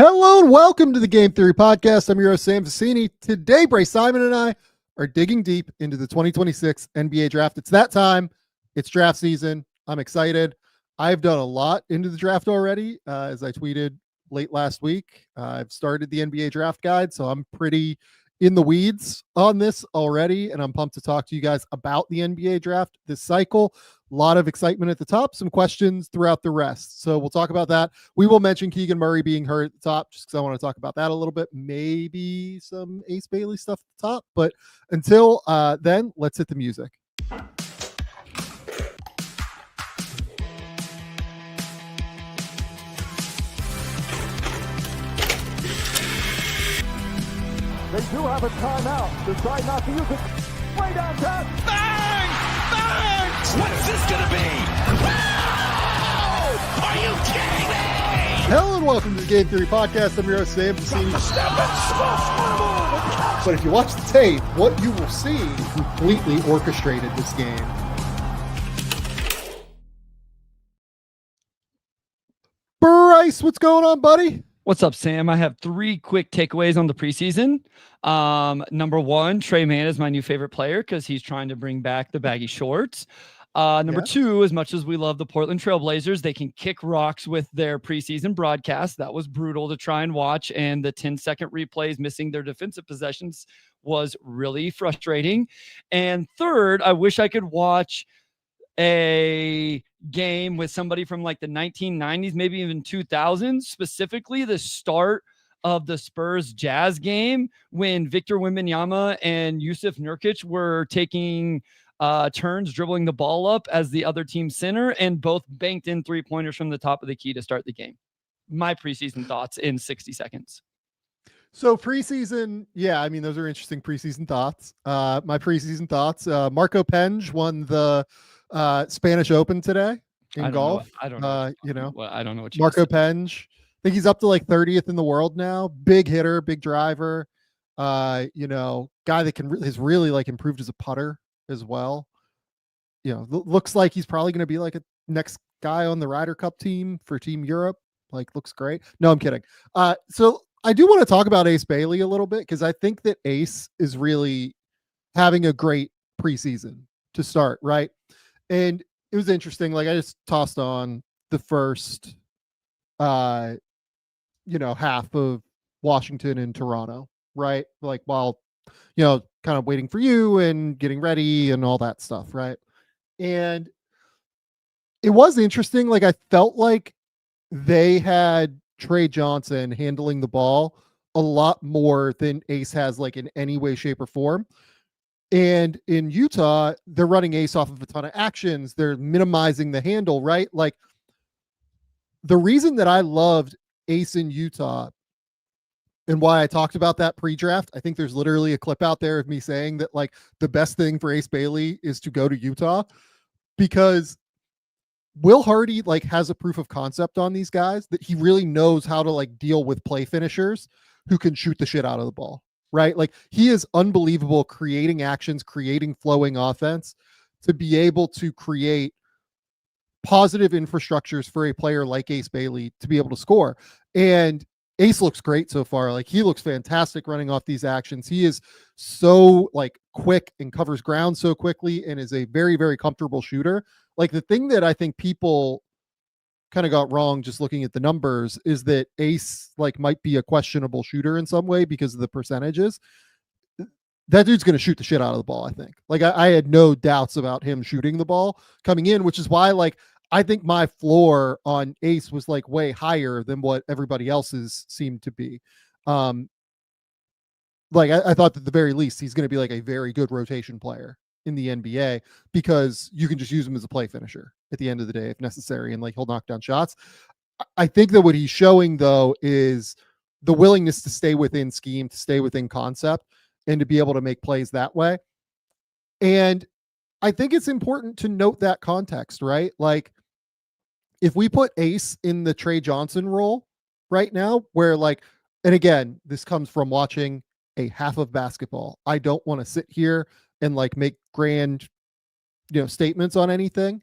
Hello and welcome to the Game Theory Podcast. I'm your host, Sam Vecini. Today, Bray Simon and I are digging deep into the 2026 NBA draft. It's that time. It's draft season. I'm excited. I've done a lot into the draft already. As I tweeted late last week, I've started the NBA draft guide, so I'm pretty in the weeds on this already, and I'm pumped to talk to you guys about the NBA draft this cycle. A lot of excitement at the top, some questions throughout the rest. So we'll talk about that. We will mention Keegan Murray being hurt at the top, just because I want to talk about that a little bit. Maybe some Ace Bailey stuff at the top. But until then, let's hit the music. They do have a timeout. Decide not to use it. Way downtown. Bang! Bang! What's this gonna be? Wow! Are you kidding me? Hello and welcome to the Game Theory Podcast. I'm your host, Sam Vecini. But if you watch the tape, what you will see completely orchestrated this game. Bryce, what's going on, buddy? What's up, Sam? I have three quick takeaways on the preseason. Number one, Tre Mann is my new favorite player because he's trying to bring back the baggy shorts. Number two, as much as we love the Portland Trailblazers, they can kick rocks with their preseason broadcast. That was brutal to try and watch, and the 10-second replays missing their defensive possessions was really frustrating. And third, I wish I could watch a game with somebody from like the 1990s, maybe even 2000s, specifically the start of the Spurs Jazz game when Victor Wembanyama and Jusuf Nurkic were taking turns dribbling the ball up as the other team center and both banked in three-pointers from the top of the key to start the game. My preseason thoughts in 60 seconds. So preseason, yeah, I mean, those are interesting preseason thoughts. My preseason thoughts, Marco Penge won the Spanish Open today in golf. I don't know. I don't know what you Marco Penge. I think he's up to like 30th in the world now. Big hitter, big driver. Guy that has really like improved as a putter as well. Looks like he's probably going to be like a next guy on the Ryder Cup team for Team Europe. Like, looks great. No, I'm kidding. So I do want to talk about Ace Bailey a little bit because I think that Ace is really having a great preseason to start, right? And it was interesting. Like, I just tossed on the first, half of Washington and Toronto, right? Like, while, kind of waiting for you and getting ready and all that stuff, right? And it was interesting. Like, I felt like they had Trey Johnson handling the ball a lot more than Ace has, like, in any way, shape, or form. And in Utah, they're running Ace off of a ton of actions. They're minimizing the handle, right? Like, the reason that I loved Ace in Utah and why I talked about that pre-draft, I think there's literally a clip out there of me saying that, like, the best thing for Ace Bailey is to go to Utah because Will Hardy, like, has a proof of concept on these guys that he really knows how to, like, deal with play finishers who can shoot the shit out of the ball. Right? Like, he is unbelievable creating actions, creating flowing offense to be able to create positive infrastructures for a player like Ace Bailey to be able to score. And Ace looks great so far. Like, he looks fantastic running off these actions. He is so, like, quick and covers ground so quickly and is a very, very comfortable shooter. Like, the thing that I think people kind of got wrong just looking at the numbers is that Ace, like, might be a questionable shooter in some way because of the percentages. That dude's going to shoot the shit out of the ball, I think. Like, I had no doubts about him shooting the ball coming in, which is why, like, I think my floor on Ace was, like, way higher than what everybody else's seemed to be. I thought that at the very least he's going to be like a very good rotation player in the NBA because you can just use him as a play finisher at the end of the day if necessary, and, like, he'll knock down shots. I think that what he's showing, though, is the willingness to stay within scheme, to stay within concept, and to be able to make plays that way. And I think it's important to note that context, right? Like, if we put Ace in the Trey Johnson role right now, where, like, and again, this comes from watching a half of basketball. I don't want to sit here and, like, make grand, statements on anything.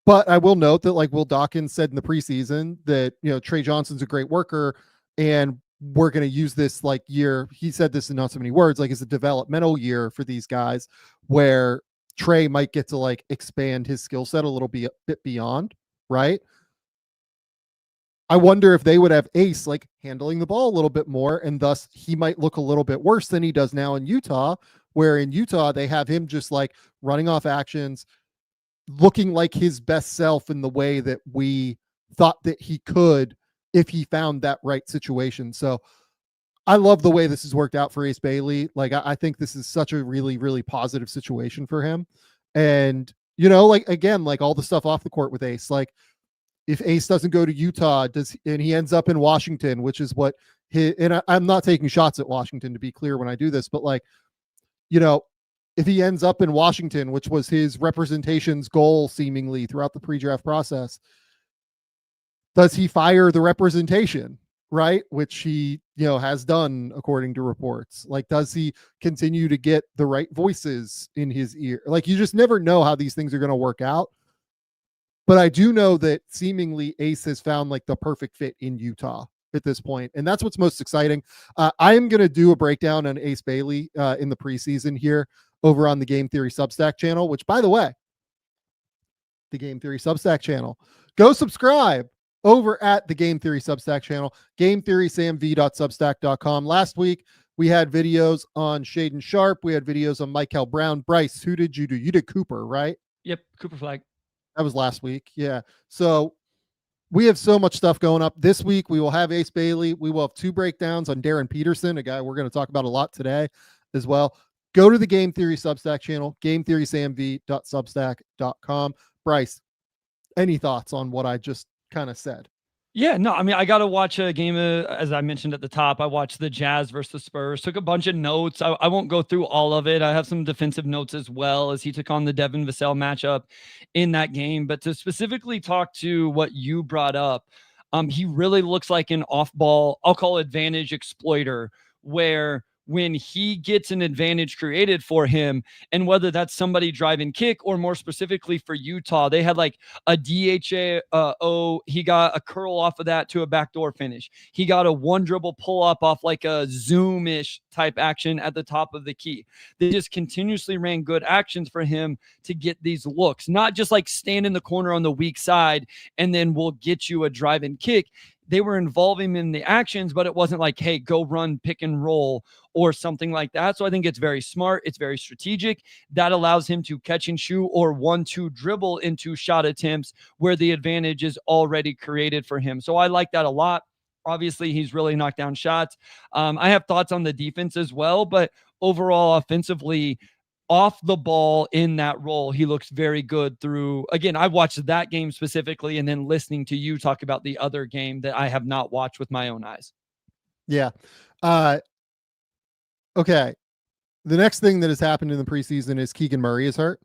But I will note that, like Will Dawkins said in the preseason, that, you know, Trey Johnson's a great worker, and we're going to use this like year. He said this in not so many words, like it's a developmental year for these guys where Trey might get to like expand his skill set a little bit beyond, right? I wonder if they would have Ace like handling the ball a little bit more, and thus he might look a little bit worse than he does now in Utah, where in Utah they have him just like running off actions, looking like his best self in the way that we thought that he could if he found that right situation. So I love the way this has worked out for Ace Bailey. Like, I think this is such a really, really positive situation for him. And, you know, like, again, like all the stuff off the court with Ace, like if Ace doesn't go to Utah, and he ends up in Washington, which is what I'm not taking shots at Washington, to be clear when I do this, but like, you know, if he ends up in Washington, which was his representation's goal seemingly throughout the pre-draft process, does he fire the representation, right? Which he, you know, has done according to reports. Like, does he continue to get the right voices in his ear? Like, you just never know how these things are going to work out. But I do know that seemingly Ace has found like the perfect fit in Utah at this point, and that's what's most exciting. I am going to do a breakdown on Ace Bailey in the preseason here over on the Game Theory Substack channel, which, by the way, the Game Theory Substack channel, go subscribe over at the Game Theory Substack channel, gametheorysamv.substack.com. Last week, we had videos on Shaedon Sharpe. We had videos on Mikel Brown. Bryce, who did you do? You did Cooper, right? Yep, Cooper Flag. That was last week. Yeah. So we have so much stuff going up. This week, we will have Ace Bailey. We will have 2 breakdowns on Darryn Peterson, a guy we're going to talk about a lot today as well. Go to the Game Theory Substack channel, gametheorysamv.substack.com. Bryce, any thoughts on what I just kind of said? Yeah, no, I mean, I got to watch a game, as I mentioned at the top. I watched the Jazz versus the Spurs, took a bunch of notes. I won't go through all of it. I have some defensive notes as well, as he took on the Devin Vassell matchup in that game. But to specifically talk to what you brought up, he really looks like an off-ball, I'll call advantage exploiter, where when he gets an advantage created for him, and whether that's somebody driving kick or more specifically for Utah, they had like a DHA, he got a curl off of that to a backdoor finish. He got a one dribble pull up off like a zoom-ish type action at the top of the key. They just continuously ran good actions for him to get these looks, not just like stand in the corner on the weak side and then we'll get you a drive and kick. They were involving him in the actions, but it wasn't like, hey, go run, pick and roll or something like that. So I think it's very smart. It's very strategic. That allows him to catch and shoot or 1-2 dribble into shot attempts where the advantage is already created for him. So I like that a lot. Obviously, he's really knocked down shots. I have thoughts on the defense as well, but overall offensively, off the ball in that role, he looks very good through. Again, I watched that game specifically and then listening to you talk about the other game that I have not watched with my own eyes. Yeah. Okay. The next thing that has happened in the preseason is Keegan Murray is hurt.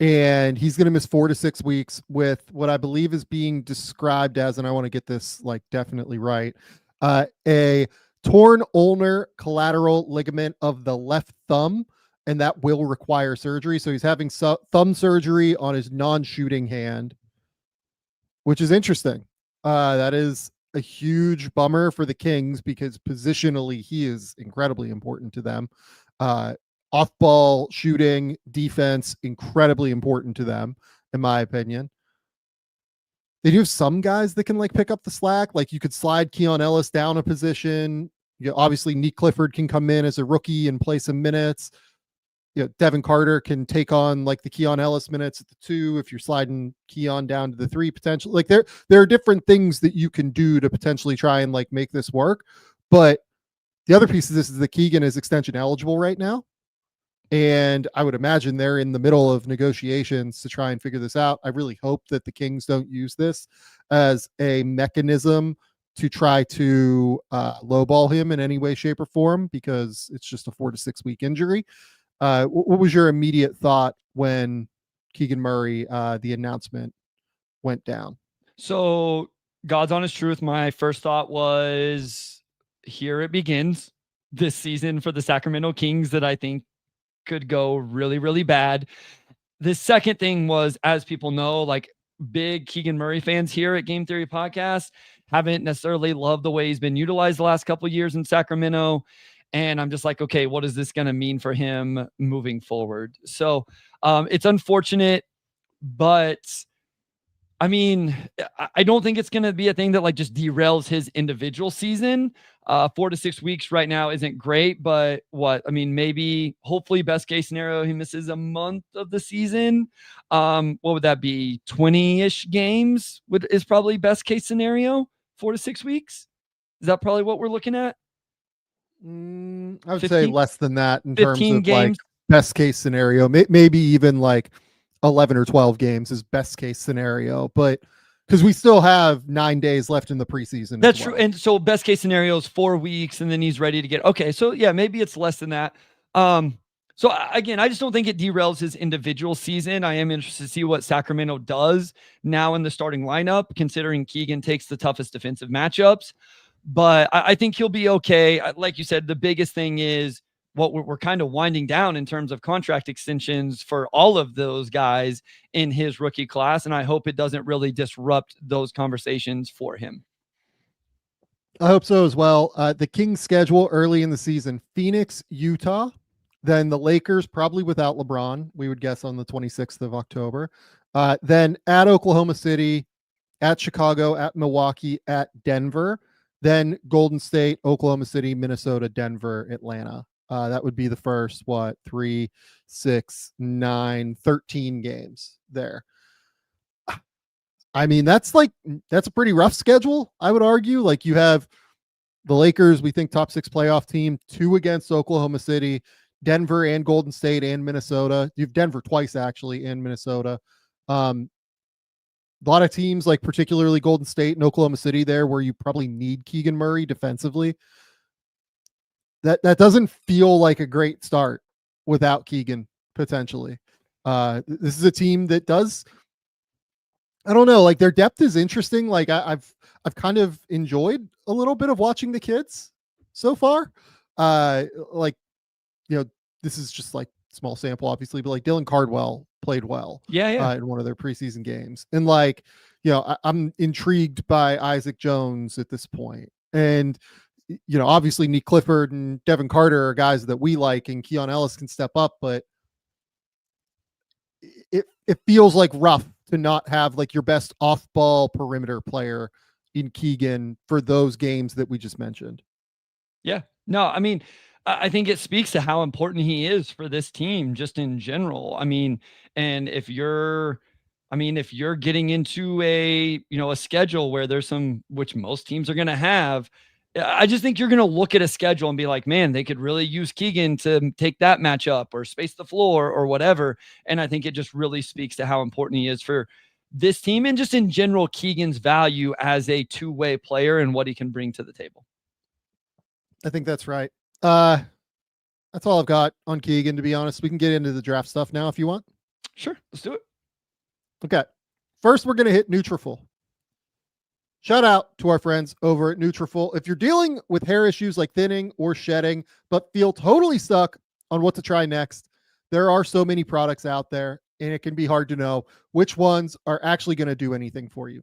And he's going to miss 4 to 6 weeks with what I believe is being described as, and I want to get this like definitely right, a torn ulnar collateral ligament of the left thumb, and that will require surgery. So he's having thumb surgery on his non-shooting hand, which is interesting. That is a huge bummer for the Kings because positionally he is incredibly important to them. Off-ball shooting, defense, incredibly important to them, in my opinion. They do have some guys that can like pick up the slack. Like you could slide Keon Ellis down a position. You know, obviously, Nick Clifford can come in as a rookie and play some minutes. You know, Devin Carter can take on like the Keon Ellis minutes at the 2 if you're sliding Keon down to the 3 potentially. Like there are different things that you can do to potentially try and like make this work. But the other piece of this is that Keegan is extension eligible right now. And I would imagine they're in the middle of negotiations to try and figure this out. I really hope that the Kings don't use this as a mechanism to try to lowball him in any way, shape, or form, because it's just a 4 to 6 week injury. What was your immediate thought when Keegan Murray, the announcement went down? So God's honest truth, my first thought was, here it begins this season for the Sacramento Kings that I think could go really, really bad. the second thing was, as people know, like big Keegan Murray fans here at Game Theory Podcast haven't necessarily loved the way he's been utilized the last couple of years in Sacramento. And I'm just like, okay, what is this going to mean for him moving forward? So it's unfortunate, but I mean, I don't think it's going to be a thing that like just derails his individual season. 4 to 6 weeks right now isn't great, but maybe hopefully best case scenario, he misses a month of the season. What would that be? 20-ish games is probably best case scenario. 4 to 6 weeks. Is that probably what we're looking at? I would say less than that in terms of games. Like best case scenario. Maybe even like 11 or 12 games is best case scenario, but because we still have 9 days left in the preseason. That's true. And so best case scenario is 4 weeks and then he's ready to get, okay. So yeah, maybe it's less than that. So again, I just don't think it derails his individual season. I am interested to see what Sacramento does now in the starting lineup, considering Keegan takes the toughest defensive matchups, but I think he'll be okay. Like you said, the biggest thing is what we're kind of winding down in terms of contract extensions for all of those guys in his rookie class. And I hope it doesn't really disrupt those conversations for him. I hope so as well. The Kings schedule early in the season, Phoenix, Utah, then the Lakers, probably without LeBron, we would guess on the 26th of October. Then at Oklahoma City, at Chicago, at Milwaukee, at Denver, then Golden State, Oklahoma City, Minnesota, Denver, Atlanta. That would be the first, 3, 6, 9, 13 games there. I mean, that's a pretty rough schedule, I would argue. Like you have the Lakers, we think top 6 playoff team, 2 against Oklahoma City, Denver and Golden State and Minnesota. You've Denver twice actually and Minnesota. A lot of teams like particularly Golden State and Oklahoma City there where you probably need Keegan Murray defensively. That doesn't feel like a great start without Keegan potentially. This is a team that does, I don't know, like their depth is interesting. Like I've kind of enjoyed a little bit of watching the kids so far. This is just like small sample, obviously, but like Dylan Cardwell played well. Yeah. In one of their preseason games. And I'm intrigued by Isaac Jones at this point. And obviously Nick Clifford and Devin Carter are guys that we like, and Keon Ellis can step up, but it feels like rough to not have like your best off-ball perimeter player in Keegan for those games that we just mentioned. Yeah, no, I mean, I think it speaks to how important he is for this team just in general. I mean, and if you're getting into a schedule where there's which most teams are going to have, I just think you're going to look at a schedule and be like, man, they could really use Keegan to take that matchup or space the floor or whatever. And I think it just really speaks to how important he is for this team and just in general, Keegan's value as a two-way player and what he can bring to the table. I think that's right. That's all I've got on Keegan, to be honest. We can get into the draft stuff now if you want. Sure, let's do it. Okay. First, we're going to hit NUTRAFOL. Shout out to our friends over at NUTRAFOL. If you're dealing with hair issues like thinning or shedding, but feel totally stuck on what to try next, there are so many products out there, and it can be hard to know which ones are actually going to do anything for you.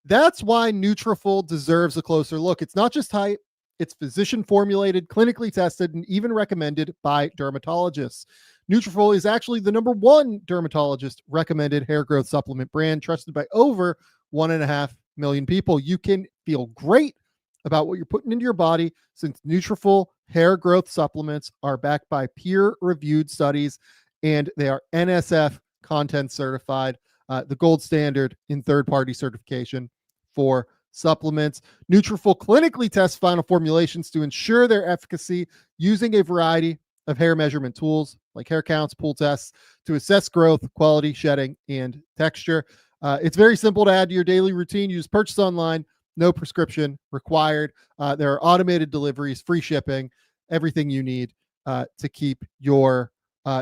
That's why NUTRAFOL deserves a closer look. It's not just hype. It's physician formulated, clinically tested, and even recommended by dermatologists. NUTRAFOL is actually the #1 dermatologist recommended hair growth supplement brand, trusted by over 1.5 million people. You can feel great about what you're putting into your body since NUTRAFOL hair growth supplements are backed by peer-reviewed studies and they are NSF content certified, the gold standard in third-party certification for supplements. NUTRAFOL clinically tests final formulations to ensure their efficacy using a variety of hair measurement tools like hair counts, pool tests to assess growth, quality, shedding, and texture. It's very simple to add to your daily routine. You just purchase online, no prescription required. There are automated deliveries, free shipping, everything you need to keep your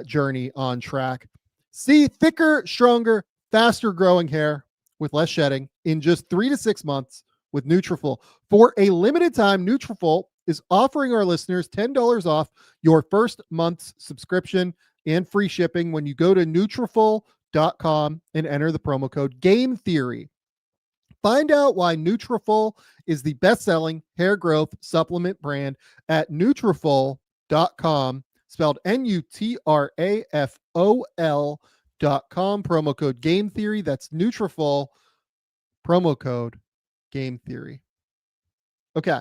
journey on track. See thicker, stronger, faster growing hair with less shedding in just 3 to 6 months with NUTRAFOL. For a limited time, NUTRAFOL is offering our listeners $10 off your first month's subscription. and free shipping when you go to NUTRAFOL.com and enter the promo code Game Theory. Find out why NUTRAFOL is the best-selling hair growth supplement brand at NUTRAFOL.com, spelled NUTRAFOL.com, promo code Game Theory. That's NUTRAFOL, promo code Game Theory. Okay.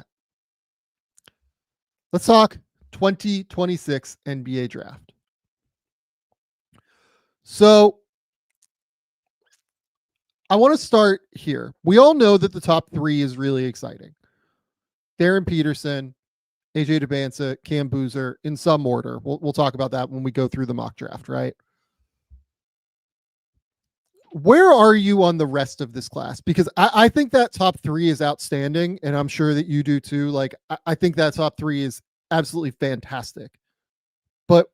Let's talk 2026 NBA draft. So I want to start here. We all know that the top 3 is really exciting. Darryn Peterson, AJ Dybantsa, Cam Boozer, in some order. We'll talk about that when we go through the mock draft, right? Where are you on the rest of this class? Because I think that top 3 is outstanding, and I'm sure that you do too. Like, I think that top 3 is absolutely fantastic. But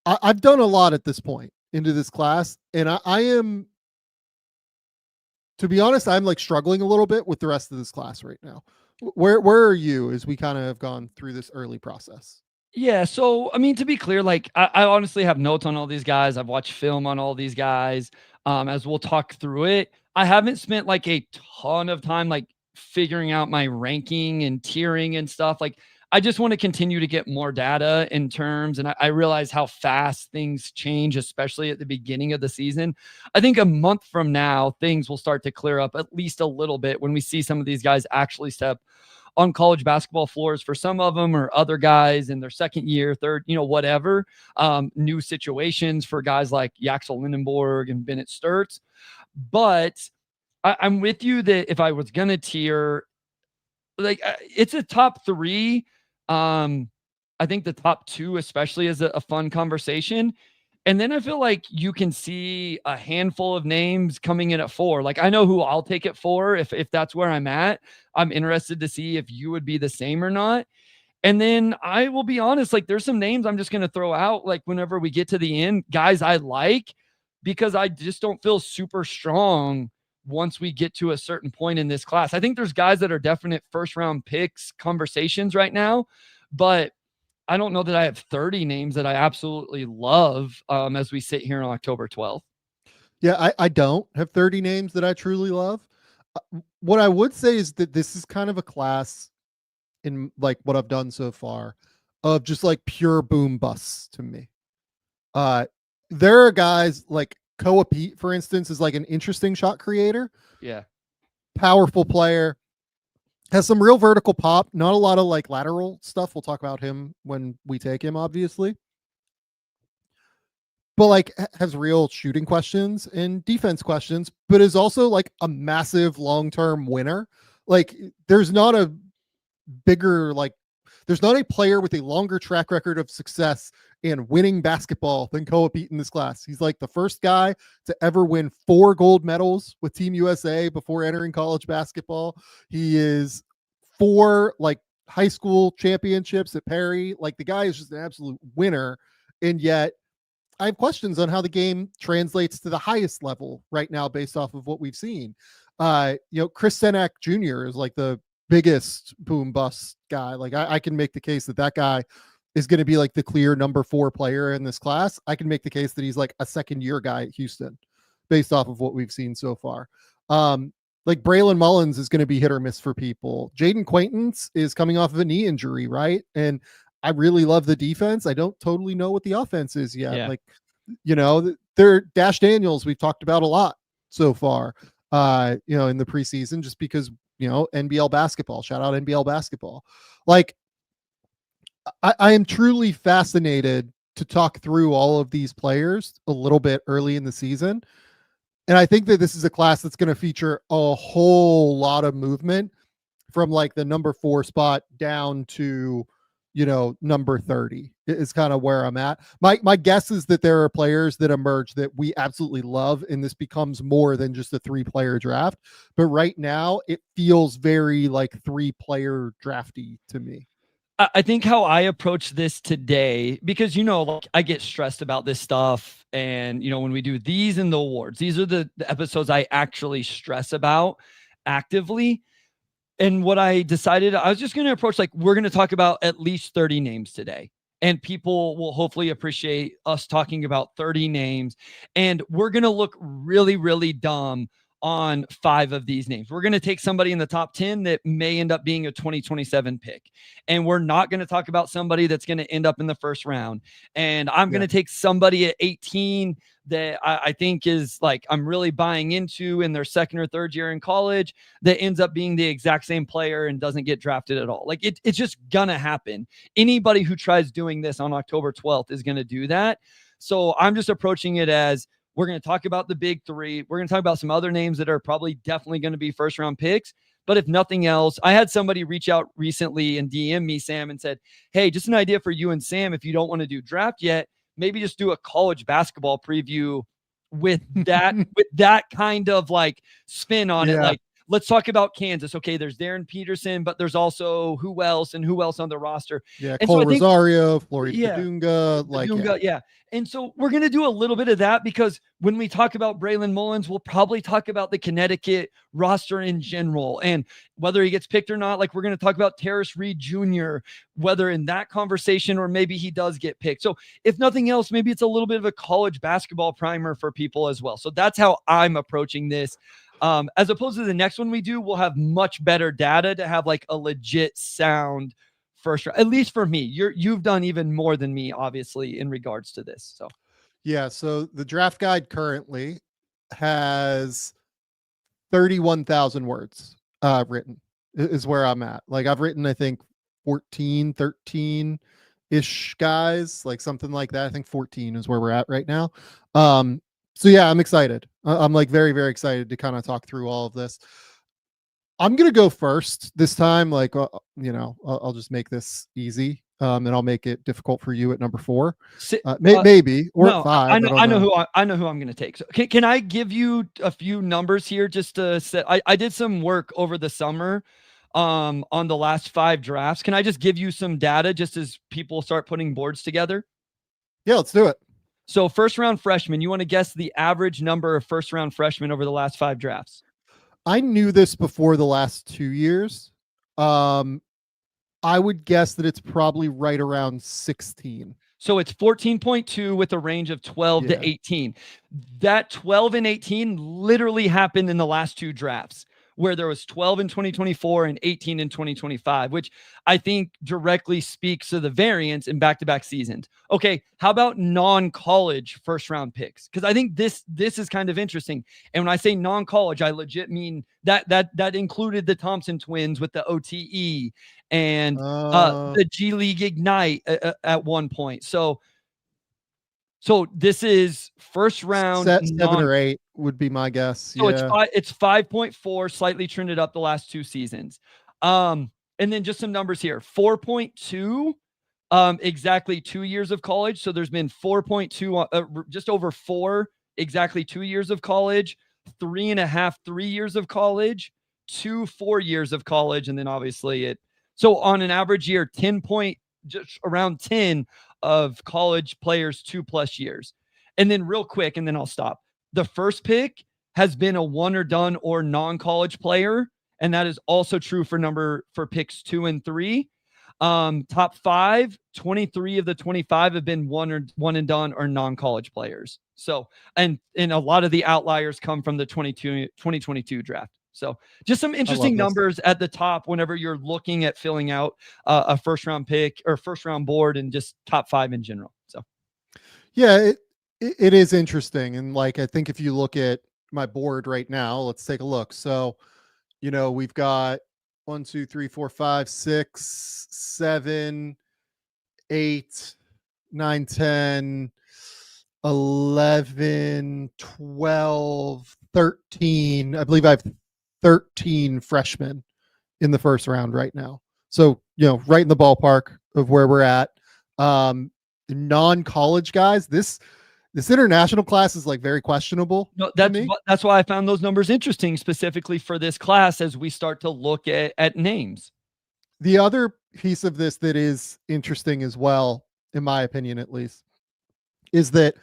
I've done a lot at this point into this class, and I am, to be honest, I'm like struggling a little bit with the rest of this class right now. Where are you as we kind of have gone through this early process? Yeah. So, I mean, to be clear, like I honestly have notes on all these guys. I've watched film on all these guys. As we'll talk through it, I haven't spent like a ton of time like figuring out my ranking and tiering and stuff. Like, I just want to continue to get more data in terms, and I realize how fast things change, especially at the beginning of the season. I think a month from now, things will start to clear up at least a little bit when we see some of these guys actually step on college basketball floors for some of them, or other guys in their second year, third, whatever. New situations for guys like Yaxel, Lendeborg, and Bennett, Stirtz. But I'm with you that if I was going to tier, like it's a top 3. I think the top 2 especially is a fun conversation. And then I feel like you can see a handful of names coming in at 4. Like, I know who I'll take at 4 if that's where I'm at. I'm interested to see if you would be the same or not. And then I will be honest, like there's some names I'm just going to throw out like whenever we get to the end, guys I like, because I just don't feel super strong once we get to a certain point in this class. I think there's guys that are definite first round picks conversations right now, but I don't know that I have 30 names that I absolutely love as we sit here on October 12th. Yeah, I don't have 30 names that I truly love. What I would say is that this is kind of a class in like what I've done so far of just like pure boom busts to me. There are guys like Peat, for instance, is like an interesting shot creator. Yeah. Powerful player. Has some real vertical pop. Not a lot of like lateral stuff. We'll talk about him when we take him, obviously. But like has real shooting questions and defense questions, but is also like a massive long-term winner. Like there's not a player with a longer track record of success and winning basketball than Peat in this class. He's like the first guy to ever win 4 gold medals with Team USA before entering college basketball. He is 4 like high school championships at Perry. Like the guy is just an absolute winner. And yet I have questions on how the game translates to the highest level right now based off of what we've seen. Chris Cenac Jr. is like the biggest boom bust guy. Like I can make the case that guy is going to be like the clear number 4 player in this class. I can make the case that he's like a second year guy at Houston based off of what we've seen so far. Like Braylon Mullins is going to be hit or miss for people. Jayden Quaintance is coming off of a knee injury, right? And I really love the defense. I don't totally know what the offense is yet. Yeah. Like, they're Dash Daniels we've talked about a lot so far, in the preseason, just because, NBL basketball, shout out NBL basketball. Like, I am truly fascinated to talk through all of these players a little bit early in the season. And I think that this is a class that's going to feature a whole lot of movement from like the number 4 spot down to, number 30 is kind of where I'm at. My guess is that there are players that emerge that we absolutely love, and this becomes more than just a 3-player draft. But right now it feels very like 3-player drafty to me. I think how I approach this today, because, like I get stressed about this stuff. And, when we do these in the awards, these are the episodes I actually stress about actively. And what I decided, I was just going to approach, like, we're going to talk about at least 30 names today. and people will hopefully appreciate us talking about 30 names. And we're going to look really, really dumb on 5 of these names. We're going to take somebody in the top 10 that may end up being a 2027 pick. And we're not going to talk about somebody that's going to end up in the first round. And I'm going to take somebody at 18 that I think is like, I'm really buying into in their second or third year in college, that ends up being the exact same player and doesn't get drafted at all. Like it's just gonna happen. Anybody who tries doing this on October 12th is going to do that. So I'm just approaching it as, we're going to talk about the big 3. We're going to talk about some other names that are probably definitely going to be first round picks. But if nothing else, I had somebody reach out recently and DM me, Sam, and said, hey, just an idea for you and Sam. If you don't want to do draft yet, maybe just do a college basketball preview with that, with that kind of like spin on it. Like, let's talk about Kansas. Okay, there's Darryn Peterson, but there's also who else on the roster. Yeah, and Cole so Rosario, Florida Dunga, yeah. And so we're going to do a little bit of that, because when we talk about Braylon Mullins, we'll probably talk about the Connecticut roster in general, and whether he gets picked or not. Like, we're going to talk about Terrace Reed Jr., whether in that conversation or maybe he does get picked. So if nothing else, maybe it's a little bit of a college basketball primer for people as well. So that's how I'm approaching this. As opposed to the next one we do, we'll have much better data to have like a legit sound first round, at least for me. You've done even more than me, obviously, in regards to this. So so the draft guide currently has 31,000 words written is where I'm at. Like, I've written, I think 13 ish guys, like something like that. I think 14 is where we're at right now. So yeah, I'm excited. I'm like very, very excited to kind of talk through all of this. I'm going to go first this time. Like, I'll just make this easy. And I'll make it difficult for you at number 4. Maybe, or no, 5. I know who I'm going to take. So can I give you a few numbers here just to set? I did some work over the summer on the last 5 drafts. Can I just give you some data just as people start putting boards together? Yeah, let's do it. So first round freshmen, you want to guess the average number of first round freshmen over the last 5 drafts? I knew this before the last 2 years. I would guess that it's probably right around 16. So it's 14.2 with a range of 12 to 18. That 12 and 18 literally happened in the last 2 drafts, where there was 12 in 2024 and 18 in 2025, which I think directly speaks to the variance in back-to-back seasons. Okay, how about non-college first-round picks? Because I think this is kind of interesting. And when I say non-college, I legit mean that included the Thompson twins with the OTE and the G League Ignite at one point. So this is first round 7 or 8 would be my guess. So it's 5.4, slightly trended up the last 2 seasons. And then just some numbers here. 4.2, exactly 2 years of college. So there's been 4.2, just over 4, exactly 2 years of college, 3.5, 3 years of college, 2 4 years of college, and then obviously so on an average year, just around 10 of college players 2+ years. And then real quick, and then I'll stop. The first pick has been a one or done or non-college player. And that is also true for picks 2 and 3. Top 5, 23 of the 25 have been one and done or non-college players. So, and a lot of the outliers come from the 2022 draft. So just some interesting numbers at the top whenever you're looking at filling out a first round pick or first round board, and just top 5 in general. So yeah, it is interesting. And like, I think if you look at my board right now, let's take a look. So, we've got 1, 2, 3, 4, 5, 6, 7, 8, 9, 10, 11, 12, 13. I believe I have 13 freshmen in the first round right now. So, right in the ballpark of where we're at. Non-college guys, this international class is like very questionable. No, that's why I found those numbers interesting, specifically for this class, as we start to look at names. The other piece of this that is interesting as well, in my opinion at least, is that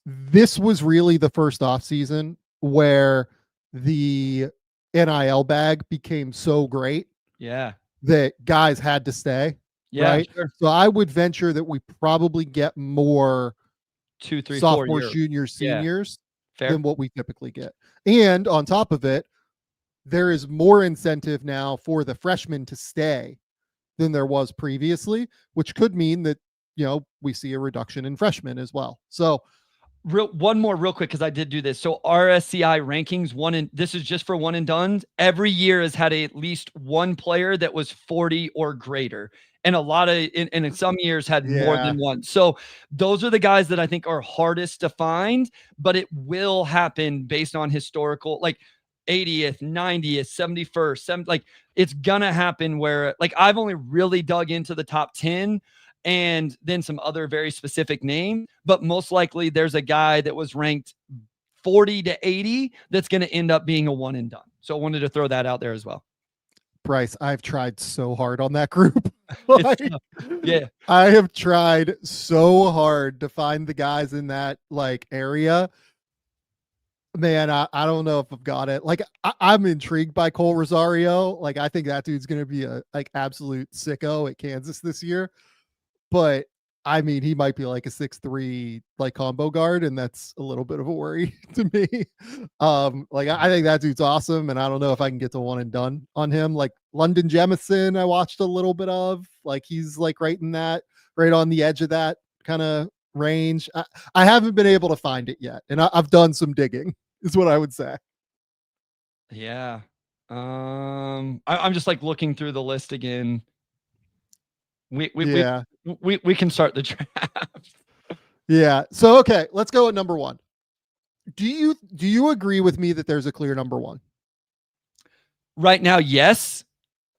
this was really the first offseason where the NIL bag became so great, that guys had to stay. Yeah, right? sure. So I would venture that we probably get more 2, 3, 4 sophomores, year. juniors, Yeah. seniors Fair. than what we typically get. And on top of it, there is more incentive now for the freshmen to stay than there was previously, which could mean that, we see a reduction in freshmen as well. So one more real quick, because I did do this. So RSCI rankings, this is just for one and done. Every year has had at least one player that was 40 or greater. And a lot of, and in some years had more than one. So those are the guys that I think are hardest to find, but it will happen based on historical, like 80th, 90th, 71st, like it's gonna happen where, like, I've only really dug into the top 10 and then some other very specific name, but most likely there's a guy that was ranked 40 to 80 that's going to end up being a one and done. So I wanted to throw that out there as well. Bryce, I've tried so hard on that group. Yeah. I have tried so hard to find the guys in that area. Man, I don't know if I've got it. I'm intrigued by Cole Rosario. I think that dude's going to be a absolute sicko at Kansas this year. But I mean, he might be a 6'3" combo guard, and that's a little bit of a worry to me. I think that dude's awesome, and I don't know if I can get to one and done on him. London Jemison, I watched a little bit of. He's right on the edge of that kind of range. I haven't been able to find it yet, and I've done some digging, is what I would say. Yeah. I'm just looking through the list again. We can start the draft. Yeah. So, okay, let's go at number 1. Do you agree with me that there's a clear number 1? Right now, yes.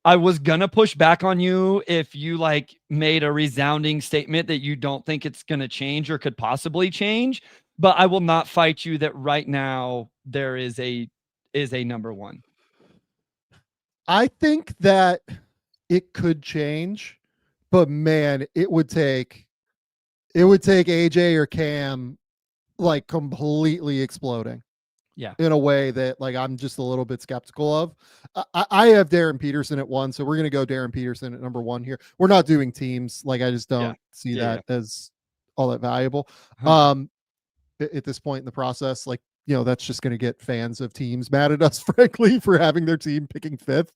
I was going to push back on you if you made a resounding statement that you don't think it's going to change or could possibly change, but I will not fight you that right now there is a number 1. I think that it could change, but man, it would take AJ or Cam completely exploding. Yeah. In a way that I'm just a little bit skeptical of. I have Darryn Peterson at 1, so we're gonna go Darryn Peterson at number 1 here. We're not doing teams. I just don't see that as all that valuable. At this point in the process, that's just gonna get fans of teams mad at us, frankly, for having their team picking 5th.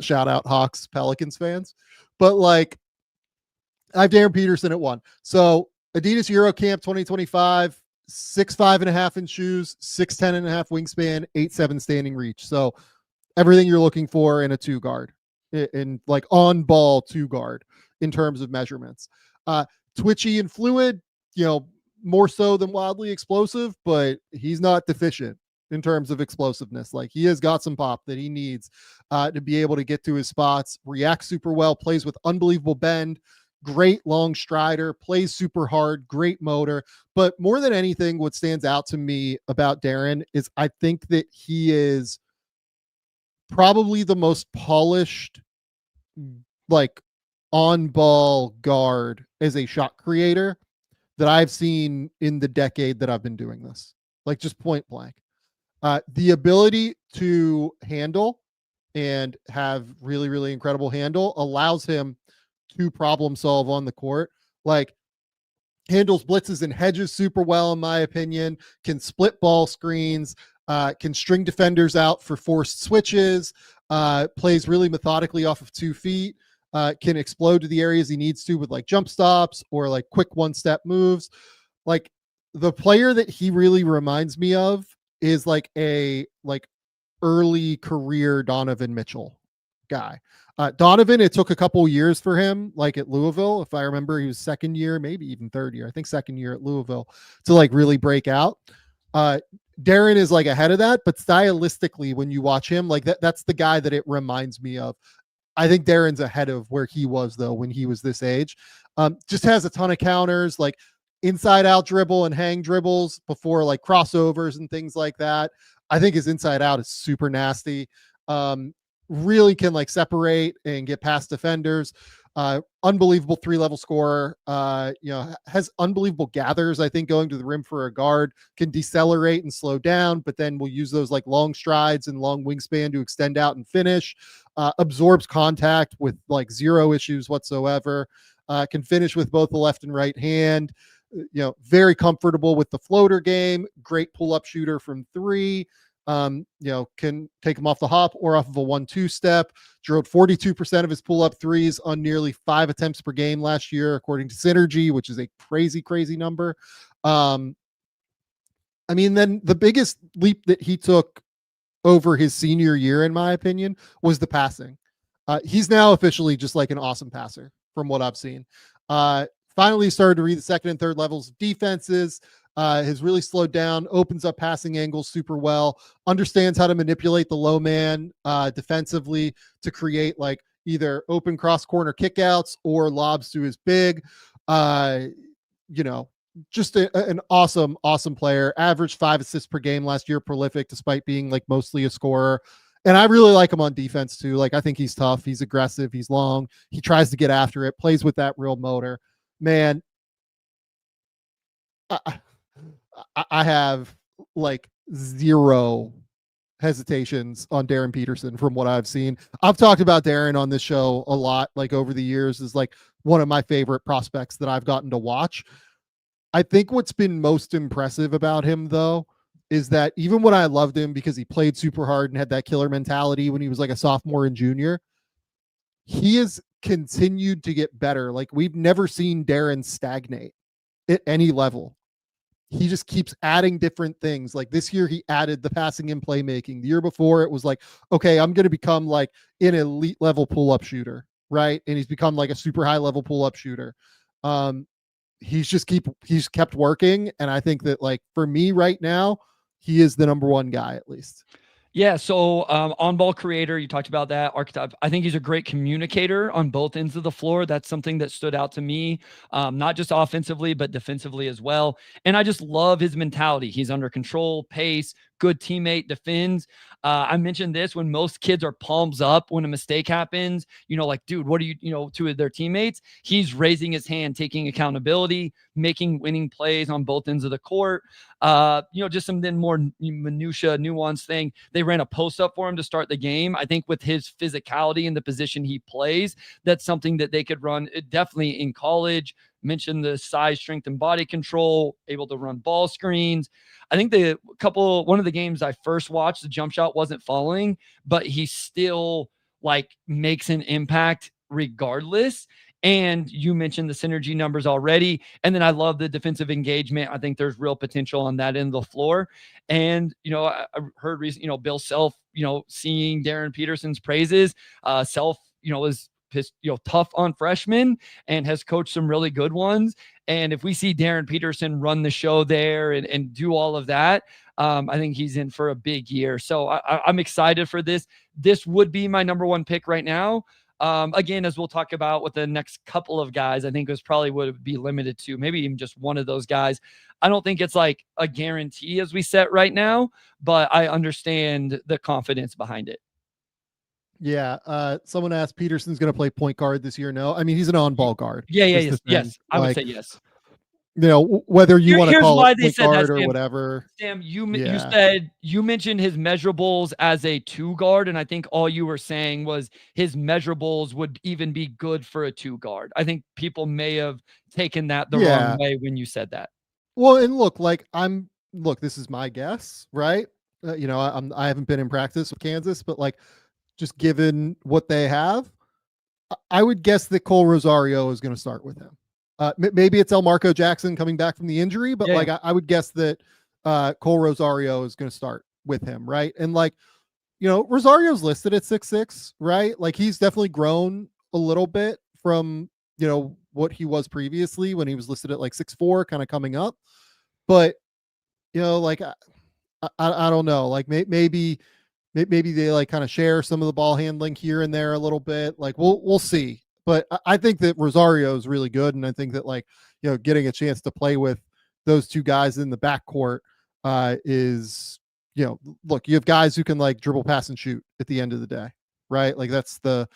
Shout out Hawks Pelicans fans. But I have Darryn Peterson at 1. So Adidas Euro Camp 2025. 6'5.5" in shoes, 6'10.5" wingspan, 8'7" standing reach. So everything you're looking for in a 2 guard, in on ball 2 guard in terms of measurements. Twitchy and fluid, more so than wildly explosive, but he's not deficient in terms of explosiveness. He has got some pop that he needs to be able to get to his spots, reacts super well, plays with unbelievable bend. Great long strider, plays super hard, great motor. But more than anything, what stands out to me about Darryn is I think that he is probably the most polished, on ball guard as a shot creator that I've seen in the decade that I've been doing this. Just point blank. The ability to handle and have really, really incredible handle allows him to problem solve on the court. Handles blitzes and hedges super well, in my opinion, can split ball screens, can string defenders out for forced switches, plays really methodically off of 2 feet, can explode to the areas he needs to with jump stops or quick 1-step moves. The player that he really reminds me of is a early career Donovan Mitchell guy. Donovan, it took a couple years for him, at Louisville. If I remember, he was 2nd year, maybe even 3rd year. I think 2nd year at Louisville to really break out. Darryn is ahead of that, but stylistically, when you watch him, that's the guy that it reminds me of. I think Darren's ahead of where he was though when he was this age. Just has a ton of counters, inside out dribble and hang dribbles before crossovers and things like that. I think his inside out is super nasty. Really can separate and get past defenders. Unbelievable 3-level scorer. Has unbelievable gathers. I think going to the rim for a guard, can decelerate and slow down, but then will use those like long strides and long wingspan to extend out and finish. Absorbs contact with like zero issues whatsoever. Can finish with both the left and right hand. Very comfortable with the floater game. Great pull-up shooter from 3. Can take him off the hop or off of a 1-2 step. Drilled 42% of his pull-up threes on nearly 5 attempts per game last year, according to Synergy, which is a crazy number. Then the biggest leap that he took over his senior year, in my opinion, was the passing. He's now officially just like an awesome passer from what I've seen. Finally started to read the second and third levels of defenses. Has really slowed down, opens up passing angles super well, understands how to manipulate the low man defensively to create like either open cross corner kickouts or lobs to his big. Just an awesome player. Averaged 5 assists per game last year, prolific despite being like mostly a scorer. And I really like him on defense too. Like I think he's tough, he's aggressive, he's long, he tries to get after it, plays with that real motor. Man, I have like zero hesitations on Darryn Peterson from what I've seen. I've talked about Darryn on this show a lot, like over the years, is like one of my favorite prospects that I've gotten to watch. I think what's been most impressive about him, though, is that even when I loved him because he played super hard and had that killer mentality when he was like a sophomore and junior, he has continued to get better. Like we've never seen Darryn stagnate at any level. He just keeps adding different things. Like this year, he added the passing and playmaking. The year before, it was like, okay, I'm going to become like an elite level pull-up shooter, right? And he's become like a super high level pull-up shooter. He's kept working, and I think that like for me right now, he is the number one guy at least. Yeah. So on-ball creator, you talked about that archetype. I think he's a great communicator on both ends of the floor. That's something that stood out to me, not just offensively, but defensively as well. And I just love his mentality. He's under control, pace, good teammate, defends. I mentioned this when most kids are palms up when a mistake happens, like, dude, what are you, to their teammates? He's raising his hand, taking accountability, making winning plays on both ends of the court. Just some then more minutia, nuanced thing. They ran a post up for him to start the game. I think with his physicality and the position he plays, that's something that they could run definitely in college. Mentioned the size, strength, and body control, able to run ball screens. I think one of the games I first watched, the jump shot wasn't falling, but he still like makes an impact regardless. And you mentioned the synergy numbers already. And then I love the defensive engagement. I think there's real potential on that end of the floor. And, I heard recently, Bill Self, seeing Darryn Peterson's praises, Self, is tough on freshmen and has coached some really good ones. And if we see Darryn Peterson run the show there and do all of that, I think he's in for a big year. So I'm excited for this. This would be my number one pick right now. Again, as we'll talk about with the next couple of guys, I think it probably would be limited to maybe even just one of those guys. I don't think it's like a guarantee as we set right now, but I understand the confidence behind it. Yeah. Someone asked Peterson's going to play point guard this year. No, I mean, he's an on-ball guard. Yes. I would say yes. Whether you want to call it point guard or Sam, whatever. Sam, you said you mentioned his measurables as a 2 guard, and I think all you were saying was his measurables would even be good for a 2 guard. I think people may have taken that the wrong way when you said that. Well, and look, this is my guess, right? I haven't been in practice with Kansas, but like, just given what they have, I would guess that Cole Rosario is going to start with him. Maybe it's El Marco Jackson coming back from the injury, but I would guess that Cole Rosario is going to start with him, right? And Rosario's listed at 6'6", right? Like he's definitely grown a little bit from what he was previously when he was listed at like 6'4", kind of coming up. But I don't know, like maybe they like kind of share some of the ball handling here and there a little bit. Like we'll see. But I think that Rosario is really good, and I think that getting a chance to play with those 2 guys in the backcourt is look, you have guys who can like dribble, pass, and shoot at the end of the day, right? Like that's the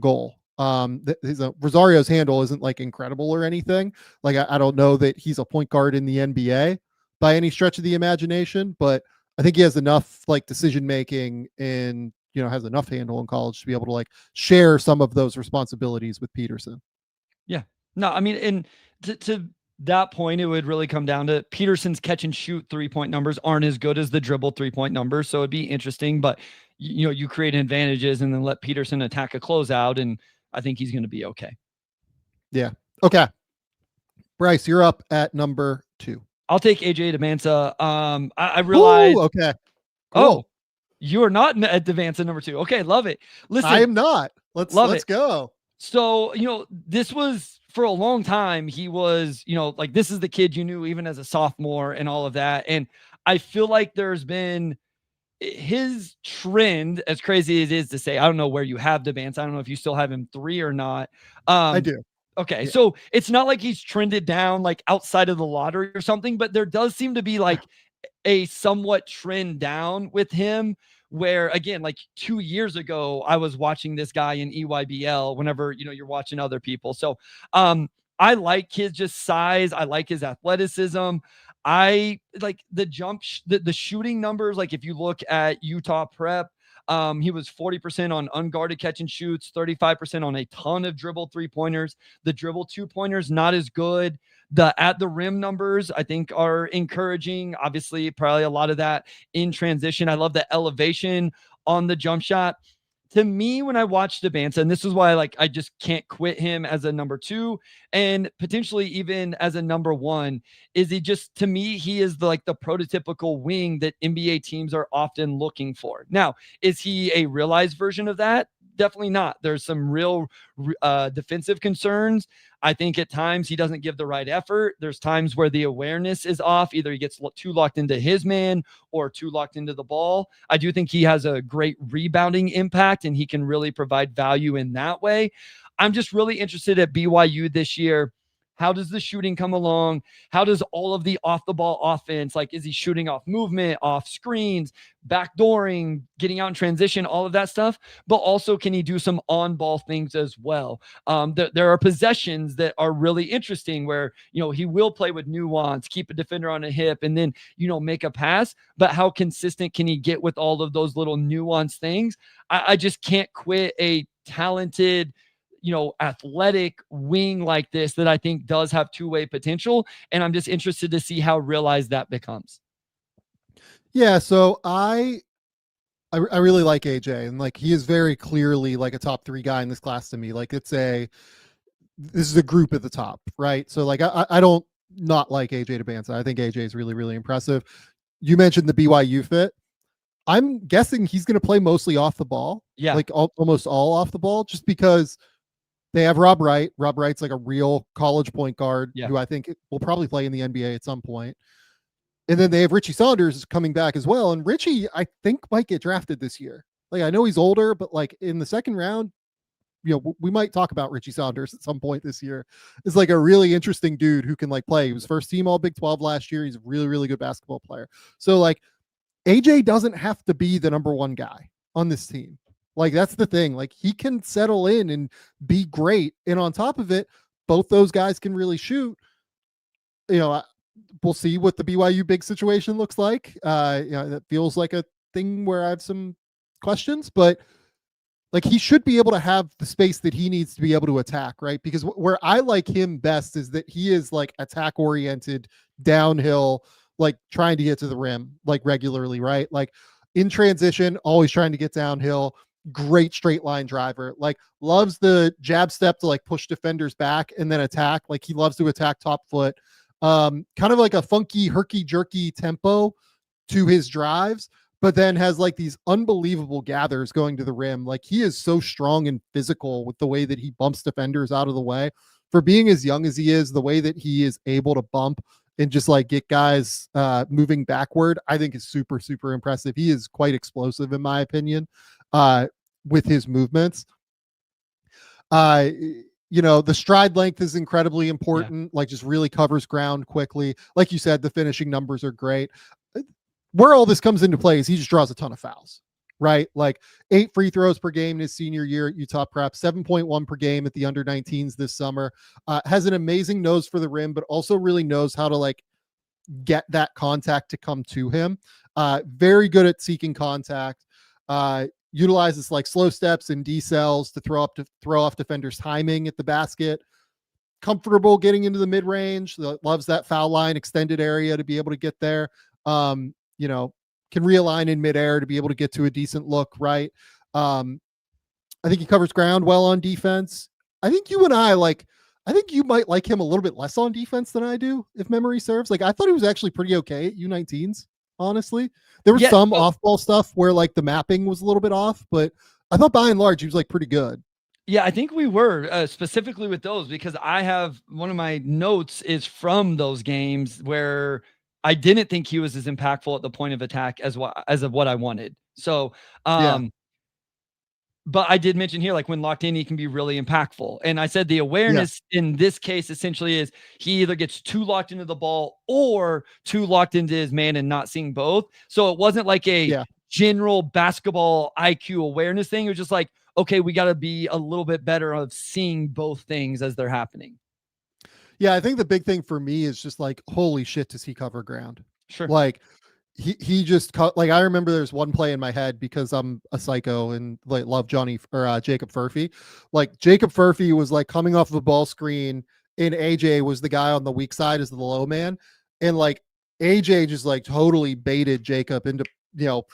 goal. Rosario's handle isn't like incredible or anything. Like I don't know that he's a point guard in the NBA by any stretch of the imagination, but I think he has enough like decision making and has enough handle in college to be able to like share some of those responsibilities with Peterson. Yeah. No, I mean, and to that point, it would really come down to Peterson's catch and shoot 3-point numbers aren't as good as the dribble 3-point numbers. So it'd be interesting, but you create advantages and then let Peterson attack a closeout. And I think he's going to be okay. Yeah. Okay. Bryce, you're up at number 2. I'll take AJ Dybantsa. I realize. Ooh, okay. Cool. Oh, you are not at Dybantsa number 2. Okay. Love it. Listen, I am not. Let's go. So, this was for a long time. He was, like, this is the kid you knew even as a sophomore and all of that. And I feel like there's been his trend, as crazy as it is to say, I don't know where you have Dybantsa. I don't know if you still have him 3 or not. I do. Okay. Yeah. So it's not like he's trended down like outside of the lottery or something, but there does seem to be like a somewhat trend down with him where, again, like 2 years ago, I was watching this guy in EYBL whenever, you're watching other people. So I like his just size. I like his athleticism. I like the the shooting numbers. Like if you look at Utah prep, he was 40% on unguarded catch and shoots, 35% on a ton of dribble 3-pointers. The dribble 2-pointers, not as good. The at the rim numbers, I think, are encouraging. Obviously, probably a lot of that in transition. I love the elevation on the jump shot. To me, when I watched Dybantsa, and this is why I just can't quit him as a number 2 and potentially even as a number 1, is he just, to me, he is the prototypical wing that NBA teams are often looking for. Now, is he a realized version of that? Definitely not. There's some real defensive concerns. I think at times he doesn't give the right effort. There's times where the awareness is off. Either he gets too locked into his man or too locked into the ball. I do think he has a great rebounding impact and he can really provide value in that way. I'm just really interested at BYU this year. How does the shooting come along? How does all of the off the ball offense, like, is he shooting off movement, off screens, backdooring, getting out in transition, all of that stuff? But also, can he do some on ball things as well? There are possessions that are really interesting where, he will play with nuance, keep a defender on a hip, and then, make a pass. But how consistent can he get with all of those little nuance things? I just can't quit a talented, athletic wing like this that I think does have two-way potential. And I'm just interested to see how realized that becomes. Yeah. So I really like AJ, and he is very clearly a top 3 guy in this class to me. This is a group at the top, right? So I don't not like AJ Dybantsa. I think AJ is really, really impressive. You mentioned the BYU fit. I'm guessing he's going to play mostly off the ball. Yeah. Almost all off the ball, just because they have Rob Wright. Rob Wright's a real college point guard who I think will probably play in the NBA at some point. And then they have Richie Saunders coming back as well. And Richie, I think, might get drafted this year. I know he's older, but in the second round, we might talk about Richie Saunders at some point this year. Is a really interesting dude who can play. He was first team all Big 12 last year. He's a really, really good basketball player. So AJ doesn't have to be the number 1 guy on this team. That's the thing. He can settle in and be great. And on top of it, both those guys can really shoot. We'll see what the BYU big situation looks like. That feels like a thing where I have some questions, but he should be able to have the space that he needs to be able to attack, right? Because where I like him best is that he is attack oriented, downhill, trying to get to the rim, regularly, right? In transition, always trying to get downhill. Great straight line driver, loves the jab step to push defenders back and then attack. He loves to attack top foot. Kind of a funky herky jerky tempo to his drives, but then has these unbelievable gathers going to the rim. He is so strong and physical with the way that he bumps defenders out of the way. For being as young as he is, the way that he is able to bump and just get guys moving backward, I think is super, super impressive. He is quite explosive in my opinion. With his movements, the stride length is incredibly important. Just really covers ground quickly. Like you said, the finishing numbers are great. Where all this comes into play is he just draws a ton of fouls, right? Like 8 free throws per game in his senior year at Utah Prep, 7.1 per game at the under 19s this summer. Has an amazing nose for the rim, but also really knows how to like get that contact to come to him. Very good at seeking contact. Utilizes like slow steps and decels to throw off defenders' timing at the basket. Comfortable getting into the mid range. Loves that foul line extended area to be able to get there. You know, can realign in midair to be able to get to a decent look. Right. I think he covers ground well on defense. I think you might like him a little bit less on defense than I do, if memory serves. Like, I thought he was actually pretty okay at U19s, honestly. There was some off-ball stuff where, like, the mapping was a little bit off, but I thought by and large he was, like, pretty good. Yeah, I think we were specifically with those, because I have one of my notes is from those games where I didn't think he was as impactful at the point of attack as of what I wanted. So, but I did mention here, like when locked in, he can be really impactful. And I said the awareness in this case essentially is he either gets too locked into the ball or too locked into his man and not seeing both. So it wasn't like a general basketball IQ awareness thing. It was just like, okay, we got to be a little bit better of seeing both things as they're happening. Yeah, I think the big thing for me is just like, holy shit, does he cover ground? Sure. Like, he just cut. Like, I remember there's one play in my head because I'm a psycho and like love Jacob Furphy. Like, Jacob Furphy was like coming off of a ball screen and AJ was the guy on the weak side as the low man. And like AJ just like totally baited Jacob into, you know,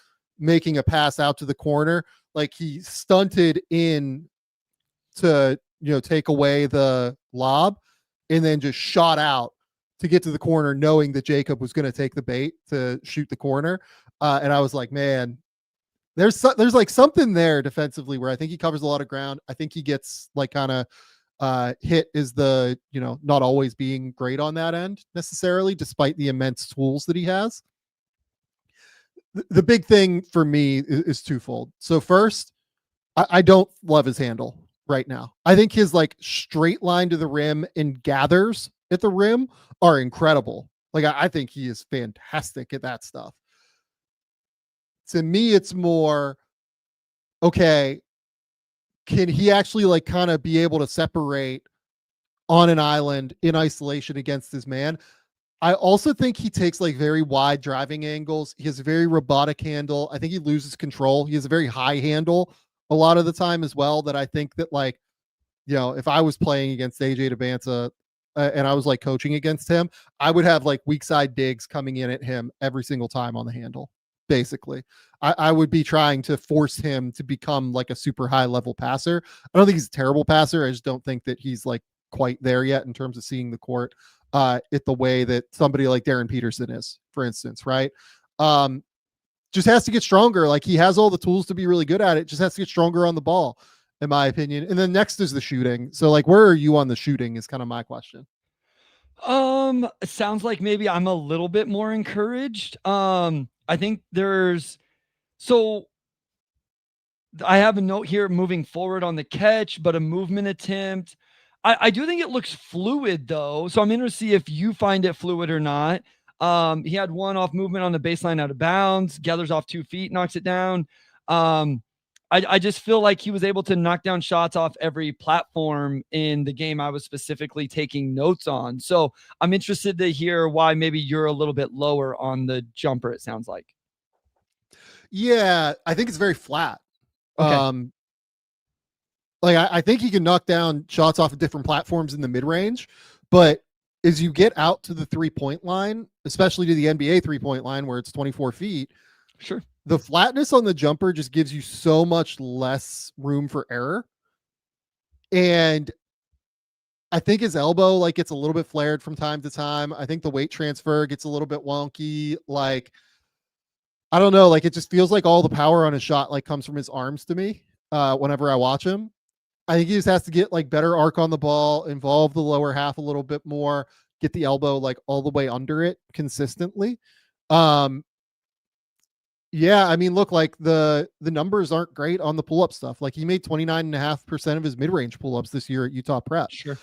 making a pass out to the corner. Like, he stunted in to, you know, take away the lob and then just shot out to get to the corner, knowing that Jacob was going to take the bait to shoot the corner. And I was like, man, there's like something there defensively where I think he covers a lot of ground. I think he gets like kind of hit is the, you know, not always being great on that end necessarily, despite the immense tools that he has. The big thing for me is twofold. So first, I don't love his handle right now. I think his like straight line to the rim and gathers at the rim are incredible. Like, I think he is fantastic at that stuff. To me, it's more, okay, can he actually like kind of be able to separate on an island in isolation against his man? I also think he takes like very wide driving angles. He has a very robotic handle. I think he loses control. He has a very high handle a lot of the time as well, that I think that, like, you know, if I was playing against AJ Dybantsa and I was like coaching against him, I would have like weak side digs coming in at him every single time on the handle. Basically, I would be trying to force him to become like a super high level passer. I don't think he's a terrible passer. I just don't think that he's like quite there yet in terms of seeing the court it the way that somebody like Darryn Peterson is, for instance, right? Just has to get stronger. Like, he has all the tools to be really good at it. Just has to get stronger on the ball, in my opinion. And then next is the shooting. So like, where are you on the shooting is kind of my question. It sounds like maybe I'm a little bit more encouraged. I think I have a note here moving forward on the catch, but a movement attempt. I do think it looks fluid though. So I'm interested to see if you find it fluid or not. He had one off movement on the baseline out of bounds, gathers off 2 feet, knocks it down. I just feel like he was able to knock down shots off every platform in the game I was specifically taking notes on. So I'm interested to hear why maybe you're a little bit lower on the jumper, it sounds like. Yeah, I think it's very flat. Okay. Like, I think he can knock down shots off of different platforms in the mid-range, but as you get out to the 3-point line, especially to the NBA 3-point line where it's 24 feet, sure, the flatness on the jumper just gives you so much less room for error. And I think his elbow like gets a little bit flared from time to time. I think the weight transfer gets a little bit wonky. Like, I don't know, like, it just feels like all the power on his shot like comes from his arms to me whenever I watch him. I think he just has to get like better arc on the ball, involve the lower half a little bit more, get the elbow like all the way under it consistently. Yeah, I mean, look, like the numbers aren't great on the pull-up stuff. Like, he made 29.5% of his mid-range pull-ups this year at Utah Prep. Sure.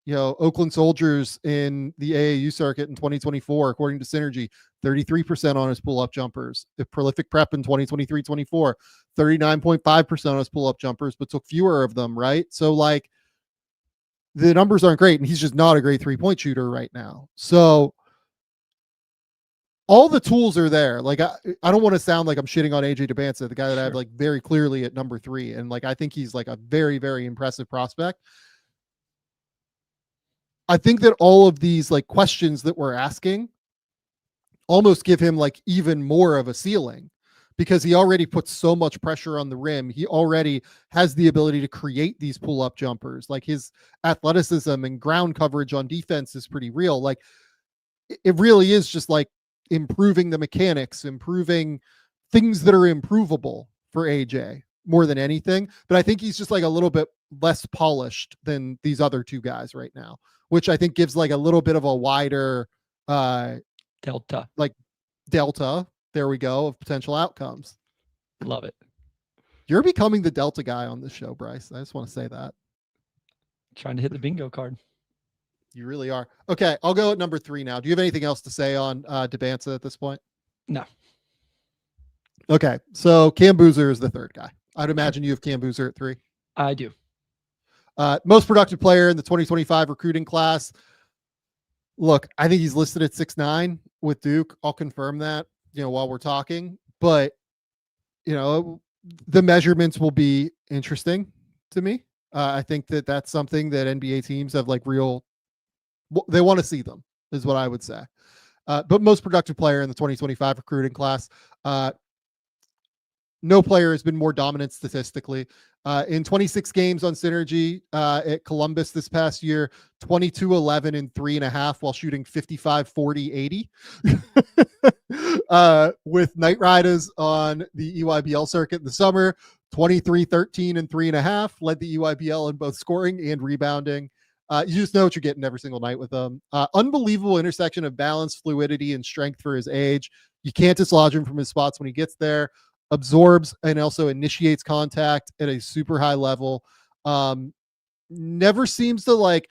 Oakland Soldiers in the AAU circuit in 2024, according to Synergy, 33% on his pull-up jumpers. The prolific prep in 2023-24, 39.5% on his pull-up jumpers, but took fewer of them, right? So like the numbers aren't great, and he's just not a great three-point shooter right now. So all the tools are there. Like I don't want to sound like I'm shitting on AJ Dybantsa, the guy that I have like very clearly at number 3. And like I think he's like a very, very impressive prospect. I think that all of these like questions that we're asking almost give him like even more of a ceiling, because he already puts so much pressure on the rim. He already has the ability to create these pull-up jumpers. Like his athleticism and ground coverage on defense is pretty real. Like it really is just like improving the mechanics, improving things that are improvable for AJ more than anything. But I think he's just like a little bit less polished than these other two guys right now, which I think gives like a little bit of a wider delta. There we go, of potential outcomes. Love it. You're becoming the Delta guy on this show, Bryce. I just want to say that. Trying to hit the bingo card. You really are. Okay, I'll go at number 3 now. Do you have anything else to say on Dybantsa at this point? No. Okay, so Cam Boozer is the third guy. I'd imagine you have Cam Boozer at 3. I do. Most productive player in the 2025 recruiting class. Look, I think he's listed at 6'9" with Duke. I'll confirm that, while we're talking. But, the measurements will be interesting to me. I think that that's something that NBA teams have like they want to see them, is what I would say. But most productive player in the 2025 recruiting class. No player has been more dominant statistically. In 26 games on Synergy at Columbus this past year, 22, 11, and 3.5 while shooting 55, 40, 80. With Night Riders on the EYBL circuit in the summer, 23, 13, and 3.5, led the EYBL in both scoring and rebounding. You just know what you're getting every single night with them. Unbelievable intersection of balance, fluidity, and strength for his age. You can't dislodge him from his spots when he gets there. Absorbs and also initiates contact at a super high level. Never seems to like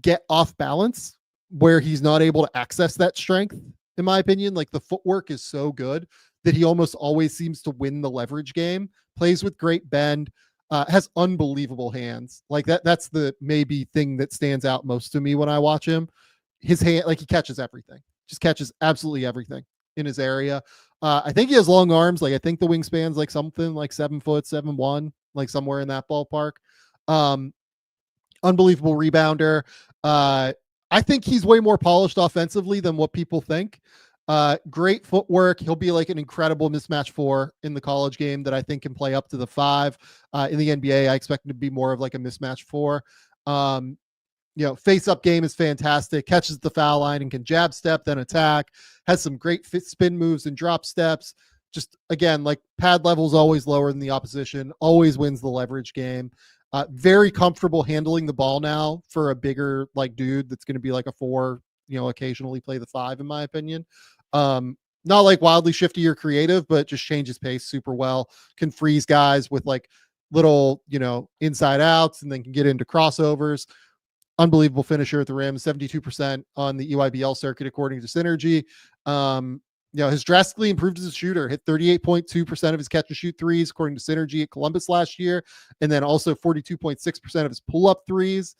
get off balance where he's not able to access that strength, in my opinion. Like the footwork is so good that he almost always seems to win the leverage game. Plays with great bend. Has unbelievable hands. Like that's the maybe thing that stands out most to me when I watch him. His hand, like he catches everything. Just catches absolutely everything in his area. I think he has long arms. Like I think the wingspan's like something like 7 foot, 7'1", like somewhere in that ballpark. Unbelievable rebounder. I think he's way more polished offensively than what people think. Great footwork. He'll be like an incredible mismatch 4 in the college game that I think can play up to the 5. In the NBA, I expect him to be more of like a mismatch 4. Face-up game is fantastic. Catches the foul line and can jab step, then attack. Has some great spin moves and drop steps. Just, again, like pad level's always lower than the opposition. Always wins the leverage game. Very comfortable handling the ball now for a bigger like dude that's going to be like a 4, occasionally play the 5, in my opinion. Not like wildly shifty or creative, but just changes pace super well. Can freeze guys with like little, inside outs, and then can get into crossovers. Unbelievable finisher at the rim, 72% on the EYBL circuit, according to Synergy. Has drastically improved as a shooter, hit 38.2% of his catch and shoot threes, according to Synergy at Columbus last year. And then also 42.6% of his pull-up threes.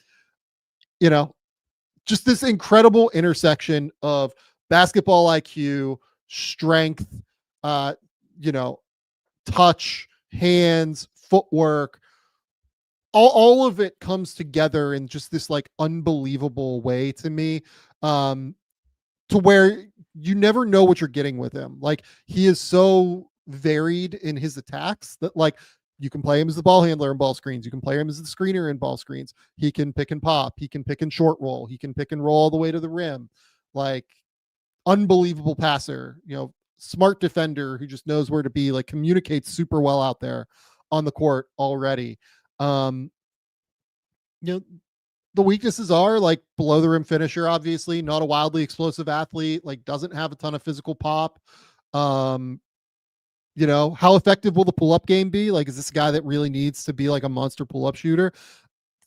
Just this incredible intersection of basketball IQ, strength, touch, hands, footwork. All of it comes together in just this like unbelievable way to me, to where you never know what you're getting with him. Like he is so varied in his attacks that like you can play him as the ball handler in ball screens. You can play him as the screener in ball screens. He can pick and pop. He can pick and short roll. He can pick and roll all the way to the rim. Like unbelievable passer, smart defender who just knows where to be, like communicates super well out there on the court already. The weaknesses are like below the rim finisher, obviously not a wildly explosive athlete, like doesn't have a ton of physical pop. How effective will the pull-up game be? Like, is this a guy that really needs to be like a monster pull-up shooter?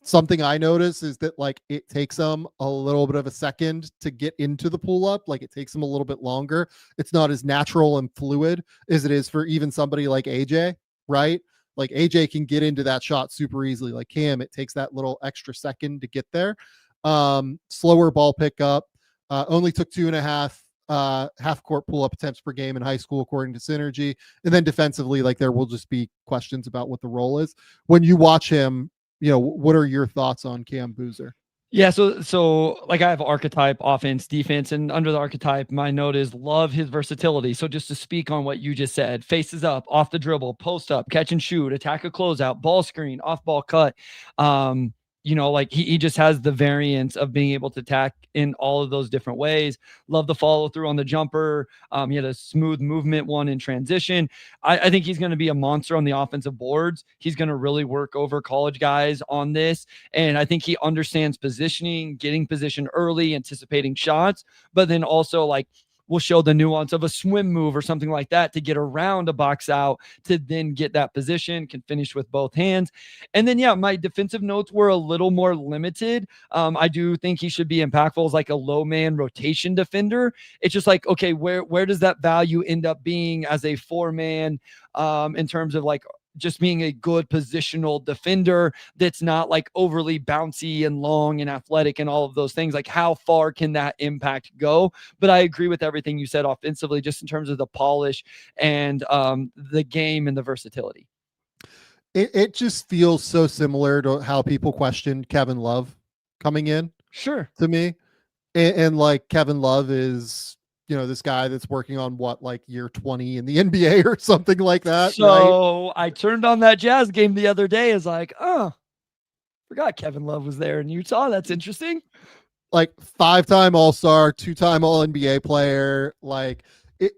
something I notice is that like it takes them a little bit of a second to get into the pull up. Like it takes them a little bit longer. It's not as natural and fluid as it is for even somebody like AJ, right? Like AJ can get into that shot super easily. Like Cam, it takes that little extra second to get there. Slower ball pickup. Only took 2.5 half court pull up attempts per game in high school, according to Synergy. And then defensively, like there will just be questions about what the role is. When you watch him, you know, what are your thoughts on Cam Boozer? Yeah, so like I have archetype, offense, defense, and under the archetype, my note is love his versatility. So just to speak on what you just said, faces up, off the dribble, post up, catch and shoot, attack a closeout, ball screen, off ball cut. You know, like he just has the variance of being able to attack in all of those different ways. Love the follow through on the jumper. He had a smooth movement one in transition. I think he's going to be a monster on the offensive boards. He's going to really work over college guys on this. And I think he understands positioning, getting position early, anticipating shots, but then also like will show the nuance of a swim move or something like that to get around a box out to then get that position, can finish with both hands. And then, yeah, my defensive notes were a little more limited. I do think he should be impactful as like a low man rotation defender. It's just like, okay, where does that value end up being as a 4-man in terms of like just being a good positional defender that's not like overly bouncy and long and athletic and all of those things? Like how far can that impact go? But I agree with everything you said offensively, just in terms of the polish and the game and the versatility. It just feels so similar to how people questioned Kevin Love coming in. Sure. To me. And like Kevin Love is, you know, this guy that's working on what, like year 20 in the NBA or something like that. So right? I turned on that Jazz game the other day. Is like, oh, forgot Kevin Love was there in Utah. That's interesting. Like 5-time All-Star, 2-time All-NBA player. Like it,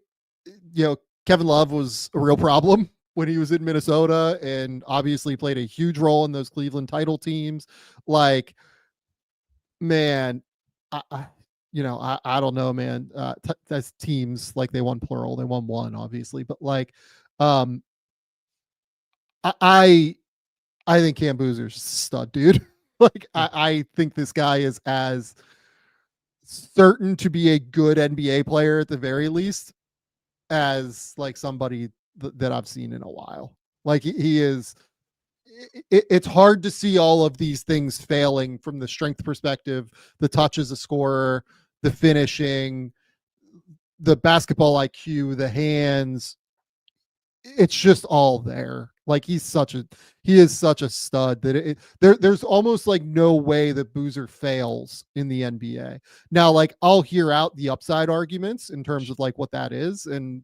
you know, Kevin Love was a real problem when he was in Minnesota and obviously played a huge role in those Cleveland title teams. Like, man, I don't know, man. That's teams, like they won plural, they won one, obviously, but like, I think Cam Boozer's a stud, dude. Like, I think this guy is as certain to be a good NBA player at the very least as like somebody that I've seen in a while. Like he is. It's hard to see all of these things failing from the strength perspective, the touch as a scorer, the finishing, the basketball IQ, the hands. It's just all there. Like he is such a stud that there's almost like no way that Boozer fails in the NBA. Now, like I'll hear out the upside arguments in terms of like what that is and,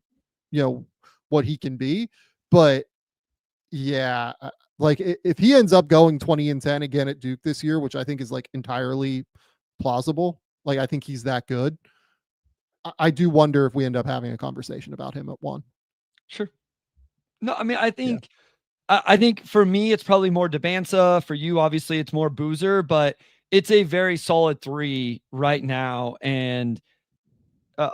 you know, what he can be, but yeah, like if he ends up going 20-10 again at Duke this year, which I think is like entirely plausible, like I think he's that good. I do wonder if we end up having a conversation about him at 1. Sure. No, I mean, I think for me, it's probably more Dybantsa. For you, obviously, it's more Boozer, but it's a very solid 3 right now. And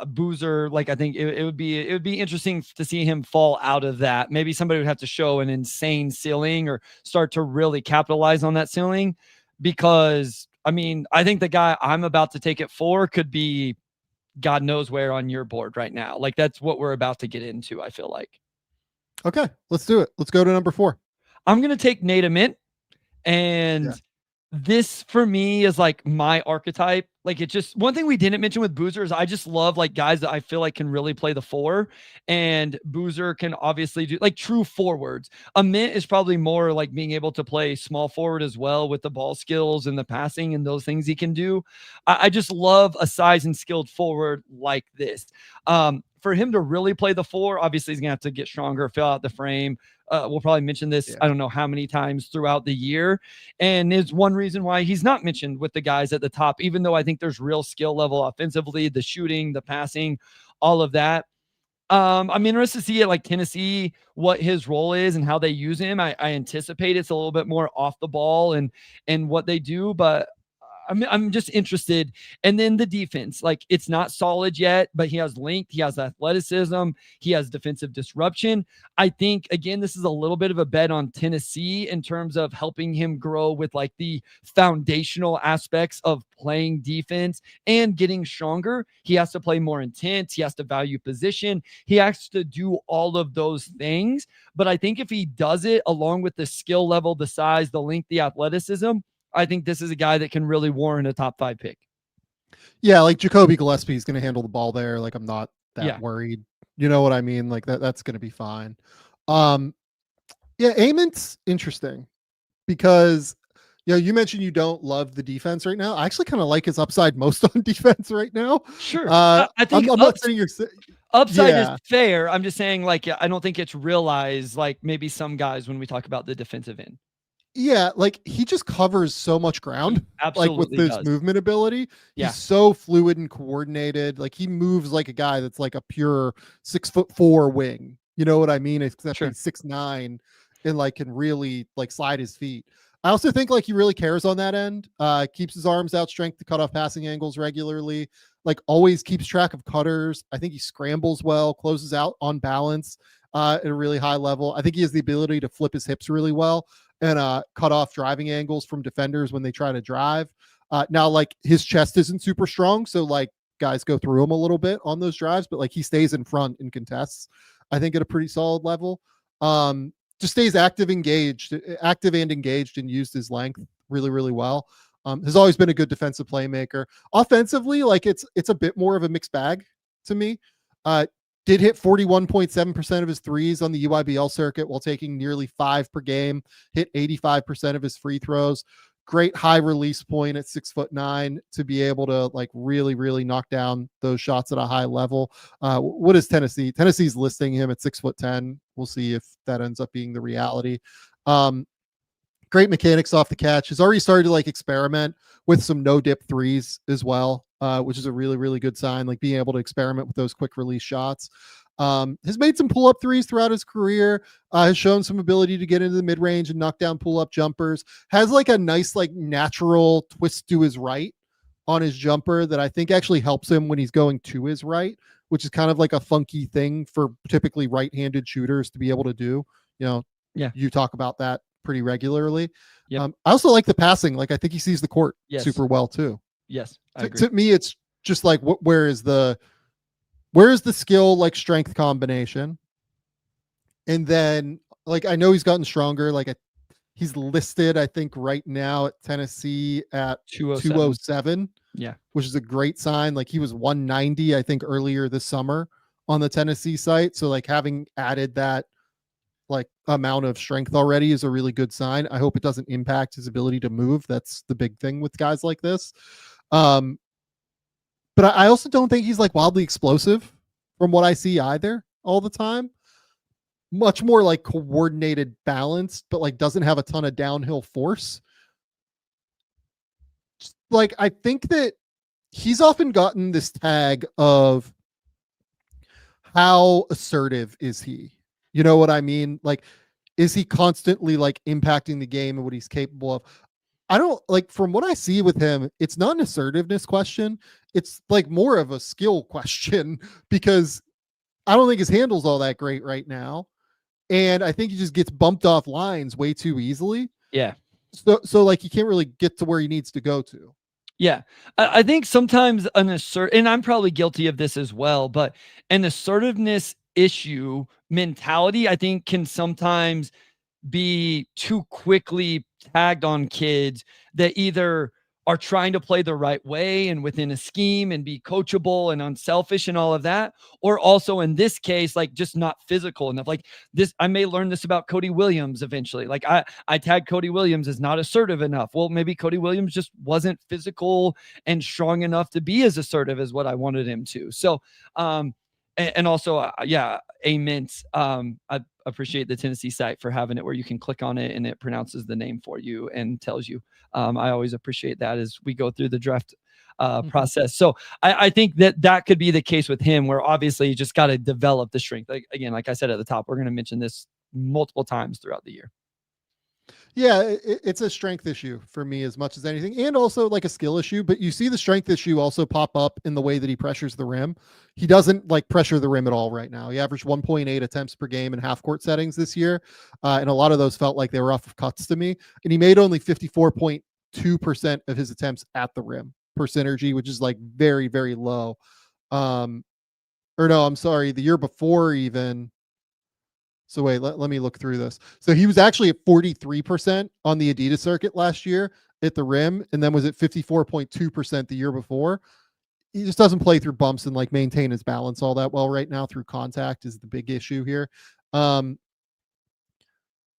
Boozer, like I think it would be interesting to see him fall out of that. Maybe somebody would have to show an insane ceiling or start to really capitalize on that ceiling, because I mean, I think the guy I'm about to take it for could be God knows where on your board right now. Like that's what we're about to get into, I feel like. Okay, let's do it. Let's go to number 4. I'm going to take Ament. And this for me is like my archetype. Like it just, one thing we didn't mention with Boozer is I just love like guys that I feel like can really play the 4, and Boozer can obviously do like true forwards. Ament is probably more like being able to play small forward as well with the ball skills and the passing and those things he can do. I just love a size and skilled forward like this. For him to really play the 4, obviously he's gonna have to get stronger, fill out the frame. We'll probably mention this, I don't know how many times throughout the year. And is one reason why he's not mentioned with the guys at the top, even though I think there's real skill level offensively, the shooting, the passing, all of that. I'm interested to see it like Tennessee, what his role is and how they use him. I anticipate it's a little bit more off the ball and what they do, but I'm just interested. And then the defense, like it's not solid yet, but he has length, he has athleticism, he has defensive disruption. I think again, this is a little bit of a bet on Tennessee in terms of helping him grow with like the foundational aspects of playing defense and getting stronger. He has to play more intense. He has to value position. He has to do all of those things. But I think if he does it along with the skill level, the size, the length, the athleticism, I think this is a guy that can really warrant a top 5 pick. Yeah, like Jacoby Gillespie is going to handle the ball there. Like I'm not that worried. You know what I mean? Like that's going to be fine. Yeah, Ament's interesting because you mentioned you don't love the defense right now. I actually kind of like his upside most on defense right now. Sure. I think I'm not saying you're upside is fair. I'm just saying like I don't think it's realized like maybe some guys when we talk about the defensive end. Yeah, like he just covers so much ground, like with his movement ability. He's so fluid and coordinated. Like he moves like a guy that's like a pure 6'4" wing. You know what I mean? Except he's 6'9" and like can really like slide his feet. I also think like he really cares on that end. Keeps his arms out, strength to cut off passing angles regularly. Like always keeps track of cutters. I think he scrambles well, closes out on balance at a really high level. I think he has the ability to flip his hips really well and cut off driving angles from defenders when they try to drive. Now, like his chest isn't super strong, so like guys go through him a little bit on those drives, but like he stays in front and contests, I think, at a pretty solid level. Just stays active and engaged and used his length really, really well. Has always been a good defensive playmaker. Offensively, like it's a bit more of a mixed bag to me. Did hit 41.7% of his threes on the EYBL circuit while taking nearly 5 per game, hit 85% of his free throws. Great high release point at 6'9" to be able to like really, really knock down those shots at a high level. What is Tennessee? Tennessee's listing him at 6'10". We'll see if that ends up being the reality. Great mechanics off the catch. Has already started to like experiment with some no dip threes as well, which is a really, really good sign. Like being able to experiment with those quick release shots. Has made some pull up threes throughout his career. Has shown some ability to get into the mid range and knock down pull up jumpers. Has like a nice like natural twist to his right on his jumper that I think actually helps him when he's going to his right, which is kind of like a funky thing for typically right-handed shooters to be able to do. You talk about that pretty regularly. I also like the passing. Like I think he sees the court super well too. Yes, to me, it's just like where is the skill like strength combination, and then like I know he's gotten stronger. Like he's listed, I think right now at Tennessee at 207. Yeah, which is a great sign. Like he was 190, I think, earlier this summer on the Tennessee site. So like having added that like amount of strength already is a really good sign. I hope it doesn't impact his ability to move. That's the big thing with guys like this. But I also don't think he's like wildly explosive from what I see either all the time. Much more like coordinated, balanced, but like doesn't have a ton of downhill force. Like I think that he's often gotten this tag of how assertive is he? You know what I mean? Like, is he constantly like impacting the game and what he's capable of? I don't like from what I see with him, it's not an assertiveness question. It's like more of a skill question because I don't think his handle's all that great right now. And I think he just gets bumped off lines way too easily. Yeah. So like he can't really get to where he needs to go to. Yeah. I think sometimes and I'm probably guilty of this as well, but an assertiveness issue mentality, I think can sometimes be too quickly tagged on kids that either are trying to play the right way and within a scheme and be coachable and unselfish and all of that, or also in this case, like just not physical enough. Like this, I may learn this about Cody Williams eventually. Like I tagged Cody Williams as not assertive enough. Well, maybe Cody Williams just wasn't physical and strong enough to be as assertive as what I wanted him to. So, and also, Ament. I appreciate the Tennessee site for having it where you can click on it and it pronounces the name for you and tells you. I always appreciate that as we go through the draft process. So I think that could be the case with him, where obviously you just got to develop the strength. Like I said at the top, we're going to mention this multiple times throughout the year. Yeah, it's a strength issue for me as much as anything, and also like a skill issue. But you see the strength issue also pop up in the way that he pressures the rim. He doesn't like pressure the rim at all right now. He averaged 1.8 attempts per game in half court settings this year, and a lot of those felt like they were off of cuts to me. And he made only 54.2% of his attempts at the rim per synergy, which is like very, very low. Or no, I'm sorry, the year before even. So wait, let me look through this. So he was actually at 43% on the Adidas circuit last year at the rim, and then was at 54.2% the year before. He just doesn't play through bumps and like maintain his balance all that well right now. Through contact is the big issue here.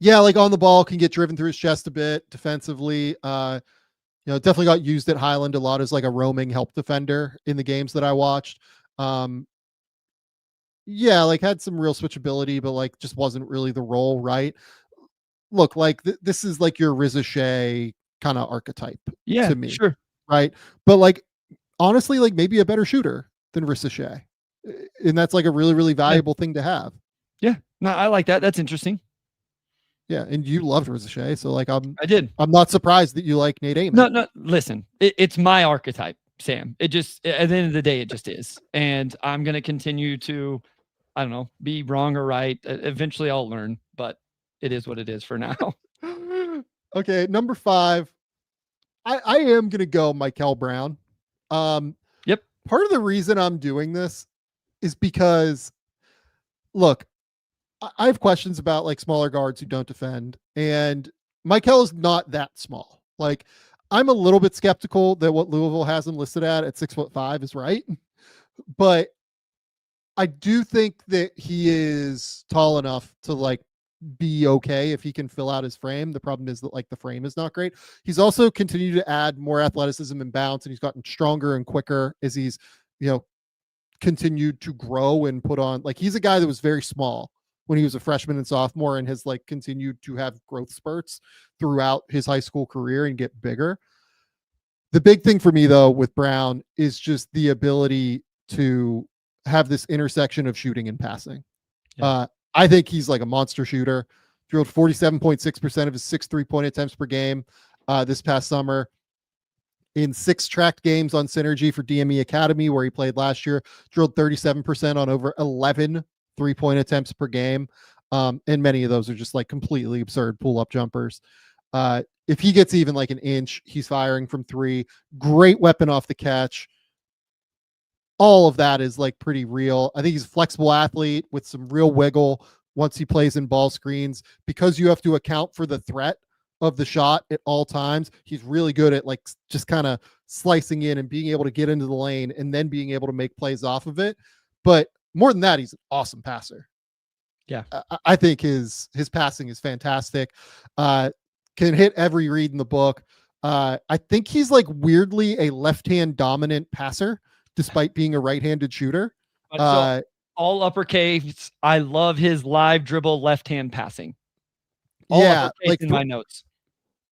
Yeah, like on the ball can get driven through his chest a bit defensively. Definitely got used at Highland a lot as like a roaming help defender in the games that I watched. Yeah, like had some real switchability, but like just wasn't really the role, right? Look, like this is like your Riz-a-Shea kind of archetype Yeah, to me, sure. right? But like honestly, like maybe a better shooter than Riz-a-Shea. And that's like a really, really valuable thing to have. Yeah, no, I like that. That's interesting. Yeah, and you loved Riz-a-Shea, so like I did. I'm not surprised that you like Nate Ament. No, listen, it's my archetype, Sam. It just at the end of the day, it just is, and I'm gonna continue to, I don't know, be wrong or right. Eventually, I'll learn, but it is what it is for now. Okay, number 5. I am gonna go Mikel Brown. Yep. Part of the reason I'm doing this is because, look, I have questions about like smaller guards who don't defend, and Mikel is not that small. Like, I'm a little bit skeptical that what Louisville has him listed at 6'5" is right, but I do think that he is tall enough to like be okay if he can fill out his frame. The problem is that like the frame is not great. He's also continued to add more athleticism and bounce, and he's gotten stronger and quicker as he's, continued to grow and put on. Like, he's a guy that was very small when he was a freshman and sophomore and has like continued to have growth spurts throughout his high school career and get bigger. The big thing for me though with Brown is just the ability to have this intersection of shooting and passing. Yeah. I think he's like a monster shooter. Drilled 47.6% of his 6 3-point attempts per game this past summer. In 6 tracked games on Synergy for DME Academy, where he played last year, drilled 37% on over 11 3-point attempts per game. And many of those are just like completely absurd pull-up jumpers. If he gets even like an inch, he's firing from 3. Great weapon off the catch. All of that is like pretty real. I think he's a flexible athlete with some real wiggle once he plays in ball screens, because you have to account for the threat of the shot at all times. He's really good at like just kind of slicing in and being able to get into the lane and then being able to make plays off of it. But more than that, he's an awesome passer. Yeah. I think his passing is fantastic. Can hit every read in the book. I think he's like weirdly a left-hand dominant passer, despite being a right-handed shooter. So all uppercase. I love his live dribble left-hand passing. All uppercase like in my notes.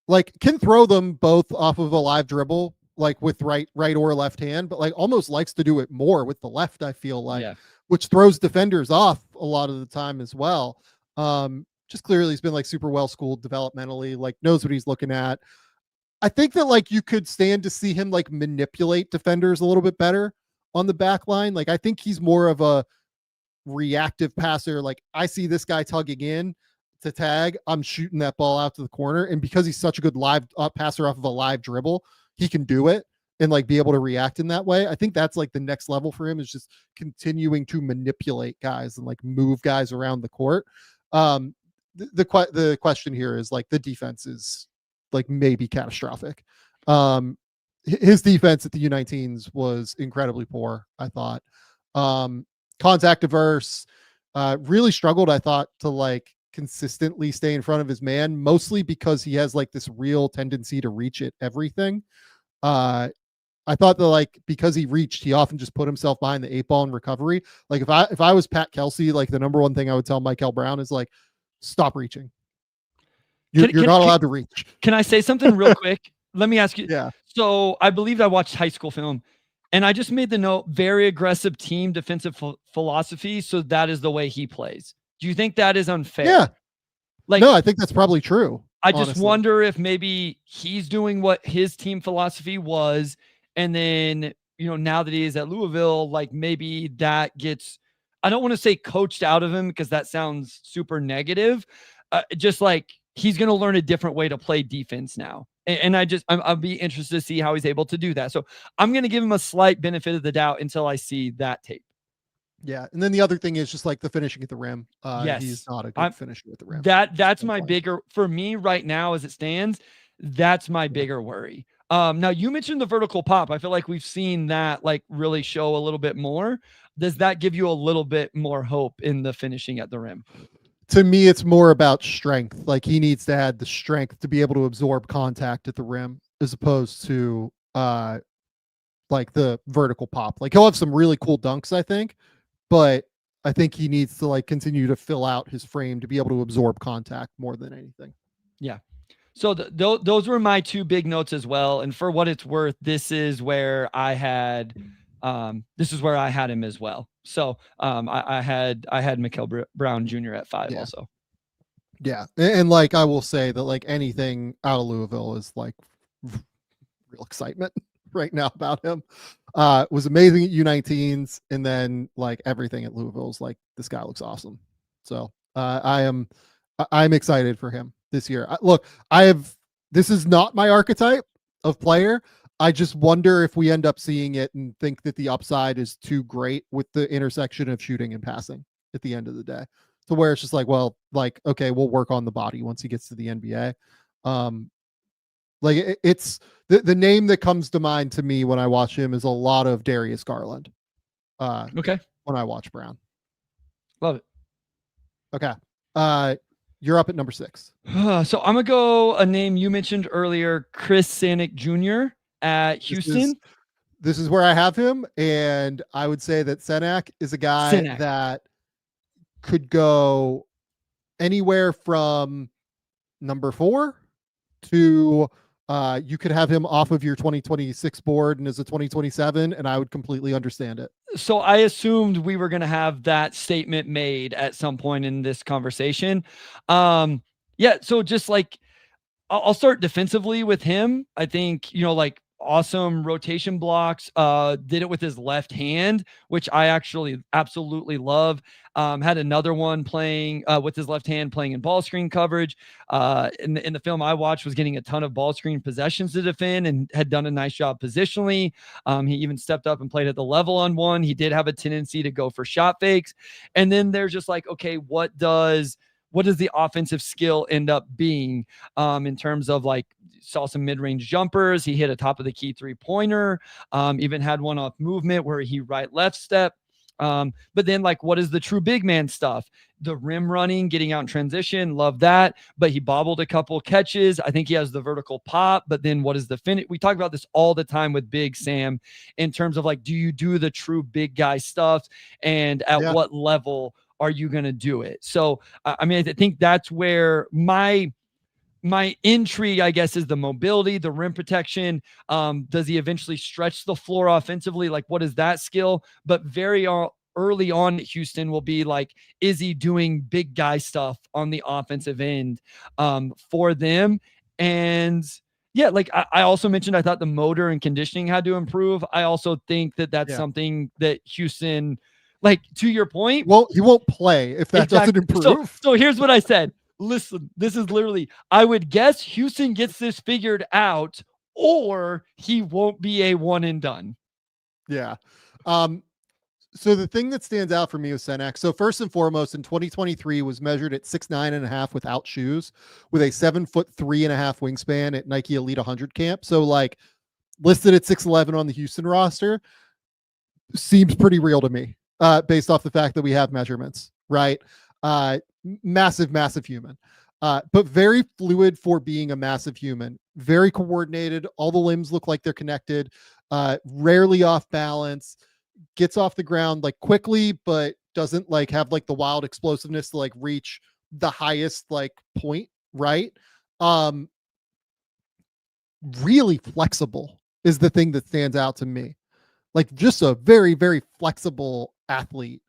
Like, can throw them both off of a live dribble, like with right or left hand, but like almost likes to do it more with the left, I feel like, which throws defenders off a lot of the time as well. Just clearly he's been like super well schooled developmentally, like knows what he's looking at. I think that like you could stand to see him like manipulate defenders a little bit better on the back line. Like, I think he's more of a reactive passer. Like, I see this guy tugging in to tag, I'm shooting that ball out to the corner. And because he's such a good live passer off of a live dribble, he can do it and like be able to react in that way. I think that's like the next level for him, is just continuing to manipulate guys and like move guys around the court. The question here is like the defense is like maybe catastrophic. His defense at the U19s was incredibly poor, I thought. Contact averse, really struggled, I thought, to like consistently stay in front of his man, mostly because he has like this real tendency to reach at everything. I thought that like because he reached, he often just put himself behind the 8 ball in recovery. Like if I was Pat Kelsey, like the number one thing I would tell Mikel Brown is like, stop reaching. You're not allowed to reach. Can I say something real quick? Let me ask you. Yeah. So I believe I watched high school film, and I just made the note, very aggressive team defensive philosophy. So that is the way he plays. Do you think that is unfair? Yeah. Like, no, I think that's probably true. I just honestly. wonder if maybe he's doing what his team philosophy was, and then, now that he is at Louisville, like maybe that gets, I don't want to say coached out of him because that sounds super negative. Just like he's going to learn a different way to play defense now. And I'll be interested to see how he's able to do that. So I'm going to give him a slight benefit of the doubt until I see that tape. Yeah. And then the other thing is just like the finishing at the rim. Yes. He's not a good finisher at the rim. That's my bigger, for me right now as it stands, that's my bigger worry. Now you mentioned the vertical pop. I feel like we've seen that like really show a little bit more. Does that give you a little bit more hope in the finishing at the rim? To me, it's more about strength. Like he needs to add the strength to be able to absorb contact at the rim as opposed to like the vertical pop. Like he'll have some really cool dunks, I think, but I think he needs to like continue to fill out his frame to be able to absorb contact more than anything. Yeah. So those were my two big notes as well. And for what it's worth, this is where I had him as well. So I had Mikel Brown Jr. at 5 also. Yeah. And like, I will say that like anything out of Louisville is like real excitement right now about him. Was amazing at U19s, and then like everything at Louisville is like, this guy looks awesome. So I'm excited for him this year. This is not my archetype of player. I just wonder if we end up seeing it and think that the upside is too great with the intersection of shooting and passing at the end of the day, to where it's just like, well, like, okay, we'll work on the body once he gets to the NBA. Like it's the name that comes to mind to me when I watch him is a lot of Darius Garland. Okay. When I watch Brown. Love it. Okay. You're up at number 6. So I'm gonna go a name you mentioned earlier, Chris Cenac Jr. at Houston. This is where I have him, and I would say that Cenac is a guy that could go anywhere from number 4 to you could have him off of your 2026 board and as a 2027, and I would completely understand it. So I assumed we were going to have that statement made at some point in this conversation. Yeah. So just like, I'll start defensively with him. I think, like awesome rotation blocks, did it with his left hand, which I actually absolutely love. Had another one playing with his left hand, playing in ball screen coverage. In the film I watched, was getting a ton of ball screen possessions to defend and had done a nice job positionally. He even stepped up and played at the level on one. He did have a tendency to go for shot fakes. And then there's just like, okay, what does the offensive skill end up being in terms of like, saw some mid-range jumpers. He hit a top of the key 3-pointer, even had one off movement where he right left step. But then like, what is the true big man stuff? The rim running, getting out in transition. Love that. But he bobbled a couple catches. I think he has the vertical pop, but then what is the finish? We talk about this all the time with Big Sam in terms of like, do you do the true big guy stuff? And at what level are you going to do it? So, I mean, I think that's where my intrigue, I guess, is the mobility, the rim protection. Does he eventually stretch the floor offensively? Like, what is that skill? But very early on at Houston will be like, is he doing big guy stuff on the offensive end for them? And yeah, like I also mentioned, I thought the motor and conditioning had to improve. I also think that that's something that Houston, like to your point. Well, he won't play if that doesn't improve. So here's what I said. Listen, this is literally, I would guess Houston gets this figured out, or he won't be a one and done. Yeah. So the thing that stands out for me with Cenac, so first and foremost, in 2023 was measured at 6'9.5" without shoes, with a 7'3.5" wingspan at Nike Elite 100 camp. So like listed at 6'11" on the Houston roster, seems pretty real to me, based off the fact that we have measurements, right? Massive human, but very fluid for being a massive human, very coordinated. All the limbs look like they're connected, rarely off balance, gets off the ground like quickly, but doesn't like have like the wild explosiveness to like reach the highest like point, right? Really flexible is the thing that stands out to me. Like just a very flexible athlete.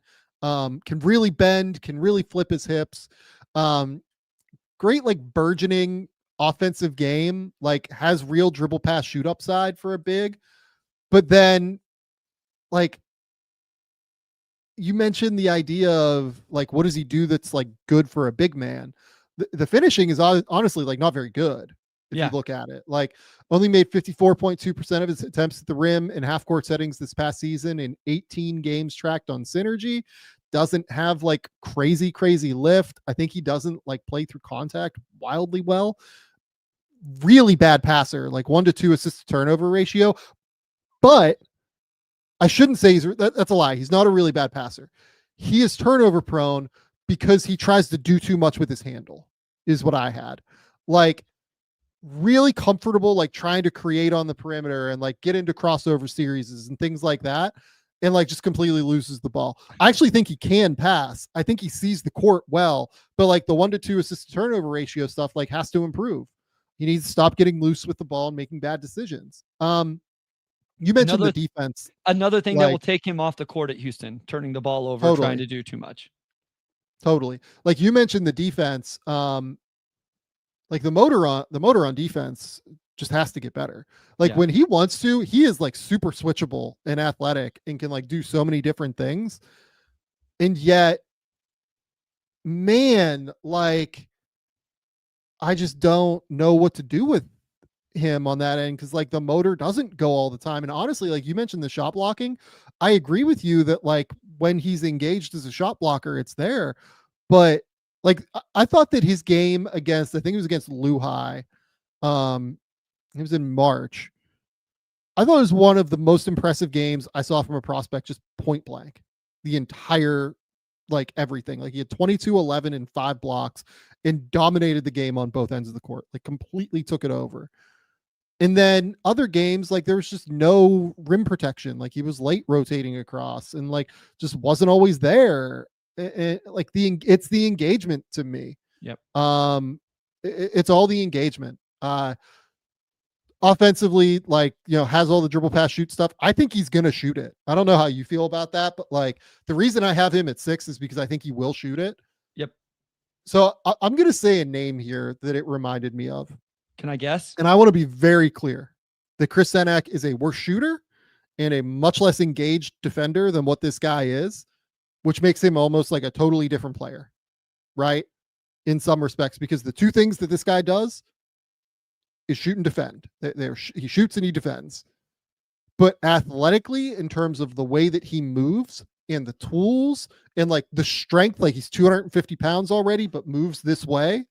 Can really bend, can really flip his hips. Great like burgeoning offensive game, like has real dribble pass shoot upside for a big. But then like you mentioned the idea of like, what does he do that's like good for a big man? The finishing is honestly like not very good. If you look at it, like only made 54.2% of his attempts at the rim in half court settings this past season in 18 games tracked on Synergy. Doesn't have like crazy lift. I think he doesn't like play through contact wildly well. Really bad passer, like 1 to 2 assist to turnover ratio. But I shouldn't say that's a lie. He's not a really bad passer. He is turnover prone because he tries to do too much with his handle, is what I had. Like really comfortable, like trying to create on the perimeter and like get into crossover series and things like that. And like just completely loses the ball. I actually think he can pass. I think he sees the court well, but like the 1 to 2 assist to turnover ratio stuff like has to improve. He needs to stop getting loose with the ball and making bad decisions. You mentioned the defense. Another thing that will take him off the court at Houston, turning the ball over, trying to do too much. Totally. Like you mentioned the defense. Like the motor on defense just has to get better. Like when he wants to, he is like super switchable and athletic and can like do so many different things. And yet, man, like I just don't know what to do with him on that end because like the motor doesn't go all the time. And honestly, like you mentioned the shot blocking, I agree with you that like when he's engaged as a shot blocker, it's there. But like I thought that his game against, I think it was against Lehigh, it was in March. I thought it was one of the most impressive games I saw from a prospect, just point blank. The entire, like everything. Like he had 22, 11, and 5 blocks and dominated the game on both ends of the court. Like completely took it over. And then other games, like there was just no rim protection. Like he was late rotating across and like just wasn't always there. Like it's the engagement to me. Yep. It's all the engagement. Offensively, like, you know, has all the dribble pass shoot stuff. I think he's going to shoot it. I don't know how you feel about that, but like the reason I have him at 6 is because I think he will shoot it. Yep. So I'm going to say a name here that it reminded me of. Can I guess? And I want to be very clear that Chris Cenac is a worse shooter and a much less engaged defender than what this guy is, which makes him almost like a totally different player, right? In some respects, because the two things that this guy does is shoot and defend. He shoots and he defends. But athletically, in terms of the way that he moves and the tools and like the strength, like he's 250 pounds already, but moves this way,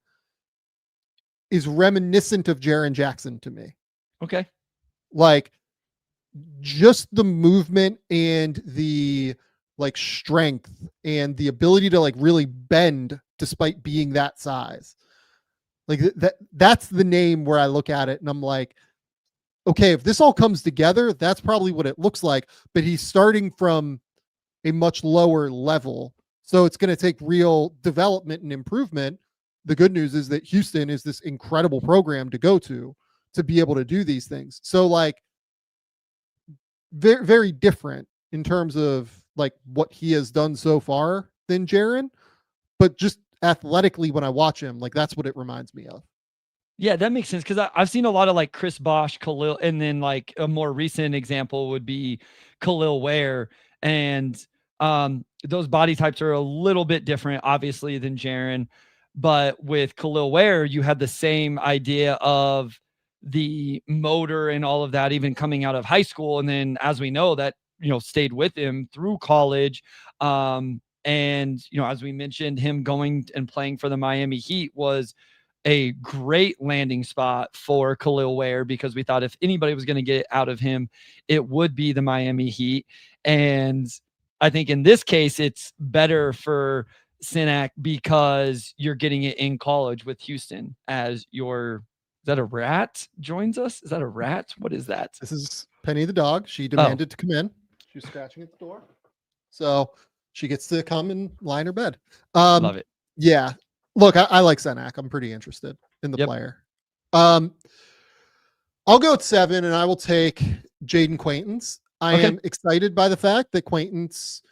is reminiscent of Jaren Jackson to me. Okay. Like just the movement and the like strength and the ability to like really bend despite being that size. Like that's the name where I look at it and I'm like, okay, if this all comes together, that's probably what it looks like, but he's starting from a much lower level. So it's going to take real development and improvement. The good news is that Houston is this incredible program to go to be able to do these things. So like very, very different in terms of like what he has done so far than Jaren, but just athletically when I watch him, like that's what it reminds me of. Yeah, that makes sense because I've seen a lot of like Chris Bosh, Khalil, and then like a more recent example would be Khalil Ware, and those body types are a little bit different, obviously, than Jaren. But with Khalil Ware, you had the same idea of the motor and all of that, even coming out of high school, and then as we know, that stayed with him through college. And, as we mentioned, him going and playing for the Miami Heat was a great landing spot for Khalil Ware because we thought if anybody was going to get it out of him, it would be the Miami Heat. And I think in this case, it's better for Cenac because you're getting it in college with Houston as your... Is that a rat joins us? Is that a rat? What is that? This is Penny the dog. She demanded to come in. She was scratching at the door. So she gets to come and lie in her bed. Love it. Yeah. Look, I like Cenac. I'm pretty interested in the player. I'll go at 7 and I will take Jayden Quaintance. I am excited by the fact that Quaintance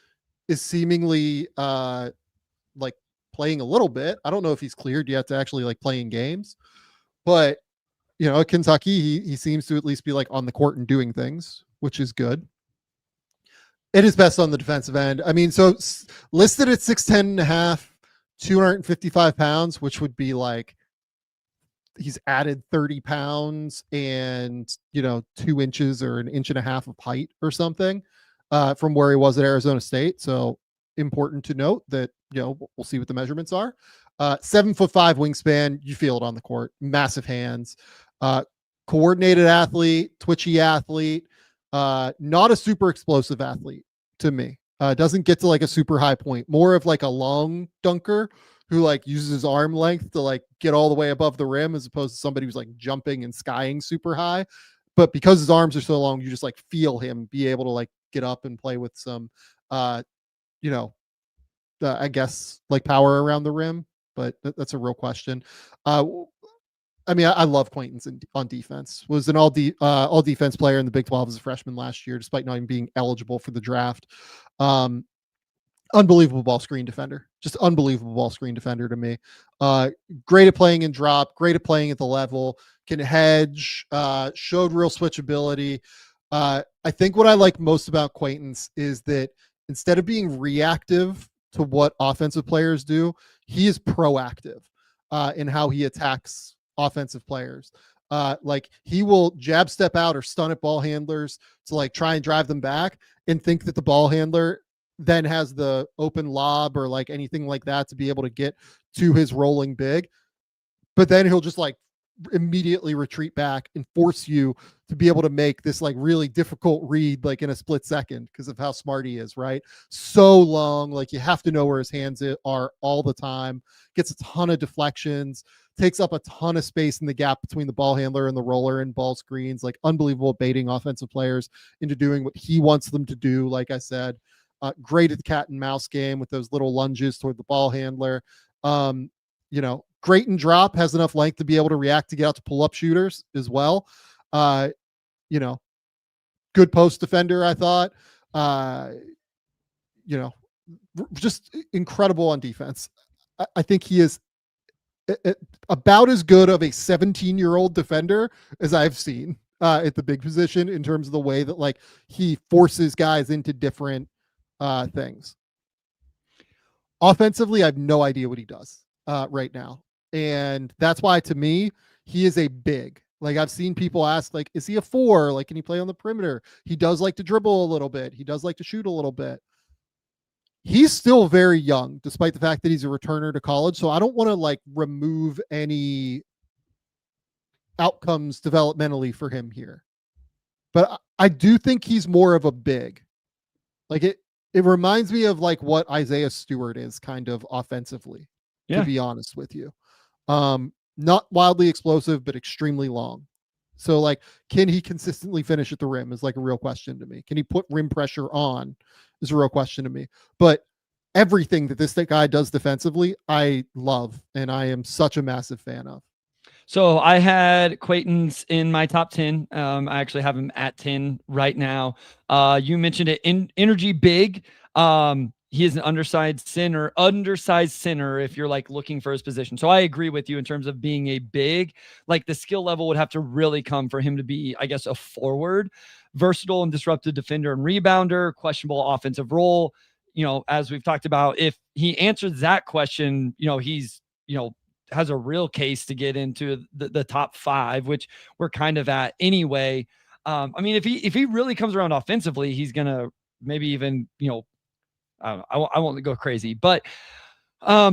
is seemingly like playing a little bit. I don't know if he's cleared yet to actually like playing games, But at Kentucky, he seems to at least be like on the court and doing things, which is good. It is best on the defensive end. I mean, so listed at 6'10 and a half, 255 pounds, which would be like he's added 30 pounds and 2 inches or an inch and a half of height or something from where he was at Arizona State. So important to note that we'll see what the measurements are. 7'5" wingspan. You feel it on the court. Massive hands. Coordinated athlete. Twitchy athlete. Not a super explosive athlete to me. Doesn't get to like a super high point. More of like a long dunker who like uses his arm length to like get all the way above the rim, as opposed to somebody who's like jumping and skying super high. But because his arms are so long, you just like feel him be able to like get up and play with some, I guess like power around the rim. But that's a real question. I mean, I love Quaintance on defense. Was an all defense player in the Big 12 as a freshman last year, despite not even being eligible for the draft. Unbelievable ball screen defender. Just unbelievable ball screen defender to me. Great at playing in drop. Great at playing at the level. Can hedge. Showed real switchability. I think what I like most about Quaintance is that instead of being reactive to what offensive players do, he is proactive in how he attacks offensive players. Like he will jab step out or stun at ball handlers to like try and drive them back and think that the ball handler then has the open lob or like anything like that to be able to get to his rolling big. But then he'll just like immediately retreat back and force you to be able to make this like really difficult read like in a split second because of how smart he is, right? So long, like you have to know where his hands are all the time. Gets a ton of deflections, takes up a ton of space in the gap between the ball handler and the roller and ball screens. Like unbelievable baiting offensive players into doing what he wants them to do. Like I said, great at the cat and mouse game with those little lunges toward the ball handler. Great in drop, has enough length to be able to react to get out to pull up shooters as well. Good post defender, I thought. Just incredible on defense. I think he is about as good of a 17-year-old defender as I've seen at the big position in terms of the way that like he forces guys into different things. Offensively, I have no idea what he does right now. And that's why, to me, he is a big. Like, I've seen people ask, like, is he a 4? Like, can he play on the perimeter? He does like to dribble a little bit. He does like to shoot a little bit. He's still very young, despite the fact that he's a returner to college. So I don't want to, like, remove any outcomes developmentally for him here. But I do think he's more of a big. Like, it reminds me of, like, what Isaiah Stewart is kind of offensively, to be honest with you. Not wildly explosive, but extremely long. So like, can he consistently finish at the rim is like a real question to me. Can he put rim pressure on is a real question to me. But everything that this guy does defensively, I love. And I am such a massive fan of. So I had Quaintance in my top 10. I actually have him at 10 right now. You mentioned it, energy big. He is an undersized center if you're like looking for his position. So I agree with you in terms of being a big, like the skill level would have to really come for him to be, I guess, a forward. Versatile and disruptive defender and rebounder, questionable offensive role. As we've talked about, if he answers that question, he's, has a real case to get into the top 5, which we're kind of at anyway. I mean, if he really comes around offensively, he's going to maybe even, I won't go crazy, but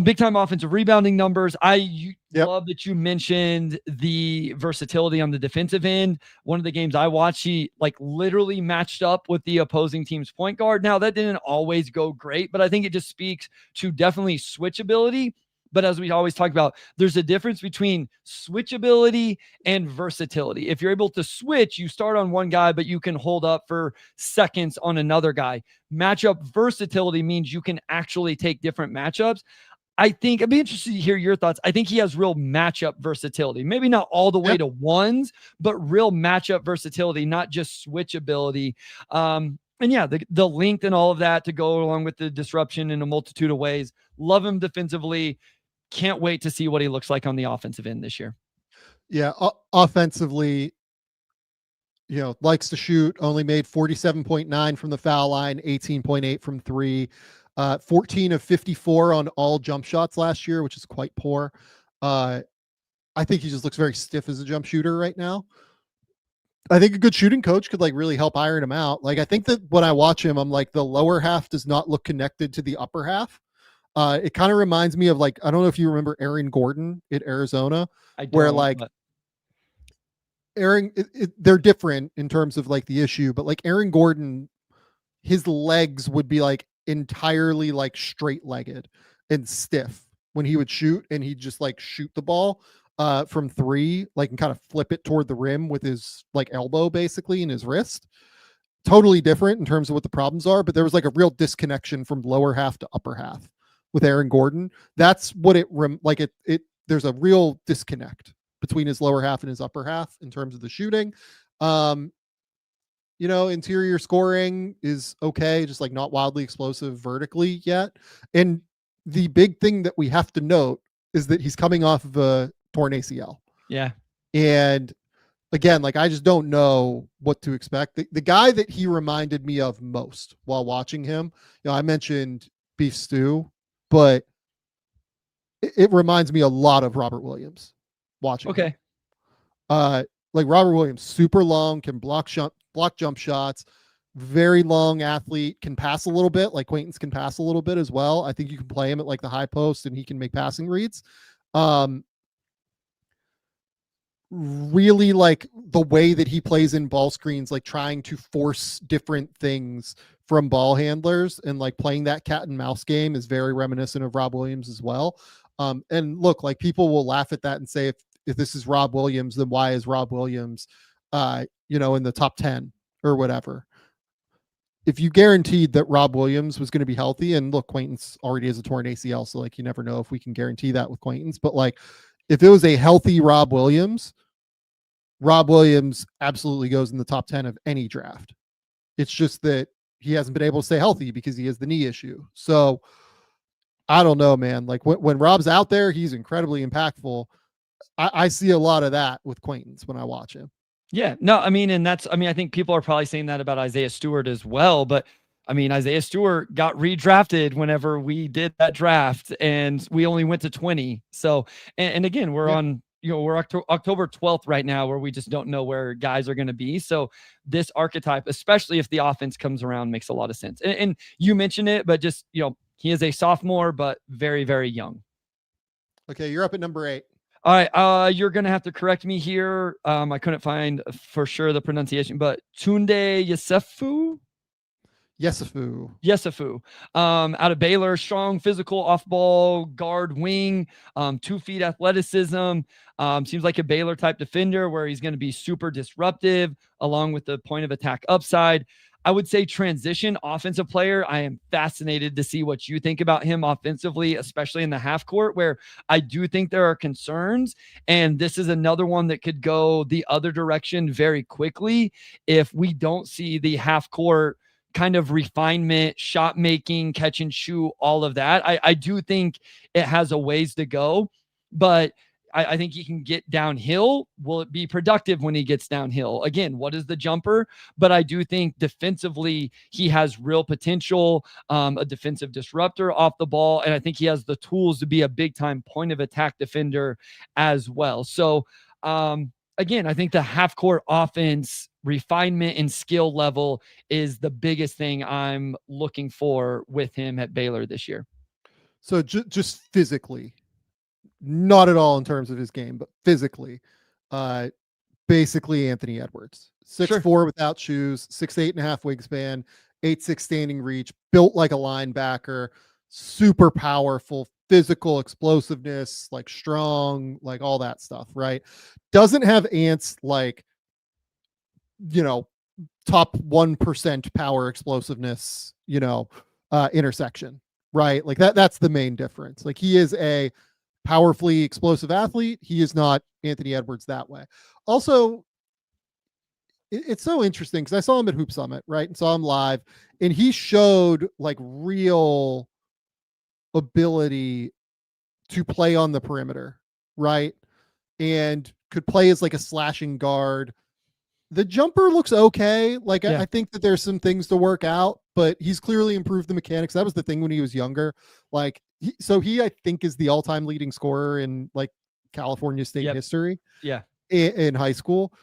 big time offensive rebounding numbers. Love that you mentioned the versatility on the defensive end. One of the games I watched, he like literally matched up with the opposing team's point guard. Now that didn't always go great, but I think it just speaks to definitely switchability. But as we always talk about, there's a difference between switchability and versatility. If you're able to switch, you start on one guy, but you can hold up for seconds on another guy. Matchup versatility means you can actually take different matchups. I think I'd be interested to hear your thoughts. I think he has real matchup versatility. Maybe not all the way to ones, but real matchup versatility, not just switchability. And yeah, the length and all of that to go along with the disruption in a multitude of ways. Love him defensively. Can't wait to see what he looks like on the offensive end this year. Yeah, offensively, likes to shoot, only made 47.9 from the foul line, 18.8 from three, 14 of 54 on all jump shots last year, which is quite poor. I think he just looks very stiff as a jump shooter right now. I think a good shooting coach could really help iron him out. I think that when I watch him, I'm like, the lower half does not look connected to the upper half. It kind of reminds me of I don't know if you remember Aaron Gordon at Arizona, where Aaron, they're different in terms of the issue, but Aaron Gordon, his legs would be entirely straight legged and stiff when he would shoot, and he'd just shoot the ball from three, and kind of flip it toward the rim with his elbow basically in his wrist. Totally different in terms of what the problems are, but there was a real disconnection from lower half to upper half with Aaron Gordon. That's what there's a real disconnect between his lower half and his upper half in terms of the shooting. Interior scoring is okay, just not wildly explosive vertically yet. And the big thing that we have to note is that he's coming off of a torn ACL. Yeah. And again, I just don't know what to expect. The guy that he reminded me of most while watching him, I mentioned Beef Stew, but it reminds me a lot of Robert Williams watching. Okay. Him. Robert Williams, super long, can block jump shots, very long athlete, can pass a little bit, Quaintance can pass a little bit as well. I think you can play him at the high post and he can make passing reads. Really the way that he plays in ball screens, trying to force different things from ball handlers and playing that cat and mouse game is very reminiscent of Rob Williams as well. And look, people will laugh at that and say, if this is Rob Williams, then why is Rob Williams, in the top 10 or whatever? If you guaranteed that Rob Williams was going to be healthy, and look, Quaintance already has a torn ACL, so you never know if we can guarantee that with Quaintance, but if it was a healthy Rob Williams absolutely goes in the top 10 of any draft. It's just that he hasn't been able to stay healthy because he has the knee issue. So I don't know, man. When Rob's out there, he's incredibly impactful. I see a lot of that with Quaintance when I watch him. Yeah, no, I think people are probably saying that about Isaiah Stewart as well, but Isaiah Stewart got redrafted whenever we did that draft and we only went to 20. So, and again, we're on, we're October 12th right now, where we just don't know where guys are going to be. So this archetype, especially if the offense comes around, makes a lot of sense. And you mentioned it, but just, he is a sophomore, but very, very young. Okay. You're up at number 8. All right, you're gonna have to correct me here. I couldn't find for sure the pronunciation, but Tounde Yessoufou. Out of Baylor, strong, physical, off-ball guard, wing, 2 feet athleticism. Seems like a Baylor type defender where he's going to be super disruptive, along with the point of attack upside. I would say transition offensive player. I am fascinated to see what you think about him offensively, especially in the half court, where I do think there are concerns. And this is another one that could go the other direction very quickly if we don't see the half court kind of refinement, shot making, catch and shoot, all of that. I do think it has a ways to go, but I think he can get downhill. Will it be productive when he gets downhill? Again, what is the jumper? But I do think defensively, he has real potential, a defensive disruptor off the ball. And I think he has the tools to be a big time point of attack defender as well. So again, I think the half court offense refinement and skill level is the biggest thing I'm looking for with him at Baylor this year. So just physically, not at all in terms of his game, but physically, basically Anthony Edwards, 6'4" Sure. without shoes, 6'8.5" wingspan, 8'6" standing reach, built like a linebacker, super powerful, physical explosiveness, strong, all that stuff, right? Doesn't have Ant's top 1% power explosiveness, intersection, right? That's the main difference. He is a powerfully explosive athlete. He is not Anthony Edwards that way. Also, it's so interesting because I saw him at Hoop Summit, right? And saw him live, and he showed real ability to play on the perimeter, right? and could play as like a slashing guard. The jumper looks okay. Like I think that there's some things to work out, but he's clearly improved the mechanics. That was the thing when he was younger. Like he I think is the all-time leading scorer in like California State history. Yeah. In high school,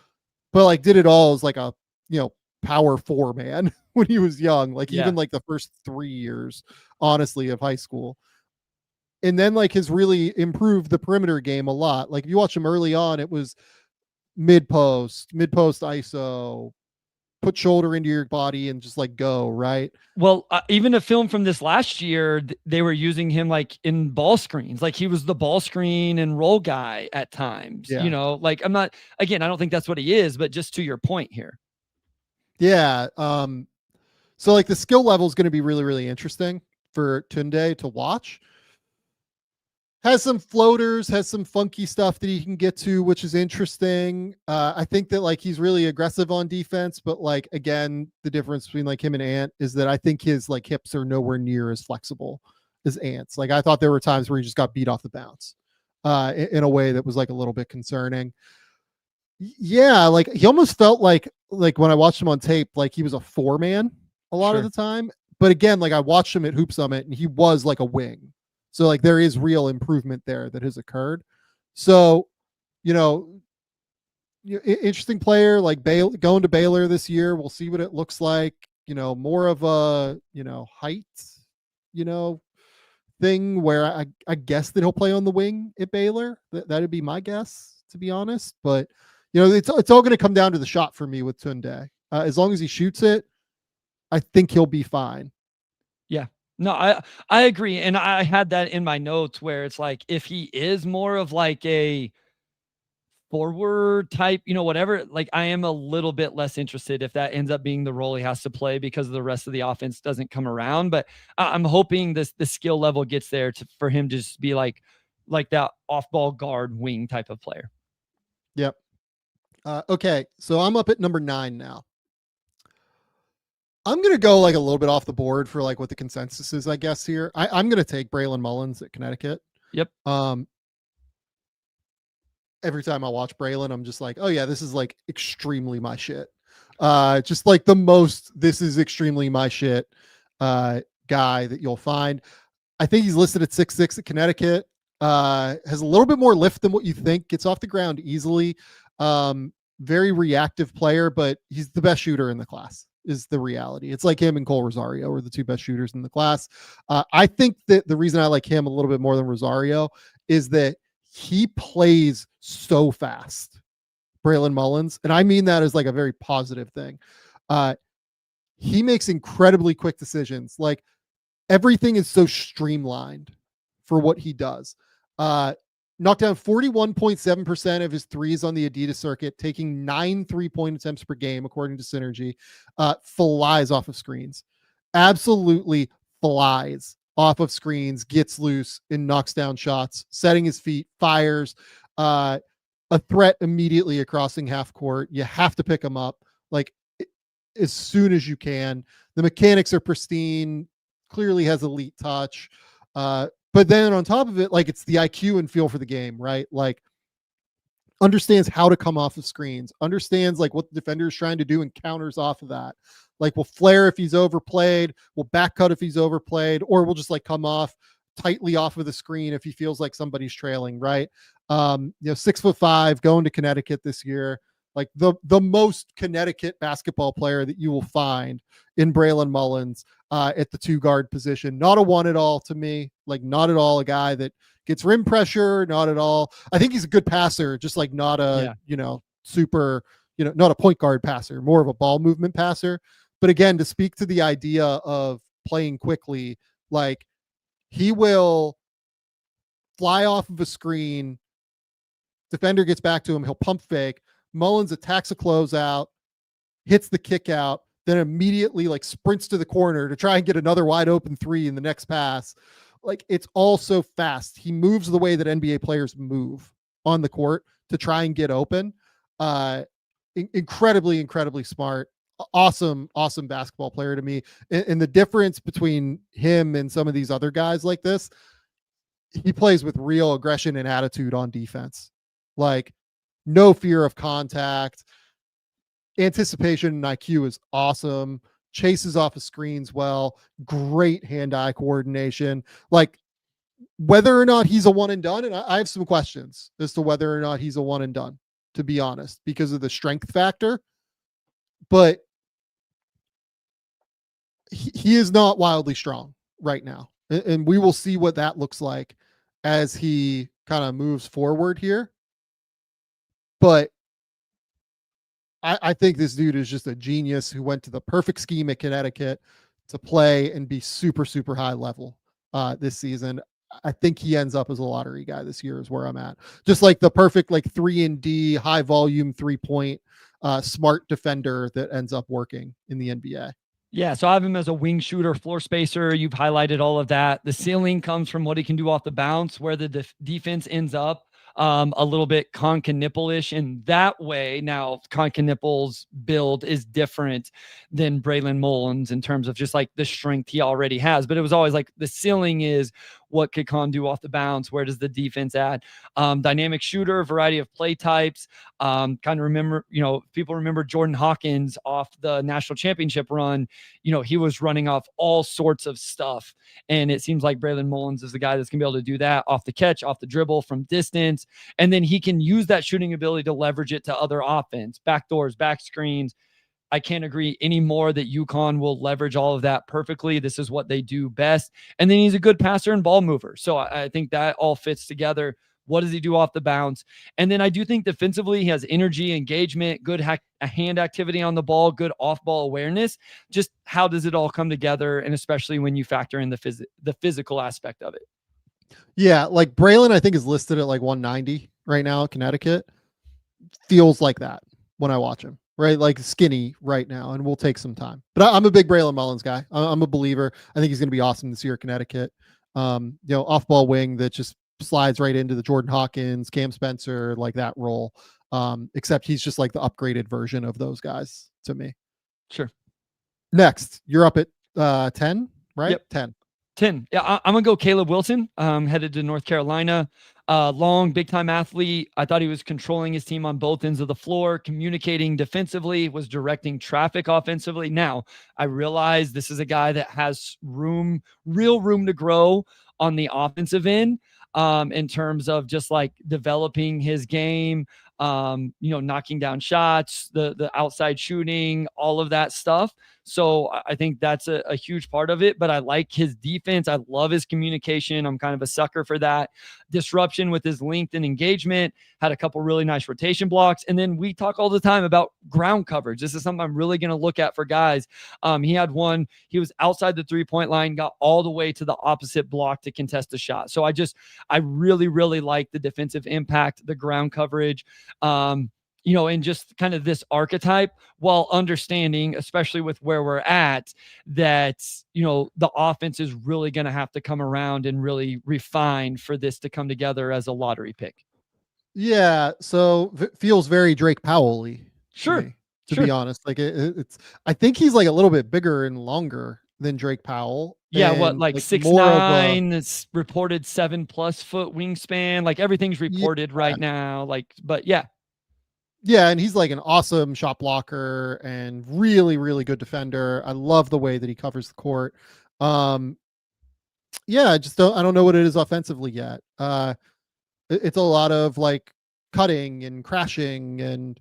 but like did it all as like a, you know, power 4 man when he was young, like even like the first 3 years, honestly, of high school. And then like has really improved the perimeter game a lot. Like if you watch him early on, it was mid post ISO, put shoulder into your body and just like go right. Well, even a film from this last year, they were using him like in ball screens. Like he was the ball screen and roll guy at times, you know, like I don't think that's what he is, but just to your point here. Yeah. So like the skill level is going to be really, really interesting for Tounde to watch. Has some floaters, has some funky stuff that he can get to, which is interesting. I think that like he's really aggressive on defense, but like again, the difference between like him and Ant is that I think his like hips are nowhere near as flexible as Ant's. Like I thought there were times where he just got beat off the bounce in a way that was like a little bit concerning. Yeah, like he almost felt like when I watched him on tape, like he was a 4-man a lot of the time. But again, like I watched him at Hoop Summit and he was like a wing. So like there is real improvement there that has occurred. So, you know, interesting player like going to Baylor this year. We'll see what it looks like. You know, more of a, you know, height, you know, thing where I guess that he'll play on the wing at Baylor. That'd be my guess, to be honest. But, you know, it's all going to come down to the shot for me with Tounde. As long as he shoots it, I think he'll be fine. Yeah. No, I agree. And I had that in my notes where it's like, if he is more of like a forward type, you know, whatever, like I am a little bit less interested if that ends up being the role he has to play because the rest of the offense doesn't come around. But I'm hoping the skill level gets there for him to just be like that off ball guard wing type of player. Yep. Okay. So I'm up at number 9 now. I'm going to go like a little bit off the board for like what the consensus is, I guess here. I'm going to take Braylon Mullins at Connecticut. Yep. Every time I watch Braylon, I'm just like, oh yeah, this is like extremely my shit. Just like this is extremely my shit guy that you'll find. I think he's listed at 6'6" at Connecticut. Has a little bit more lift than what you think. Gets off the ground easily. Very reactive player, but he's the best shooter in the class. Is the reality. It's like him and Cole Rosario are the two best shooters in the class. I think that the reason I like him a little bit more than Rosario is that he plays so fast, Braylon Mullins. And I mean that as like a very positive thing. He makes incredibly quick decisions. Like everything is so streamlined for what he does. Knocked down 41.7% of his threes on the Adidas circuit, taking 9 3-point attempts per game, according to Synergy. Flies off of screens. Absolutely flies off of screens, gets loose and knocks down shots, setting his feet, fires. A threat immediately across half court. You have to pick him up like as soon as you can. The mechanics are pristine, clearly has elite touch. But then on top of it, like it's the IQ and feel for the game, right? Like understands how to come off of screens, understands like what the defender is trying to do and counters off of that. Like will flare if he's overplayed, will back cut if he's overplayed, or will just like come off tightly off of the screen if he feels like somebody's trailing, right? You know, 6'5", going to Connecticut this year. Like the most Connecticut basketball player that you will find in Braylon Mullins at the 2 guard position. Not a one at all to me. Like not at all a guy that gets rim pressure. Not at all. I think he's a good passer, just like not a, you know, super, you know, not a point guard passer, more of a ball movement passer. But again, to speak to the idea of playing quickly, like he will fly off of a screen. Defender gets back to him. He'll pump fake. Mullins attacks a closeout, hits the kick out, then immediately like sprints to the corner to try and get another wide open 3 in the next pass. Like it's all so fast. He moves the way that NBA players move on the court to try and get open. Incredibly smart. Awesome basketball player to me. And the difference between him and some of these other guys like this, he plays with real aggression and attitude on defense. Like, no fear of contact. Anticipation and IQ is awesome. Chases off of screens well. Great hand-eye coordination. Like, whether or not he's a one and done, and I have some questions as to whether or not he's a one and done, to be honest, because of the strength factor. But he is not wildly strong right now. And we will see what that looks like as he kind of moves forward here. But I think this dude is just a genius who went to the perfect scheme at Connecticut to play and be super, super high level this season. I think he ends up as a lottery guy this year is where I'm at. Just like the perfect, like 3-and-D, high volume, 3-point, smart defender that ends up working in the NBA. Yeah, so I have him as a wing shooter, floor spacer. You've highlighted all of that. The ceiling comes from what he can do off the bounce, where the defense ends up a little bit Conca-Nipple-ish in that way. Now, Conca-Nipple's build is different than Braylon Mullins in terms of just like the strength he already has. But it was always like the ceiling is what could Con do off the bounce? Where does the defense at? Dynamic shooter, variety of play types. Kind of remember, people remember Jordan Hawkins off the national championship run. He was running off all sorts of stuff. And it seems like Braylon Mullins is the guy that's going to be able to do that off the catch, off the dribble, from distance. And then he can use that shooting ability to leverage it to other offense, backdoors, back screens. I can't agree anymore that UConn will leverage all of that perfectly. This is what they do best. And then he's a good passer and ball mover. So I think that all fits together. What does he do off the bounce? And then I do think defensively, he has energy, engagement, good hand activity on the ball, good off-ball awareness. Just how does it all come together? And especially when you factor in the physical aspect of it. Yeah, like Braylon, I think, is listed at like 190 right now at Connecticut. Feels like that when I watch him. Right, like skinny right now, and we'll take some time. But I'm a big Braylon Mullins guy. I'm a believer. I think he's going to be awesome this year at Connecticut. Off-ball wing that just slides right into the Jordan Hawkins, Cam Spencer, like that role. Except he's just like the upgraded version of those guys to me. Sure. Next, you're up at 10, right? Yep. 10. 10. Yeah, I'm going to go Caleb Wilson, headed to North Carolina. Long, big-time athlete. I thought he was controlling his team on both ends of the floor, communicating defensively, was directing traffic offensively. Now, I realize this is a guy that has real room to grow on the offensive end in terms of just like developing his game, knocking down shots, the outside shooting, all of that stuff. So I think that's a huge part of it, but I like his defense. I love his communication. I'm kind of a sucker for that. Disruption with his length and engagement, had a couple really nice rotation blocks. And then we talk all the time about ground coverage. This is something I'm really going to look at for guys. He had one, he was outside the 3-point line, got all the way to the opposite block to contest the shot. So I really, really like the defensive impact, the ground coverage. And just kind of this archetype, while understanding, especially with where we're at, that, the offense is really going to have to come around and really refine for this to come together as a lottery pick. Yeah. So feels very Drake Powell-y. Sure. To be honest, like it's, I think he's like a little bit bigger and longer than Drake Powell. Yeah. And What, like 6'9", it's reported 7+ foot wingspan. Like everything's reported right now. But yeah. Yeah, and he's like an awesome shot blocker and really, really good defender. I love the way that he covers the court. I don't know what it is offensively yet. It's a lot of like cutting and crashing, and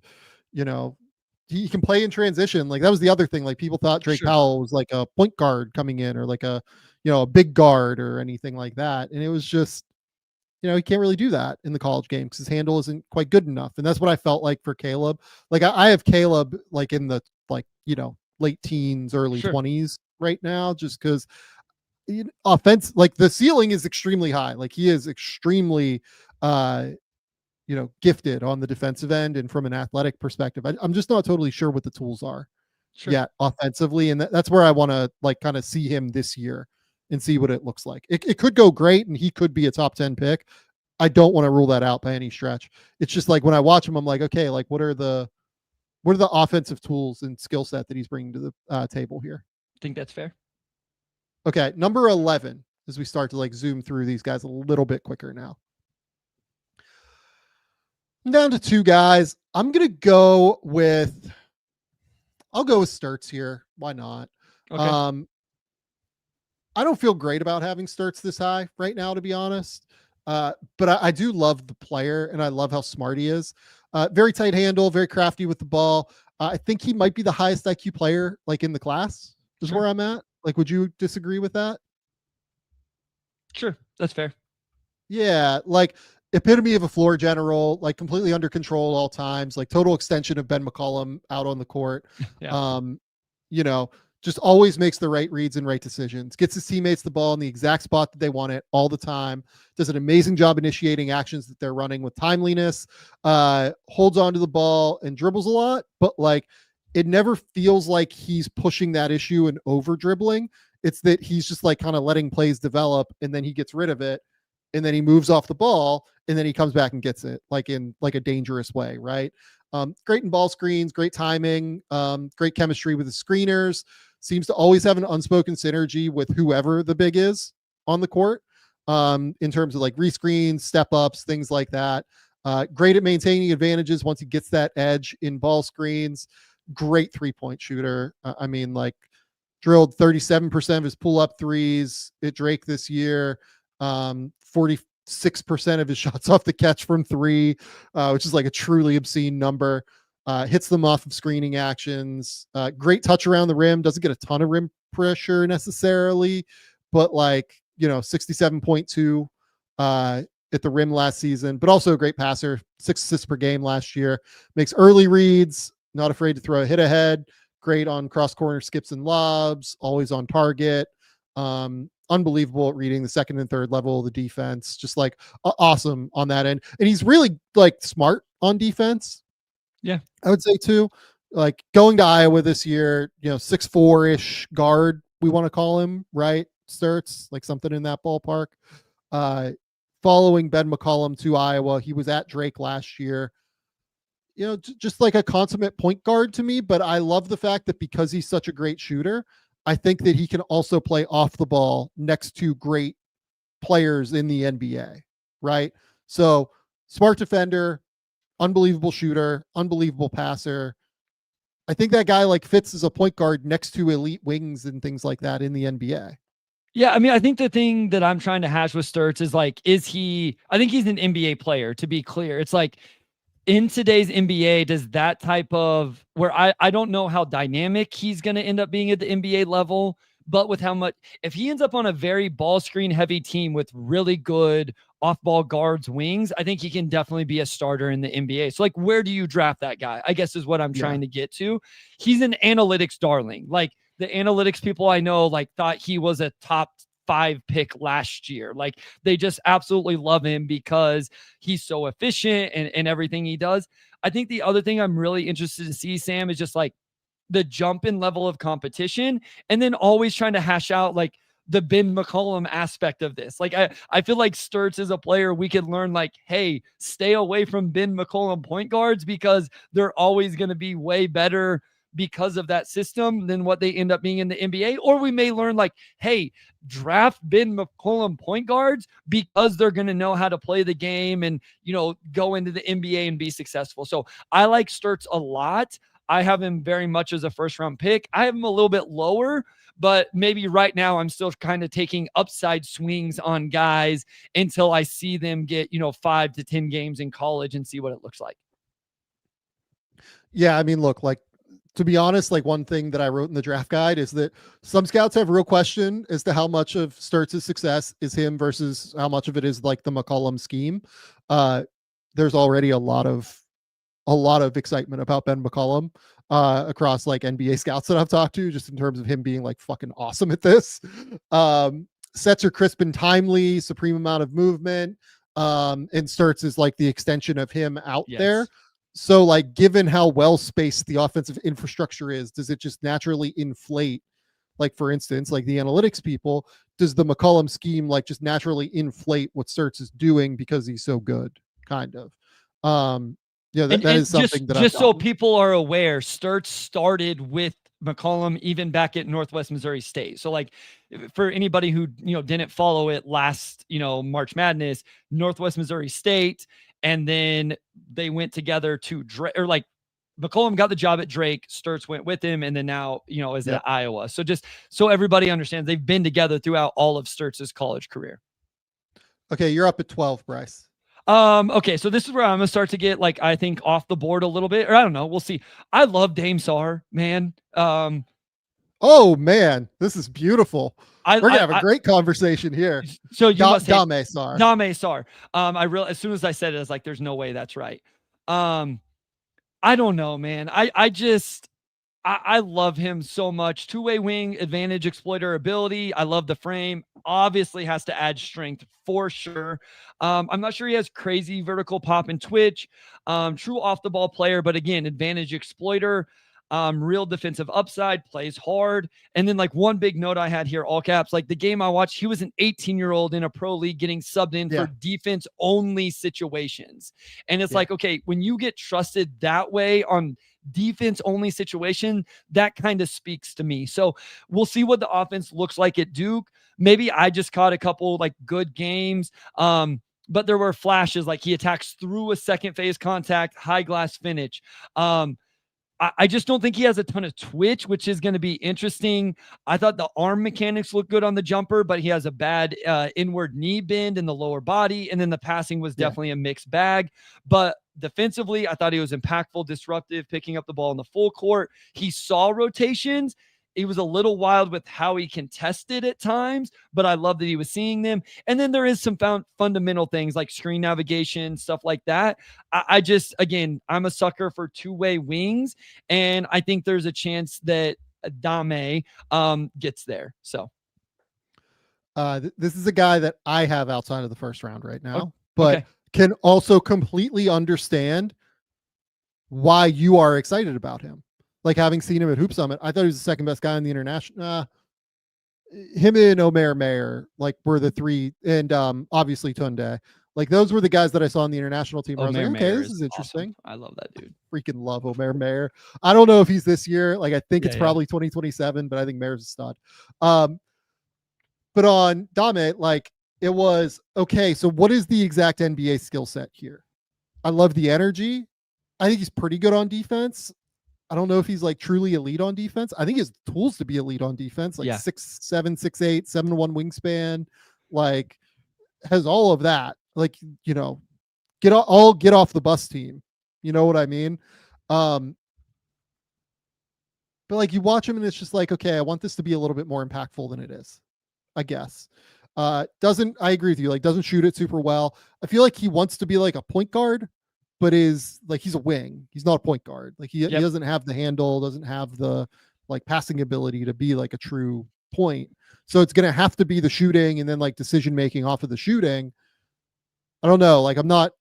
he can play in transition. Like that was the other thing. Like people thought Drake Powell was like a point guard coming in, or like a big guard or anything like that, and it was just, he can't really do that in the college game because his handle isn't quite good enough. And that's what I felt like for Caleb. Like I have Caleb like in the late teens, early 20s right now, just because offense, like the ceiling is extremely high. Like he is extremely, gifted on the defensive end and from an athletic perspective. I'm just not totally sure what the tools are yet offensively. And that's where I want to like kind of see him this year and see what it looks like. It could go great and he could be a top 10 pick. I don't want to rule that out by any stretch. It's just like when I watch him, I'm like, okay, like what are the offensive tools and skill set that he's bringing to the table here? I think that's fair. Okay. Number 11, as we start to like zoom through these guys a little bit quicker now. I'm down to two guys. I'll go with Stirtz here. Why not? Okay. I don't feel great about having Stirtz this high right now, to be honest. But I do love the player, and I love how smart he is. Very tight handle, very crafty with the ball. I think he might be the highest IQ player, like in the class, is Sure. where I'm at. Like, would you disagree with that? Sure, that's fair. Yeah, like epitome of a floor general, like completely under control at all times, like total extension of Ben McCollum out on the court. Yeah. You know, just always makes the right reads and right decisions, gets his teammates the ball in the exact spot that they want it all the time, does an amazing job initiating actions that they're running with timeliness, holds on to the ball and dribbles a lot, but like it never feels like he's pushing that issue and over dribbling. It's that he's just like kind of letting plays develop, and then he gets rid of it, and then he moves off the ball, and then he comes back and gets it like in like a dangerous way, right? Great in ball screens, great timing, great chemistry with the screeners, seems to always have an unspoken synergy with whoever the big is on the court, in terms of like rescreens, step ups, things like that. Great at maintaining advantages once he gets that edge in ball screens. Great 3-point shooter. I mean, like drilled 37% of his pull up threes at Drake this year. 46% of his shots off the catch from three, which is like a truly obscene number. Hits them off of screening actions. Great touch around the rim. Doesn't get a ton of rim pressure necessarily, but like, 67.2 at the rim last season, but also a great passer, 6 assists per game last year. Makes early reads, not afraid to throw a hit ahead. Great on cross corner skips and lobs, always on target. Unbelievable at reading the second and third level of the defense, just like awesome on that end. And he's really like smart on defense. Yeah, I would say too, like going to Iowa this year, 6'4" guard, we want to call him, right? Stirtz, like something in that ballpark. Following Ben McCollum to Iowa, he was at Drake last year. Just like a consummate point guard to me, but I love the fact that because he's such a great shooter, I think that he can also play off the ball next to great players in the NBA, right? So smart defender, unbelievable shooter, unbelievable passer. I think that guy like fits as a point guard next to elite wings and things like that in the NBA. Yeah, I mean, I think the thing that I'm trying to hash with Stirtz is like, I think he's an NBA player, to be clear. It's like, in today's NBA, does that type of where I don't know how dynamic he's going to end up being at the NBA level, but with how much, if he ends up on a very ball screen heavy team with really good off ball guards, wings, I think he can definitely be a starter in the NBA. So like, where do you draft that guy? I guess is what I'm trying to get to. He's an analytics darling. Like the analytics people I know, like thought he was a top 5 pick last year. Like they just absolutely love him because he's so efficient and everything he does. I think the other thing I'm really interested to see, Sam, is just like the jump in level of competition, and then always trying to hash out like the Ben McCollum aspect of this. Like I feel like Stirtz is a player we could learn like, hey, stay away from Ben McCollum point guards because they're always going to be way better because of that system than what they end up being in the NBA. Or we may learn like, hey, draft Ben McCollum point guards because they're going to know how to play the game and, go into the NBA and be successful. So I like Stirtz a lot. I have him very much as a first round pick. I have him a little bit lower, but maybe right now I'm still kind of taking upside swings on guys until I see them get, 5 to 10 games in college and see what it looks like. Yeah. I mean, look, like, to be honest, like one thing that I wrote in the draft guide is that some scouts have real question as to how much of Stirtz's success is him versus how much of it is like the McCollum scheme. There's already a lot of excitement about Ben McCollum across like NBA scouts that I've talked to, just in terms of him being like fucking awesome at this. Sets are crisp and timely, supreme amount of movement. And Stirtz is like the extension of him out there. So like, given how well spaced the offensive infrastructure is, does it just naturally inflate? Like, for instance, like the analytics people, does the McCollum scheme like just naturally inflate what Stirtz is doing because he's so good? Kind of. That is something that just so people are aware, Stirtz started with McCollum even back at Northwest Missouri State. So like for anybody who, didn't follow it last, March Madness, Northwest Missouri State, And then they went together to Drake, or like McCollum got the job at Drake, Stirtz went with him, and then now, is at Iowa. So just so everybody understands, they've been together throughout all of Stirtz's college career. Okay, you're up at 12, Bryce. Okay, so this is where I'm gonna start to get like, I think, off the board a little bit, or I don't know, we'll see. I love Dame Sarr, man. Oh man, this is beautiful. We're gonna have a great conversation here. So you must hate Dame Sarr. Dame Sarr. As soon as I said it, I was like, there's no way that's right. I don't know, man. I love him so much. Two-way wing, advantage exploiter ability. I love the frame. Obviously has to add strength for sure. I'm not sure he has crazy vertical pop and twitch. True off the ball player, but again, advantage exploiter. Real defensive upside, plays hard. And then like one big note I had here, all caps, like the game I watched, he was an 18-year-old in a pro league getting subbed in for defense only situations. And it's like, okay, when you get trusted that way on defense only situation, that kind of speaks to me. So we'll see what the offense looks like at Duke. Maybe I just caught a couple like good games. But there were flashes, like he attacks through a second phase contact, high glass finish. I just don't think he has a ton of twitch, which is going to be interesting. I thought the arm mechanics looked good on the jumper, but he has a bad inward knee bend in the lower body. And then the passing was definitely a mixed bag. But defensively, I thought he was impactful, disruptive, picking up the ball in the full court. He saw rotations. He was a little wild with how he contested at times, but I love that he was seeing them. And then there is some fundamental things like screen navigation, stuff like that. I just, again, I'm a sucker for two-way wings, and I think there's a chance that Dame gets there. So this is a guy that I have outside of the first round right now, but can also completely understand why you are excited about him. Like having seen him at Hoop Summit, I thought he was the second best guy in the international. Him and Omer Mayer, like, were the three, and obviously Tounde. Like, those were the guys that I saw on the international team. I was like, okay, this is interesting. Awesome. I love that dude. Freaking love Omer Mayer. I don't know if he's this year. Like, I think it's probably 2027, but I think Mayer's a stud. But on Dame, like, it was, okay, so what is the exact NBA skill set here? I love the energy. I think he's pretty good on defense. I don't know if he's like truly elite on defense. I think he has tools to be elite on defense, like 6'7", 6'8", 7'1" wingspan, like has all of that. Like, get off the bus team. You know what I mean? But like you watch him and it's just like, okay, I want this to be a little bit more impactful than it is, I guess. I agree with you. Like, doesn't shoot it super well. I feel like he wants to be like a point guard, but is like, he's a wing. He's not a point guard. Like he doesn't have the handle, doesn't have the like passing ability to be like a true point. So it's going to have to be the shooting and then like decision-making off of the shooting. I don't know. Like I'm not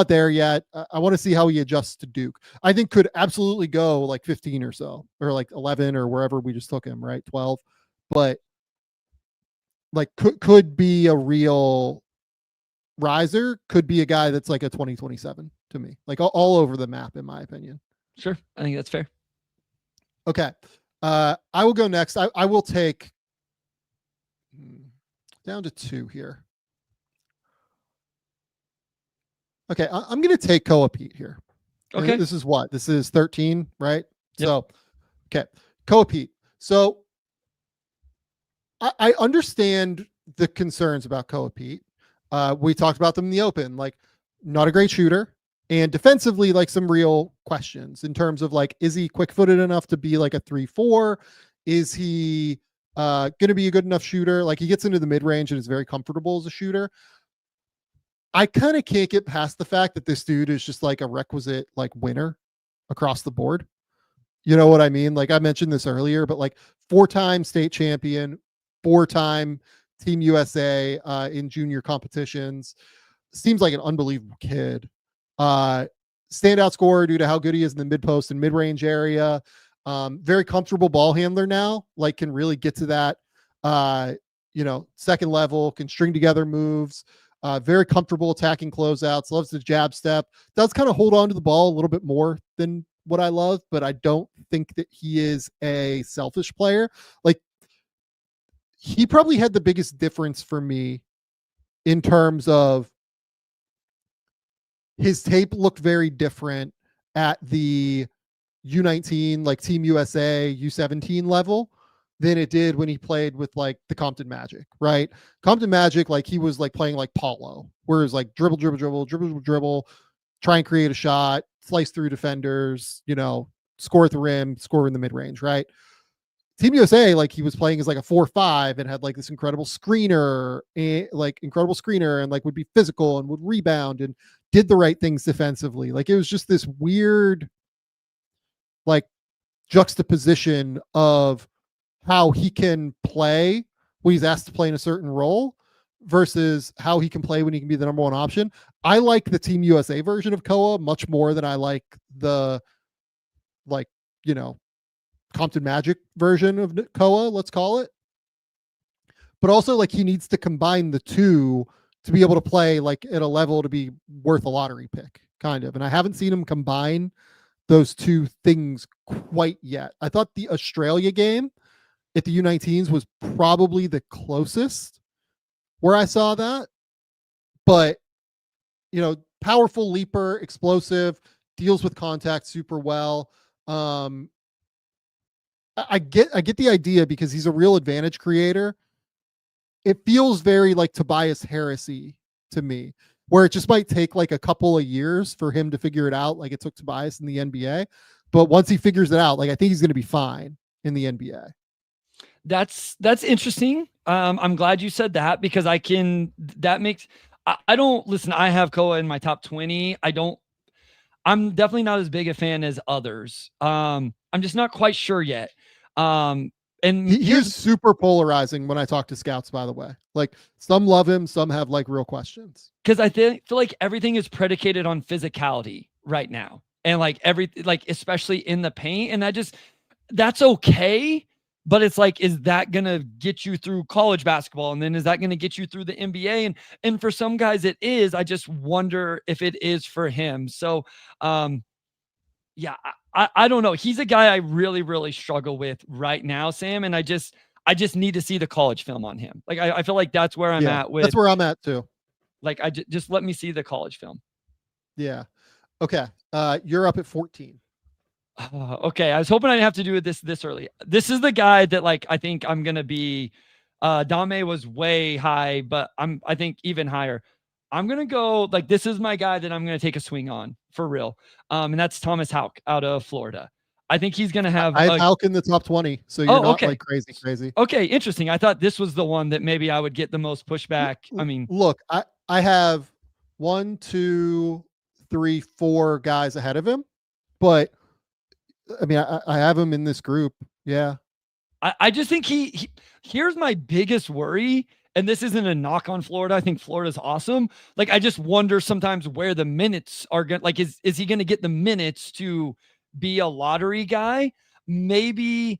there yet. I want to see how he adjusts to Duke. I think could absolutely go like 15 or so, or like 11 or wherever we just took him, right? 12, but like could be a real riser, could be a guy that's like a 2027 to me, like all over the map, in my opinion. Sure. I think that's fair. Okay. I will go next. I will take down to 2 here. Okay. I'm going to take Peat here. Okay. And this is 13, right? Yep. So, okay. Peat. So I understand the concerns about Peat. We talked about them in the open, like not a great shooter, and defensively, like some real questions in terms of like, is he quick-footed enough to be like a 3-4? Is he going to be a good enough shooter? Like he gets into the mid-range and is very comfortable as a shooter. I kind of can't get past the fact that this dude is just like a requisite like winner across the board. You know what I mean? Like I mentioned this earlier, but like 4-time state champion, 4-time Team USA in junior competitions. Seems like an unbelievable kid. Standout scorer due to how good he is in the mid-post and mid-range area. Very comfortable ball handler now, like can really get to that, second level, can string together moves, very comfortable attacking closeouts, loves the jab step, does kind of hold on to the ball a little bit more than what I love, but I don't think that he is a selfish player. Like, he probably had the biggest difference for me in terms of his tape looked very different at the U19, like Team USA, U17 level than it did when he played with like the Compton Magic, right? Compton Magic, like he was like playing like Paulo, where it's like dribble, dribble, dribble, dribble, dribble, dribble, try and create a shot, slice through defenders, you know, score at the rim, score in the mid range, right? Team USA, like he was playing as like a 4-5 and had like this incredible screener, and like would be physical and would rebound and did the right things defensively. Like it was just this weird like juxtaposition of how he can play when he's asked to play in a certain role versus how he can play when he can be the number one option. I like the Team USA version of Koa much more than I like the, like, you know, Compton Magic version of Koa, let's call it. But also, like, he needs to combine the two to be able to play like at a level to be worth a lottery pick, kind of. And I haven't seen him combine those two things quite yet. I thought the Australia game at the U19s was probably the closest where I saw that. But, you know, powerful leaper, explosive, deals with contact super well. I get the idea because he's a real advantage creator. It feels very like Tobias Harrisy to me, where it just might take like a couple of years for him to figure it out, like it took Tobias in the NBA. But once he figures it out, like I think he's going to be fine in the NBA. That's interesting. I'm glad you said that because I don't listen. I have Koa in my top 20. I'm definitely not as big a fan as others. I'm just not quite sure yet. And he's super polarizing when I talk to scouts, by the way. Like some love him, some have like real questions. Because I feel like everything is predicated on physicality right now. And like especially in the paint. And that's okay. But it's like, is that going to get you through college basketball? And then is that going to get you through the NBA? And for some guys it is. I just wonder if it is for him. So, yeah, I don't know. He's a guy I really, really struggle with right now, Sam. And I just need to see the college film on him. Like, I feel like that's where I'm at with. That's where I'm at too. Like, just let me see the college film. Yeah. Okay. You're up at 14. Okay. I was hoping I didn't have to do it this early. This is the guy that like, I think I'm going to be, Dame was way high, but I think even higher. I'm going to go like, this is my guy that I'm going to take a swing on for real. And that's Thomas Haugh out of Florida. I think he's going to have Haugh in the top 20. So you're not like crazy. Okay. Interesting. I thought this was the one that maybe I would get the most pushback. I mean, look, I have 1, 2, 3, 4 guys ahead of him, but I mean, I have him in this group. Yeah. I just think here's my biggest worry. And this isn't a knock on Florida. I think Florida's awesome. Like, I just wonder sometimes where the minutes are going. Like, is he going to get the minutes to be a lottery guy? Maybe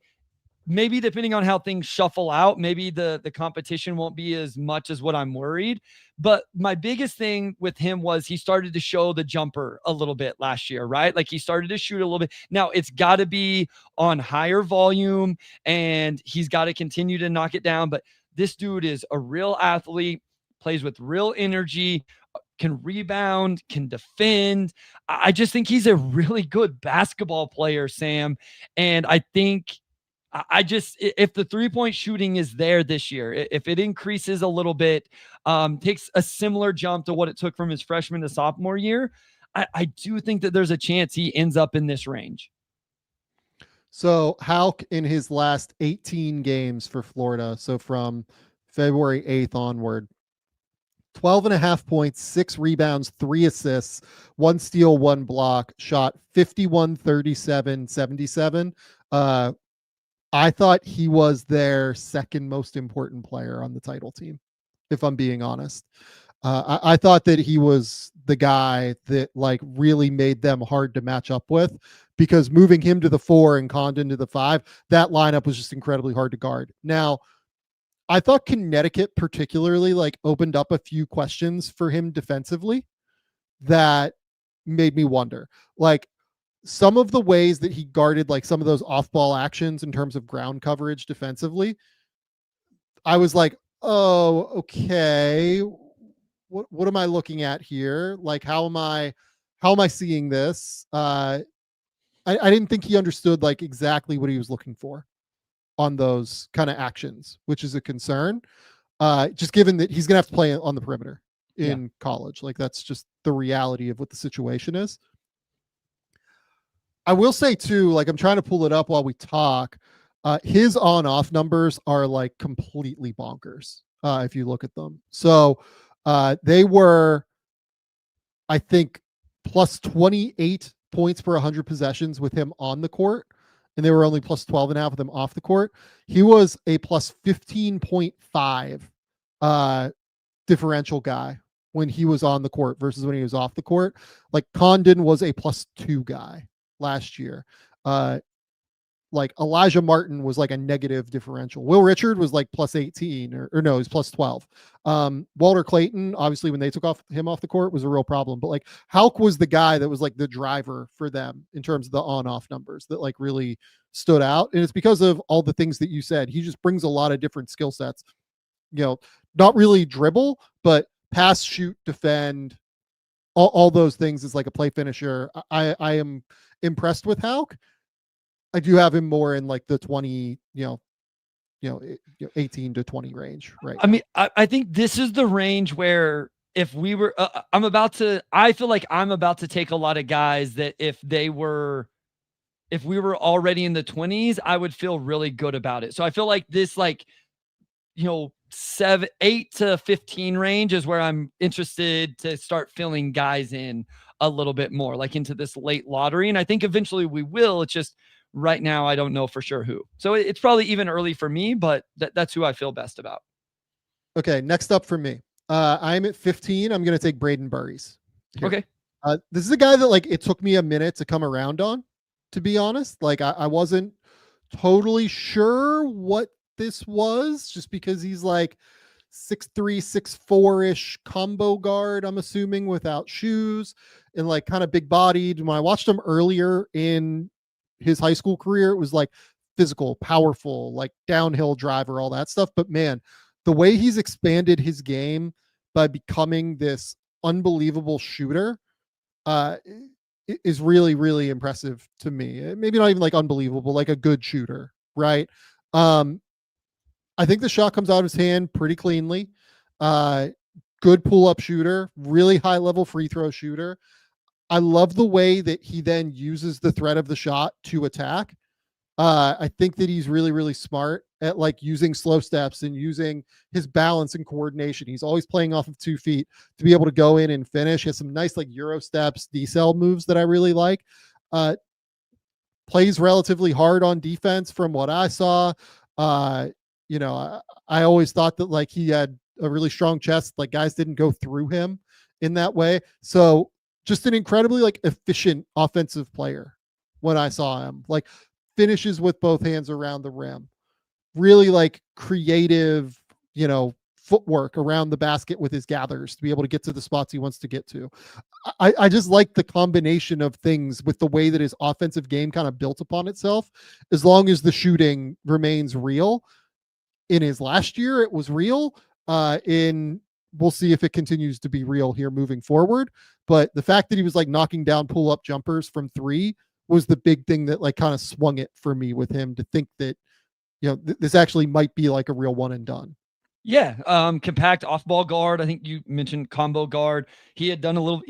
depending on how things shuffle out, maybe the competition won't be as much as what I'm worried. But my biggest thing with him was he started to show the jumper a little bit last year, right? Like he started to shoot a little bit. Now it's got to be on higher volume and he's got to continue to knock it down. But this dude is a real athlete, plays with real energy, can rebound, can defend. I just think he's a really good basketball player, Sam. And I think if the 3-point shooting is there this year, if it increases a little bit, takes a similar jump to what it took from his freshman to sophomore year, I do think that there's a chance he ends up in this range. So Haugh in his last 18 games for Florida, so from February 8th onward, 12.5 points, 6 rebounds, 3 assists, 1 steal, 1 block, shot 51, 37, 77. I thought he was their second most important player on the title team, if I'm being honest. I thought that he was the guy that like really made them hard to match up with, because moving him to the 4 and Condon to the 5, that lineup was just incredibly hard to guard. Now, I thought Connecticut particularly like opened up a few questions for him defensively that made me wonder. Like some of the ways that he guarded like some of those off-ball actions in terms of ground coverage defensively, I was like, oh, okay. What am I looking at here? Like, how am I how am I seeing this? I didn't think he understood like exactly what he was looking for on those kind of actions, which is a concern. Just given that he's gonna have to play on the perimeter in college. Like that's just the reality of what the situation is. I will say too, like I'm trying to pull it up while we talk. His on-off numbers are like completely bonkers. If you look at them. So they were, I think, plus 28 points per 100 possessions with him on the court, and they were only plus 12.5 with him off the court. He was a plus 15.5 differential guy when he was on the court versus when he was off the court. Like Condon was a plus 2 guy last year. Like Elijah Martin was like a negative differential. Will Richard was like plus 18 or no, he's plus 12. Walter Clayton, obviously when they took him off the court was a real problem, but like Haugh was the guy that was like the driver for them in terms of the on-off numbers that like really stood out. And it's because of all the things that you said. He just brings a lot of different skill sets, you know, not really dribble, but pass, shoot, defend, all those things is like a play finisher. I am impressed with Haugh. I do have him more in like the 20, 18 to 20 range, right? I mean, I think this is the range where if we were, I feel like I'm about to take a lot of guys that if we were already in the 20s, I would feel really good about it. So I feel like this, like, 8 to 15 range is where I'm interested to start filling guys in a little bit more, like into this late lottery. And I think eventually we will. It's just right now, I don't know for sure who. So it's probably even early for me, but that's who I feel best about. Okay, next up for me. I'm at 15. I'm going to take Brayden Burries. Okay. This is a guy that like it took me a minute to come around on, to be honest. Like I wasn't totally sure what this was just because he's like 6'3", 6'4" combo guard, I'm assuming, without shoes and like kind of big bodied. When I watched him earlier in his high school career, it was like physical, powerful, like downhill driver, all that stuff. But man, the way he's expanded his game by becoming this unbelievable shooter is really, really impressive to me. Maybe not even like unbelievable, like a good shooter, right? I think the shot comes out of his hand pretty cleanly. Good pull-up shooter, really high-level free throw shooter. I love the way that he then uses the threat of the shot to attack. I think that he's really, really smart at like using slow steps and using his balance and coordination. He's always playing off of 2 feet to be able to go in and finish. He has some nice like Euro steps, decel moves that I really like. Plays relatively hard on defense from what I saw. I always thought that like he had a really strong chest. Like guys didn't go through him in that way. So just an incredibly like efficient offensive player when I saw him. Like finishes with both hands around the rim. Really like creative, footwork around the basket with his gathers to be able to get to the spots he wants to get to. I just like the combination of things with the way that his offensive game kind of built upon itself, as long as the shooting remains real. In his last year, it was real. We'll see if it continues to be real here moving forward. But the fact that he was like knocking down pull-up jumpers from 3 was the big thing that like kind of swung it for me with him to think that, this actually might be like a real one and done. Yeah. Compact off-ball guard. I think you mentioned combo guard. He had done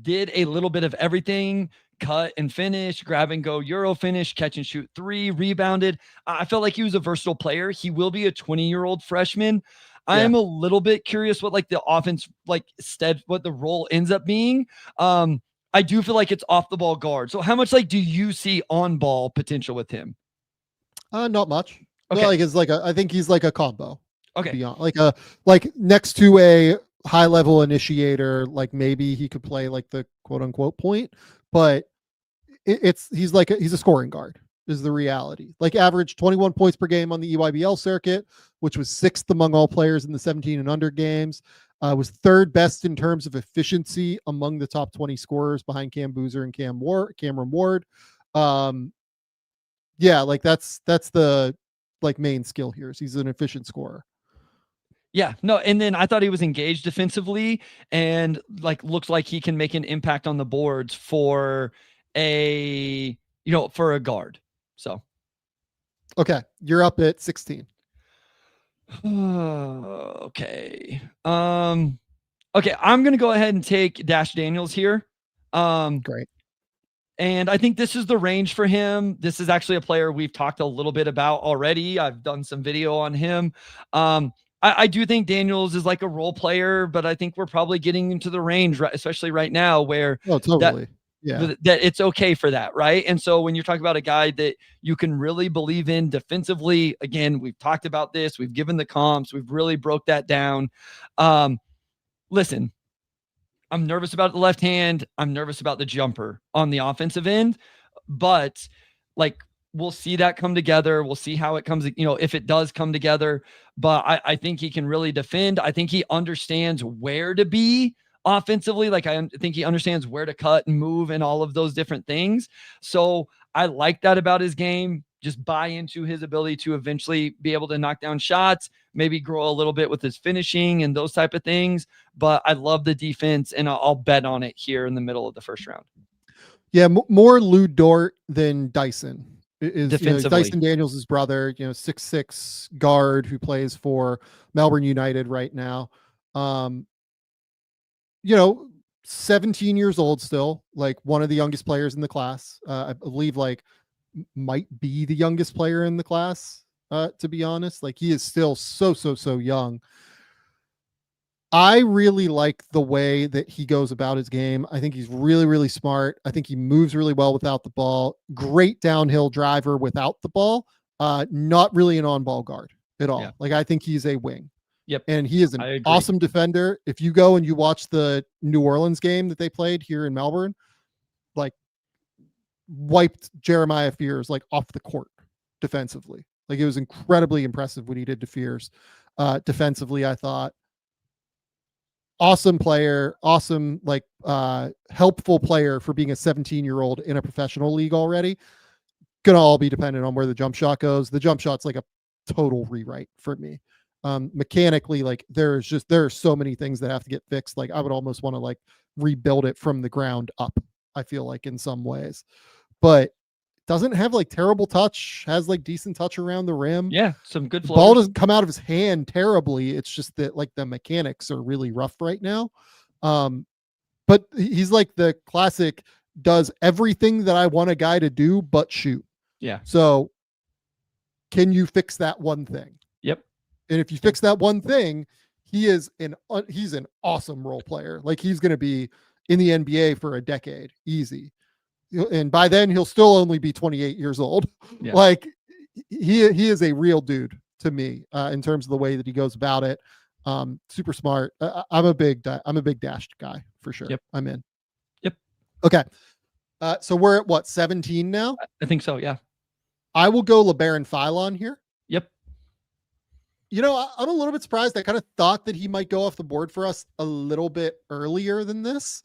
did a little bit of everything. Cut and finish, grab and go Euro finish, catch and shoot 3, rebounded. I felt like he was a versatile player. He will be a 20-year-old freshman. I am a little bit curious what like the offense, like what the role ends up being. I do feel like it's off the ball guard. So how much like do you see on ball potential with him? Not much. Okay. Well, like it's like I think he's like a combo. Okay. Beyond like next to a high level initiator, like maybe he could play like the quote unquote point, but he's a scoring guard is the reality. Like averaged 21 points per game on the EYBL circuit, which was 6th among all players in the 17 and under games. Was 3rd best in terms of efficiency among the top 20 scorers behind Cam Boozer and Cameron Ward. Like that's the like main skill here. Is he's an efficient scorer. Yeah, no, and then I thought he was engaged defensively and like looks like he can make an impact on the boards for a guard. So Okay, you're up at 16. okay. Okay, I'm gonna go ahead and take Dash Daniels here. Great. And I think this is the range for him. This is actually a player we've talked a little bit about already. I've done some video on him. I do think Daniels is like a role player, but I think we're probably getting into the range, right, especially right now, where totally. that it's okay for that, right? And so when you're talking about a guy that you can really believe in defensively, again, we've talked about this, we've given the comps, we've really broke that down. Listen, I'm nervous about the left hand. I'm nervous about the jumper on the offensive end, but like we'll see that come together. We'll see how it comes, if it does come together. But I think he can really defend. I think he understands where to be offensively. Like I think he understands where to cut and move and all of those different things. So I like that about his game. Just buy into his ability to eventually be able to knock down shots, maybe grow a little bit with his finishing and those type of things. But I love the defense, and I'll bet on it here in the middle of the first round. Yeah, more Lou Dort than Dyson. Defensively. Dyson Daniels' brother, 6'6" guard who plays for Melbourne United right now. 17 years old still, like one of the youngest players in the class. I believe might be the youngest player in the class, to be honest. Like he is still so young. I really like the way that he goes about his game. I think he's really, really smart. I think he moves really well without the ball. Great downhill driver without the ball. Not really an on-ball guard at all. Yeah. Like I think he's a wing. Yep. And he is an awesome defender. If you go and you watch the New Orleans game that they played here in Melbourne, like wiped Jeremiah Fears like off the court defensively. Like it was incredibly impressive what he did to Fears defensively, I thought. Awesome player, awesome, helpful player for being a 17-year-old in a professional league already. Gonna all be dependent on where the jump shot goes. The jump shot's like a total rewrite for me. Mechanically, there are so many things that have to get fixed. Like I would almost want to rebuild it from the ground up, I feel like in some ways, but doesn't have terrible touch, has decent touch around the rim. Yeah. Some good floaters. Ball doesn't come out of his hand terribly. It's just that the mechanics are really rough right now. But he's the classic, does everything that I want a guy to do, but shoot. Yeah. So can you fix that one thing? Yep. And if you fix that one thing, he's an awesome role player. He's going to be in the NBA for a decade, easy. And by then he'll still only be 28 years old. Yeah. He is a real dude to me in terms of the way that he goes about it. Super smart. I'm a big Dashed guy for sure. Yep. I'm in. Yep. Okay. So we're at what, 17 now? I think so. Yeah. I will go Labaron Philon here. Yep. I'm a little bit surprised. I kind of thought that he might go off the board for us a little bit earlier than this.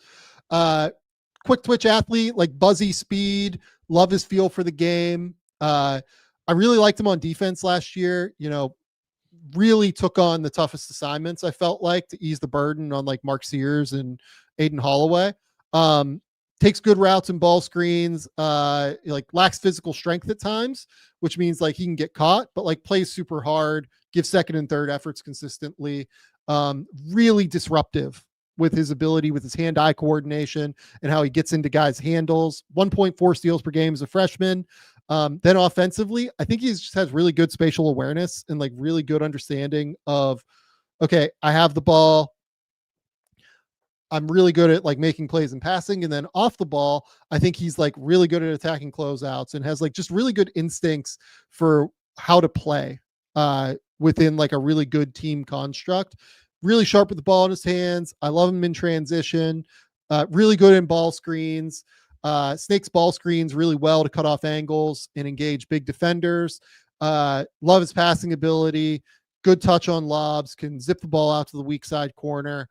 Quick twitch athlete, buzzy speed, love his feel for the game. I really liked him on defense last year, really took on the toughest assignments, I felt to ease the burden on Mark Sears and Aiden Holloway. Takes good routes and ball screens, lacks physical strength at times, which means he can get caught, but plays super hard, gives second and third efforts consistently. Really disruptive with his ability, with his hand-eye coordination and how he gets into guys' handles. 1.4 steals per game as a freshman. Then offensively, I think he just has really good spatial awareness and really good understanding of, okay, I have the ball. I'm really good at making plays and passing. And then off the ball, I think he's really good at attacking closeouts and has just really good instincts for how to play within a really good team construct. Really sharp with the ball in his hands. I love him in transition. Really good in ball screens. Snakes ball screens really well to cut off angles and engage big defenders. Love his passing ability. Good touch on lobs. Can zip the ball out to the weak side corner.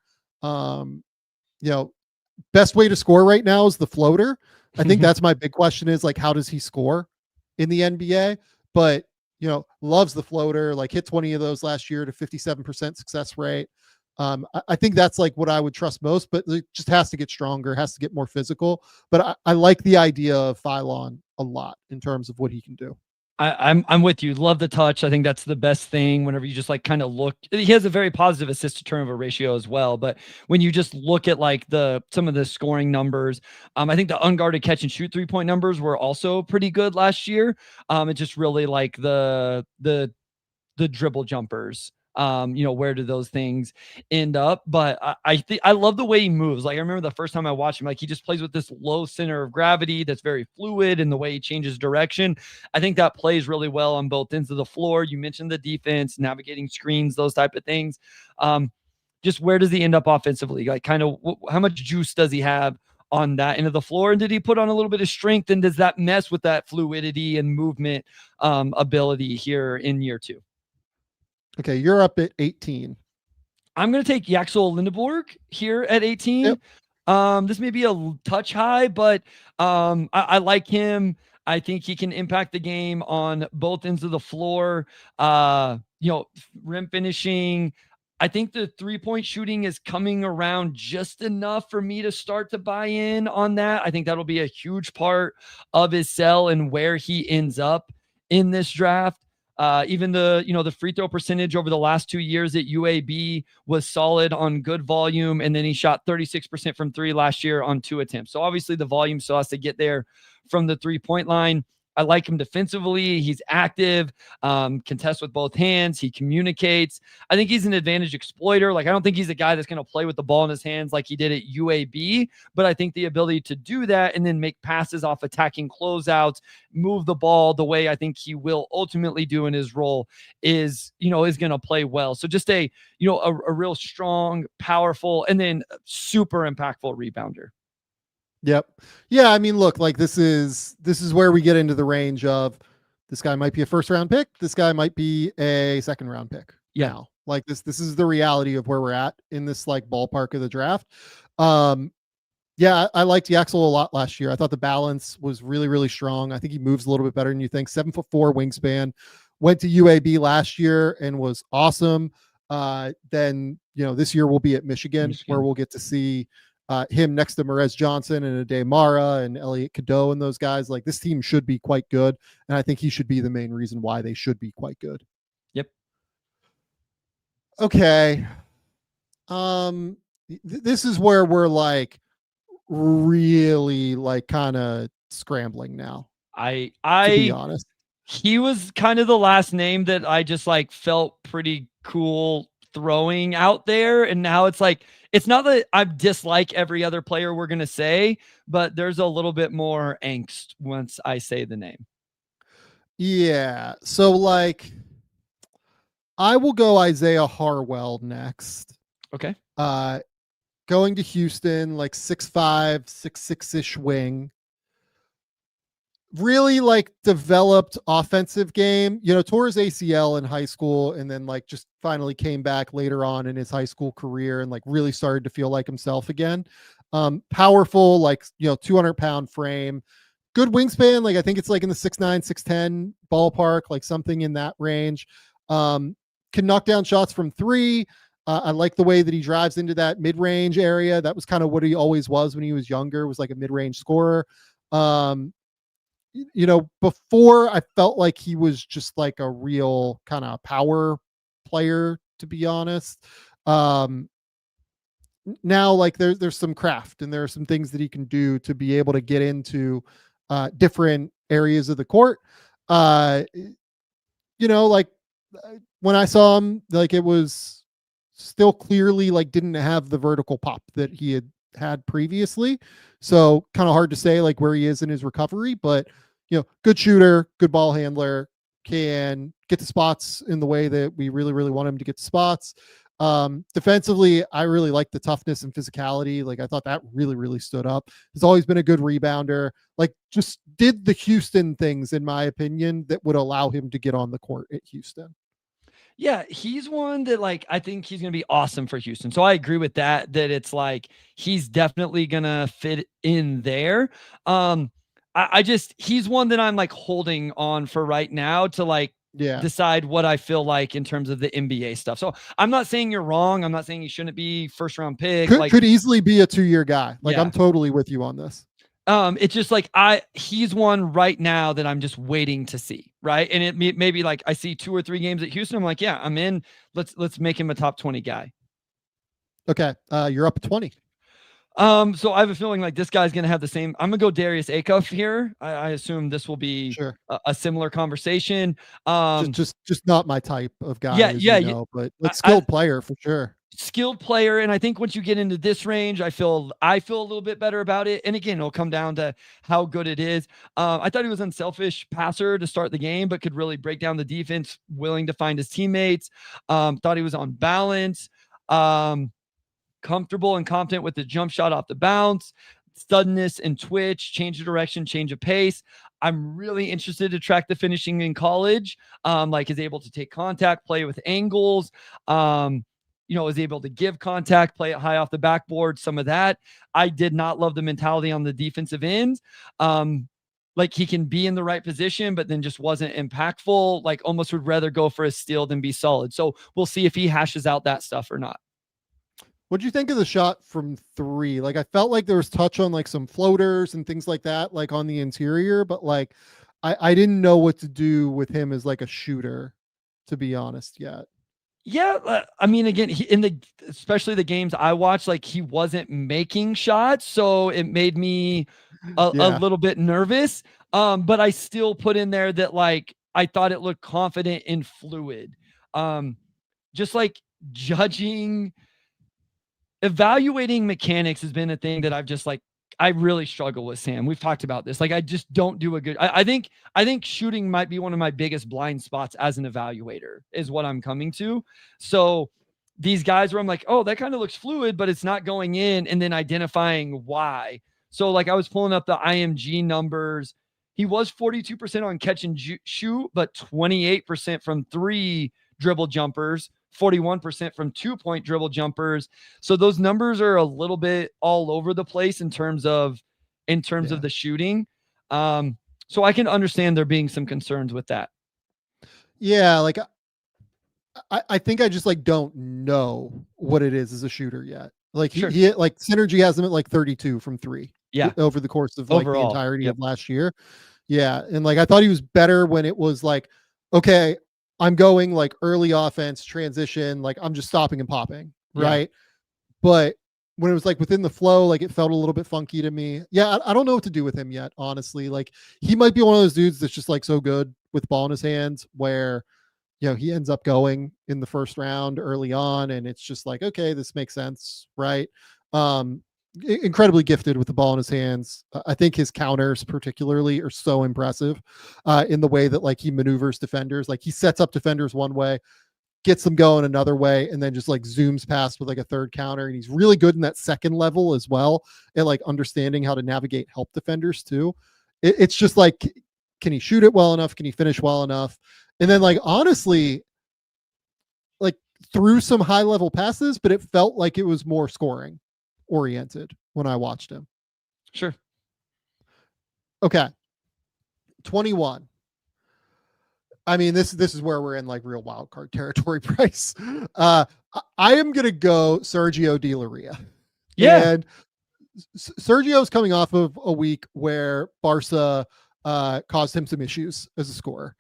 Best way to score right now is the floater. I think that's my big question is how does he score in the NBA? But loves the floater, like hit 20 of those last year to 57% success rate. I think that's like what I would trust most, but it just has to get stronger, has to get more physical. But I like the idea of Philon a lot in terms of what he can do. I'm with you. Love the touch. I think that's the best thing whenever you just like kind of look. He has a very positive assist to turnover ratio as well. But when you just look at like some of the scoring numbers, I think the unguarded catch and shoot 3-point numbers were also pretty good last year. It just really like the dribble jumpers. Where do those things end up? But I think I love the way he moves. Like I remember the first time I watched him, like he just plays with this low center of gravity that's very fluid in the way he changes direction. I think that plays really well on both ends of the floor. You mentioned the defense, navigating screens, those type of things. Just where does he end up offensively? Like kind of how much juice does he have on that end of the floor? And did he put on a little bit of strength? And does that mess with that fluidity and movement ability here in year 2? Okay, you're up at 18. I'm going to take Yaxel Lendeborg here at 18. Yep. This may be a touch high, but I like him. I think he can impact the game on both ends of the floor. Rim finishing. I think the 3-point shooting is coming around just enough for me to start to buy in on that. I think that'll be a huge part of his sell and where he ends up in this draft. Even the free throw percentage over the last 2 years at UAB was solid on good volume. And then he shot 36% from 3 last year on 2 attempts. So obviously the volume still has to get there from the 3-point line. I like him defensively. He's active, contests with both hands. He communicates. I think he's an advantage exploiter. Like, I don't think he's a guy that's going to play with the ball in his hands like he did at UAB, but I think the ability to do that and then make passes off attacking closeouts, move the ball the way I think he will ultimately do in his role is going to play well. So just a real strong, powerful, and then super impactful rebounder. Yep. Yeah. I mean, look, like this is where we get into the range of this guy might be a 1st-round pick. This guy might be a 2nd-round pick. Yeah. Now, like this is the reality of where we're at in this like ballpark of the draft. Yeah, I liked Yaxel a lot last year. I thought the balance was really, really strong. I think he moves a little bit better than you think. 7'4" wingspan, went to UAB last year and was awesome. Then, this year we'll be at Michigan. Where we'll get to see him next to Merez Johnson and Ade Mara and Elliot Cadeau and those guys. Like this team should be quite good. And I think he should be the main reason why they should be quite good. Yep. Okay. This is where we're like really like kind of scrambling now. To be honest, he was kind of the last name that I just like felt pretty cool throwing out there. And now it's like, it's not that I dislike every other player we're going to say, but there's a little bit more angst once I say the name. Yeah. So like, I will go Isiah Harwell next. Okay. Going to Houston, like 6'5", 6'6"-ish wing. Really like developed offensive game, tore his ACL in high school and then like just finally came back later on in his high school career and like really started to feel like himself again. Powerful, like, 200-pound frame, good wingspan. Like I think it's like in the 6'9", 6'10" ballpark, like something in that range. Can knock down shots from 3. I like the way that he drives into that mid-range area. That was kind of what he always was when he was younger, was like a mid-range scorer. Before I felt like he was just like a real kind of power player, to be honest. Now like there's some craft and there are some things that he can do to be able to get into different areas of the court. Like when I saw him, like it was still clearly like didn't have the vertical pop that he had previously. So kind of hard to say like where he is in his recovery, but good shooter, good ball handler, can get to spots in the way that we really, really want him to get to spots. Defensively, I really like the toughness and physicality. Like I thought that really, really stood up. He's always been a good rebounder, like just did the Houston things, in my opinion, that would allow him to get on the court at Houston. Yeah, he's one that like I think he's going to be awesome for Houston. So I agree with that it's like he's definitely going to fit in there. He's one that I'm like holding on for right now to like decide what I feel like in terms of the NBA stuff. So I'm not saying you're wrong. I'm not saying he shouldn't be first round pick. Could easily be a 2-year guy. Like I'm totally with you on this. It's just like he's one right now that I'm just waiting to see, right? And it may be like I see 2 or 3 games at Houston. I'm like, yeah, I'm in. Let's make him a top 20 guy. Okay, you're up 20. So I have a feeling like this guy's gonna have the same. I'm gonna go Darius Acuff here. I assume this will be a similar conversation. Just not my type of guy. But skilled player for sure. Skilled player, and I think once you get into this range, I feel a little bit better about it. And again, it'll come down to how good it is. I thought he was unselfish passer to start the game, but could really break down the defense, willing to find his teammates. Thought he was on balance, comfortable and confident with the jump shot off the bounce, suddenness and twitch, change of direction, change of pace. I'm really interested to track the finishing in college. Like is able to take contact, play with angles, is able to give contact, play it high off the backboard, some of that. I did not love the mentality on the defensive end. Like he can be in the right position, but then just wasn't impactful. Like almost would rather go for a steal than be solid. So we'll see if he hashes out that stuff or not. What'd you think of the shot from 3? Like, I felt like there was touch on like some floaters and things like that, like on the interior, but like, I didn't know what to do with him as like a shooter, to be honest yet. Yeah. I mean, again, especially the games I watched, like he wasn't making shots. So it made me a little bit nervous. But I still put in there that like, I thought it looked confident and fluid. Just like evaluating mechanics has been a thing that I've just like, I really struggle with, Sam. We've talked about this. Like, I just don't do a good, I think shooting might be one of my biggest blind spots as an evaluator is what I'm coming to. So these guys where I'm like, oh, that kind of looks fluid, but it's not going in, and then identifying why. So like I was pulling up the IMG numbers. He was 42% on catch and shoot, but 28% from 3 dribble jumpers, 41% from 2-point dribble jumpers. So those numbers are a little bit all over the place in terms of the shooting. So I can understand there being some concerns with that. Yeah. Like I think I just like don't know what it is as a shooter yet. Like he like Synergy has him at like 32 from 3. Yeah. Over the course of like the entirety of last year. Yeah. And like, I thought he was better when it was like, okay, I'm going like early offense transition. Like I'm just stopping and popping. Right. But when it was like within the flow, like it felt a little bit funky to me. Yeah. I don't know what to do with him yet. Honestly, like he might be one of those dudes that's just like so good with the ball in his hands where, he ends up going in the first round early on. And it's just like, okay, this makes sense. Right. Incredibly gifted with the ball in his hands. I think his counters particularly are so impressive in the way that like he maneuvers defenders. Like he sets up defenders one way, gets them going another way, and then just like zooms past with like a third counter. And he's really good in that second level as well. And like understanding how to navigate help defenders too. It's just like, can he shoot it well enough? Can he finish well enough? And then like, honestly, like threw some high level passes, but it felt like it was more scoring oriented when I watched him. Sure. Okay. 21. I mean, this is where we're in like real wild card territory, Bryce. I am going to go Sergio de Larrea. Yeah. And Sergio's coming off of a week where Barca caused him some issues as a scorer.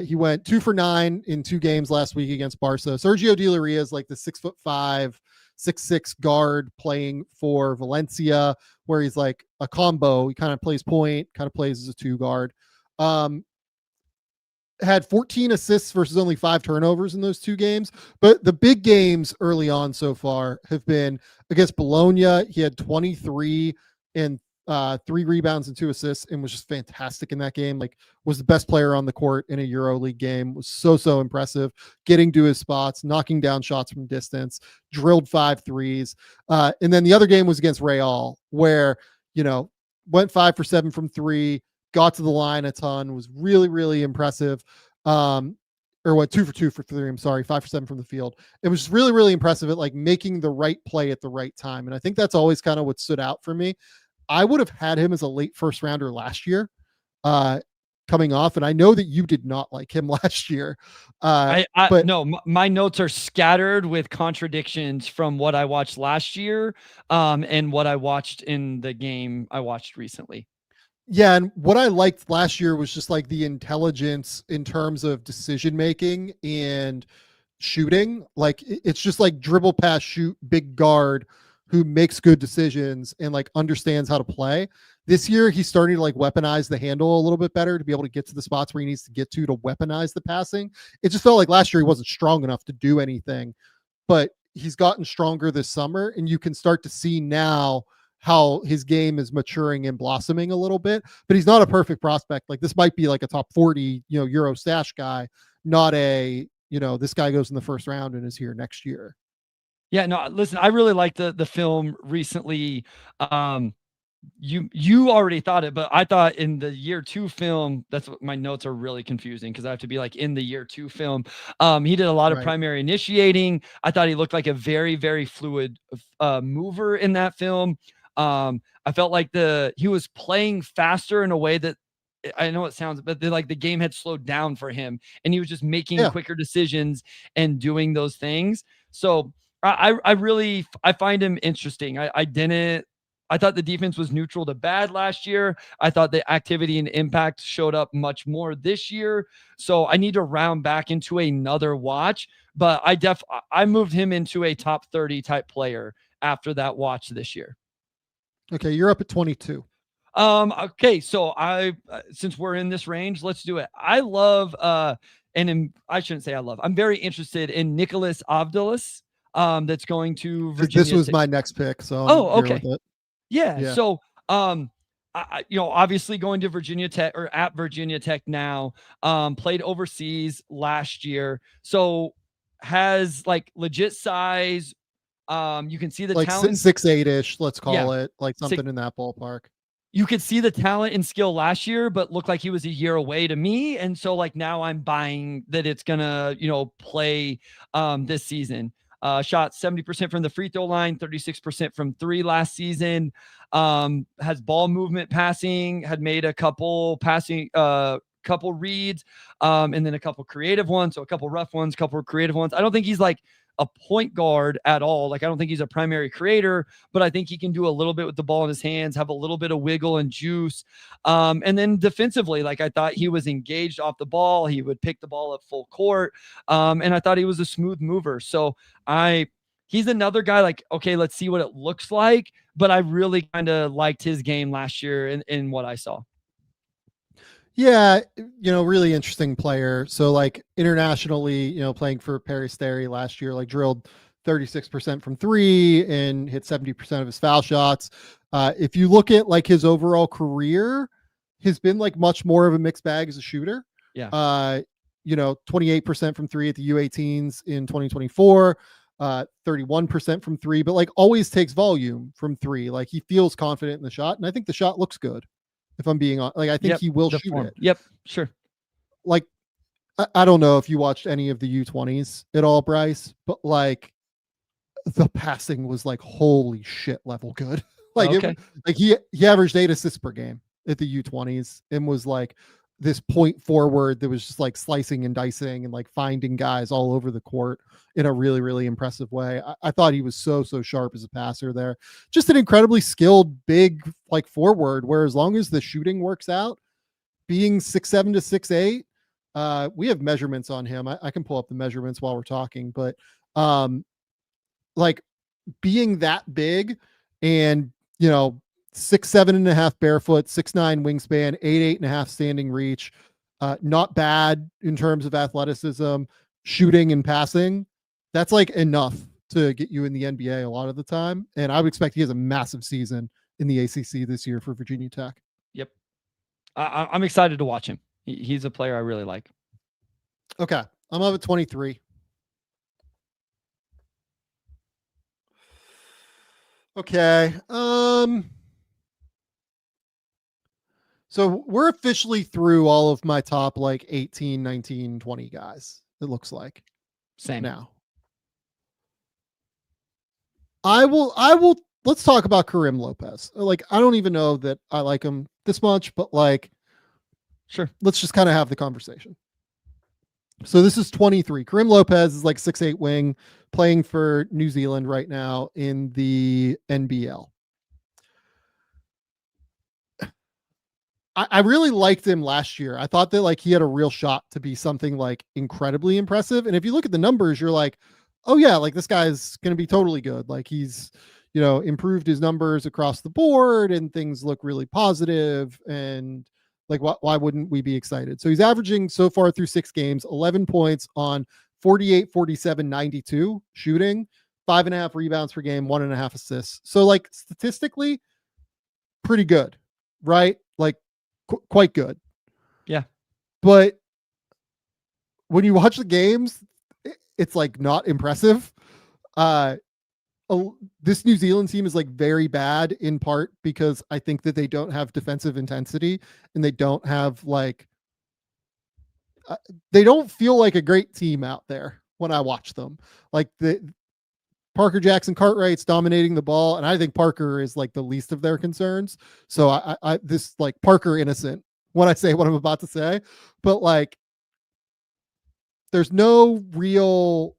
He went 2 for 9 in 2 games last week against Barca. Sergio de Larrea is like the 6'5", 6'6" guard playing for Valencia, where he's like a combo. He kind of plays point, kind of plays as a 2 guard. Had 14 assists versus only 5 turnovers in those 2 games. But the big games early on so far have been against Bologna. He had 23 and 3 rebounds and 2 assists and was just fantastic in that game. Like was the best player on the court in a EuroLeague game. Was so impressive, getting to his spots, knocking down shots from distance, drilled 5 threes. And then the other game was against Real where, went 5 for 7 from 3, got to the line a ton, was really impressive. Or went 2 for 2 for 3. I'm sorry, 5 for 7 from the field. It was just really impressive at like making the right play at the right time. And I think that's always kind of what stood out for me. I would have had him as a late first rounder last year coming off. And I know that you did not like him last year. But no, my notes are scattered with contradictions from what I watched last year and what I watched in the game I watched recently. Yeah, and what I liked last year was just like the intelligence in terms of decision making and shooting. Like it's just like dribble, pass, shoot, big guard who makes good decisions and like understands how to play. This year, he's starting to like weaponize the handle a little bit better to be able to get to the spots where he needs to get to weaponize the passing. It just felt like last year he wasn't strong enough to do anything, but he's gotten stronger this summer, and you can start to see now how his game is maturing and blossoming a little bit. But he's not a perfect prospect. Like this might be like a top 40, Euro stash guy, not a, this guy goes in the first round and is here next year. Yeah, no, listen, I really liked the film recently. You already thought it, but I thought in the year 2 film, that's what my notes are really confusing because I have to be like in the year 2 film. He did a lot of primary initiating. I thought he looked like a very, very fluid mover in that film. I felt like he was playing faster in a way that I know it sounds, but like the game had slowed down for him and he was just making quicker decisions and doing those things. So I find him interesting. I thought the defense was neutral to bad last year. I thought the activity and impact showed up much more this year. So I need to round back into another watch, but I moved him into a top 30 type player after that watch this year. Okay. You're up at 22. Okay. So since we're in this range, let's do it. I love, I shouldn't say I love, I'm very interested in Nicholas Avdilas. That's going to Virginia. This was my next pick. So okay. Yeah. So, obviously going to Virginia Tech or at Virginia Tech now, played overseas last year. So has like legit size. You can see the like talent, 6'8" let's call it, like something in that ballpark. You could see the talent and skill last year, but looked like he was a year away to me. And so like now I'm buying that it's gonna, play this season. Shot 70% from the free throw line, 36% from 3 last season. Has ball movement passing, had made a couple passing, couple reads, and then a couple creative ones. So a couple rough ones, couple creative ones. I don't think he's like a point guard at all. Like, I don't think he's a primary creator, but I think he can do a little bit with the ball in his hands, have a little bit of wiggle and juice. And then defensively, like I thought he was engaged off the ball. He would pick the ball up full court. And I thought he was a smooth mover. So he's another guy like, okay, let's see what it looks like. But I really kind of liked his game last year in what I saw. Yeah, really interesting player. So like internationally, playing for Peristeri last year, like drilled 36% from 3 and hit 70% of his foul shots. If you look at like his overall career, he's been like much more of a mixed bag as a shooter. Yeah. 28% from 3 at the U18s in 2024, 31% from 3, but like always takes volume from 3. Like he feels confident in the shot, and I think the shot looks good. If I'm being honest, like I think he will shoot it. Yep, sure. Like I don't know if you watched any of the U20s at all, Bryce, but like the passing was like holy shit level good. Like he averaged 8 assists per game at the U20s and was like this point forward that was just like slicing and dicing and like finding guys all over the court in a really, really impressive way. I thought he was so sharp as a passer there. Just an incredibly skilled, big like forward, where as long as the shooting works out, being 6'7" to 6'8", we have measurements on him. I can pull up the measurements while we're talking, but like being that big and, 6'7.5" barefoot, 6'9" wingspan, 8'8.5" standing reach. Not bad in terms of athleticism, shooting and passing. That's like enough to get you in the NBA a lot of the time. And I would expect he has a massive season in the ACC this year for Virginia Tech. Yep. I'm excited to watch him. He's a player I really like. Okay. I'm up at 23. Okay. So we're officially through all of my top like 18, 19, 20 guys. It looks like. Same. Now. I will let's talk about Karim Lopez. Like I don't even know that I like him this much, but like Sure. Let's just kind of have the conversation. So this is 23. Karim Lopez is like 6'8" wing, playing for New Zealand right now in the NBL. I really liked him last year. I thought that like he had a real shot to be something like incredibly impressive. And if you look at the numbers, you're like, oh yeah, like this guy's going to be totally good. Like he's, you know, improved his numbers across the board and things look really positive. And like, why wouldn't we be excited? So he's averaging so far through 6 games, 11 points on 48, 47, 92 shooting, 5.5 rebounds per game, 1.5 assists. So like statistically pretty good, right? Like quite good. Yeah. But when you watch the games, it's like not impressive. This New Zealand team is like very bad in part because I think that they don't have defensive intensity and they don't have like, they don't feel like a great team out there when I watch them. Like the Parker Jackson Cartwright's dominating the ball, and I think Parker is like the least of their concerns. So I this like Parker innocent when I say what I'm about to say, but like there's no real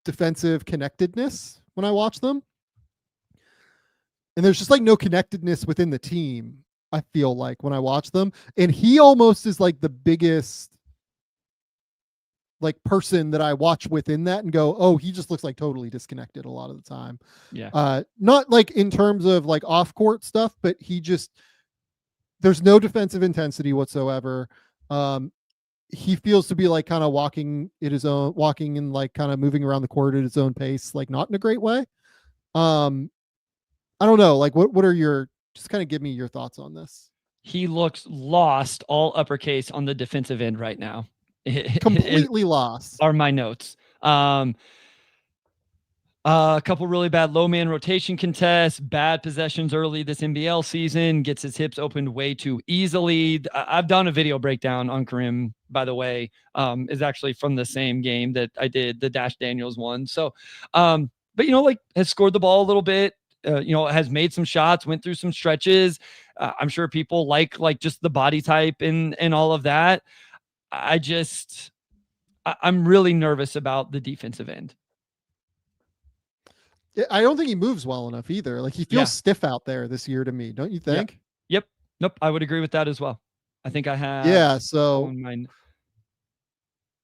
defensive connectedness when I watch them. And there's just like no connectedness within the team, I feel like, when I watch them. And he almost is like the biggest like person that I watch within that and go, oh, he just looks like totally disconnected a lot of the time. Yeah. Not like in terms of like off court stuff, but he just, there's no defensive intensity whatsoever. He feels to be like kind of walking and like kind of moving around the court at his own pace, like not in a great way. I don't know. Like what are your, just kind of give me your thoughts on this. He looks lost, all uppercase, on the defensive end right now. Completely lost are my notes. A couple really bad low man rotation contests, bad possessions early this NBL season, gets his hips opened way too easily. I've done a video breakdown on Karim, by the way, is actually from the same game that I did the Dash Daniels one. So, but you know, like has scored the ball a little bit, you know, has made some shots, went through some stretches. I'm sure people like just the body type and all of that. I'm really nervous about the defensive end. I don't think he moves well enough either. Like he feels stiff out there this year to me. Don't you think? Yep. Nope. I would agree with that as well. I think I have. Yeah. So man,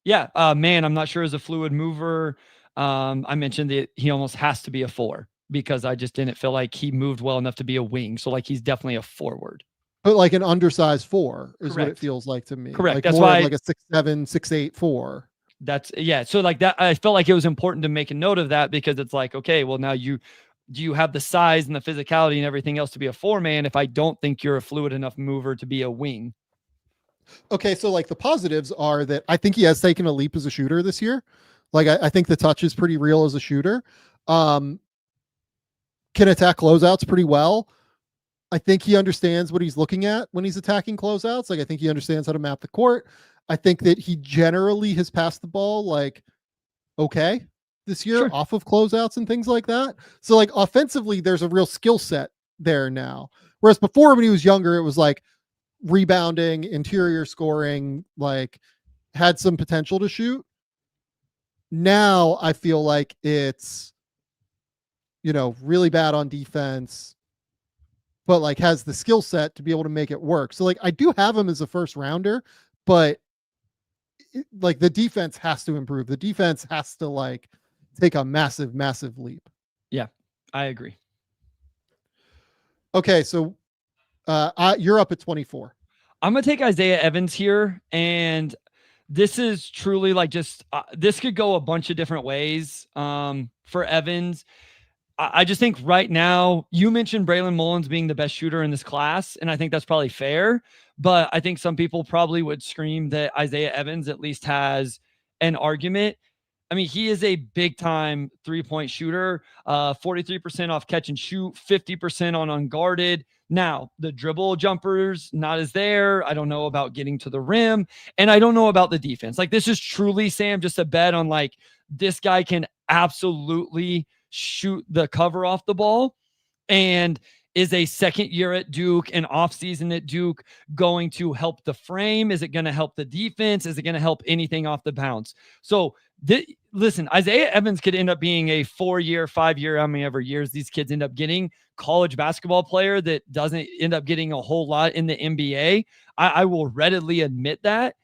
I'm not sure as a fluid mover. I mentioned that he almost has to be a 4 because I just didn't feel like he moved well enough to be a wing. So like, he's definitely a forward. But like an undersized 4 is Correct. What it feels like to me. Correct. Like that's more why like a 6'7", 6'8", 4. That's So like that, I felt like it was important to make a note of that because it's like, okay, well now do you have the size and the physicality and everything else to be a 4-man if I don't think you're a fluid enough mover to be a wing? Okay. So like the positives are that I think he has taken a leap as a shooter this year. Like I think the touch is pretty real as a shooter. Can attack closeouts pretty well. I think he understands what he's looking at when he's attacking closeouts. Like I think he understands how to map the court. I think that he generally has passed the ball like okay this year off of closeouts and things like that. So like offensively, there's a real skill set there now. Whereas before when he was younger, it was like rebounding, interior scoring, like had some potential to shoot. Now I feel like it's, you know, really bad on defense, but like has the skill set to be able to make it work. So like I do have him as a first rounder, but like the defense has to improve. The defense has to like take a massive, massive leap. Yeah, I agree. Okay. So you're up at 24. I'm going to take Isiah Evans here. And this is truly like just, this could go a bunch of different ways for Evans. I just think right now, you mentioned Braylon Mullins being the best shooter in this class, and I think that's probably fair. But I think some people probably would scream that Isiah Evans at least has an argument. I mean, he is a big-time three-point shooter, 43% off catch and shoot, 50% on unguarded. Now, the dribble jumpers, not as there. I don't know about getting to the rim, and I don't know about the defense. Like, this is truly, Sam, just a bet on, like, this guy can absolutely shoot the cover off the ball. And Is a second year at Duke, an offseason at Duke, going to help the frame? Is it going to help the defense? Is it going to help anything off the bounce? So listen, Isaiah Evans could end up being a 4-year, 5-year, how many ever years these kids end up getting, college basketball player that doesn't end up getting a whole lot in the NBA. I will readily admit that.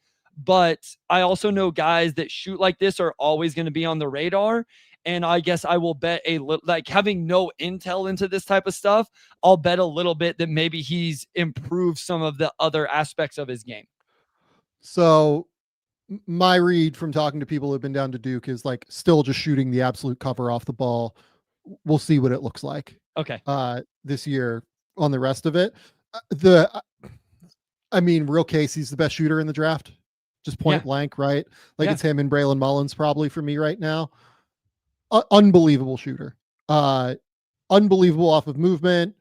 But I also know guys that shoot like this are always going to be on the radar. And I guess I will bet a little, like having no intel into this type of stuff, I'll bet a little bit that maybe he's improved some of the other aspects of his game. So my read from talking to people who've been down to Duke is like still just shooting the absolute cover off the ball. We'll see what it looks like. Okay. This year on the rest of it. Real case, he's the best shooter in the draft. Just point blank, right? Like it's him and Braylon Mullins probably for me right now. Unbelievable shooter. Unbelievable off of movement.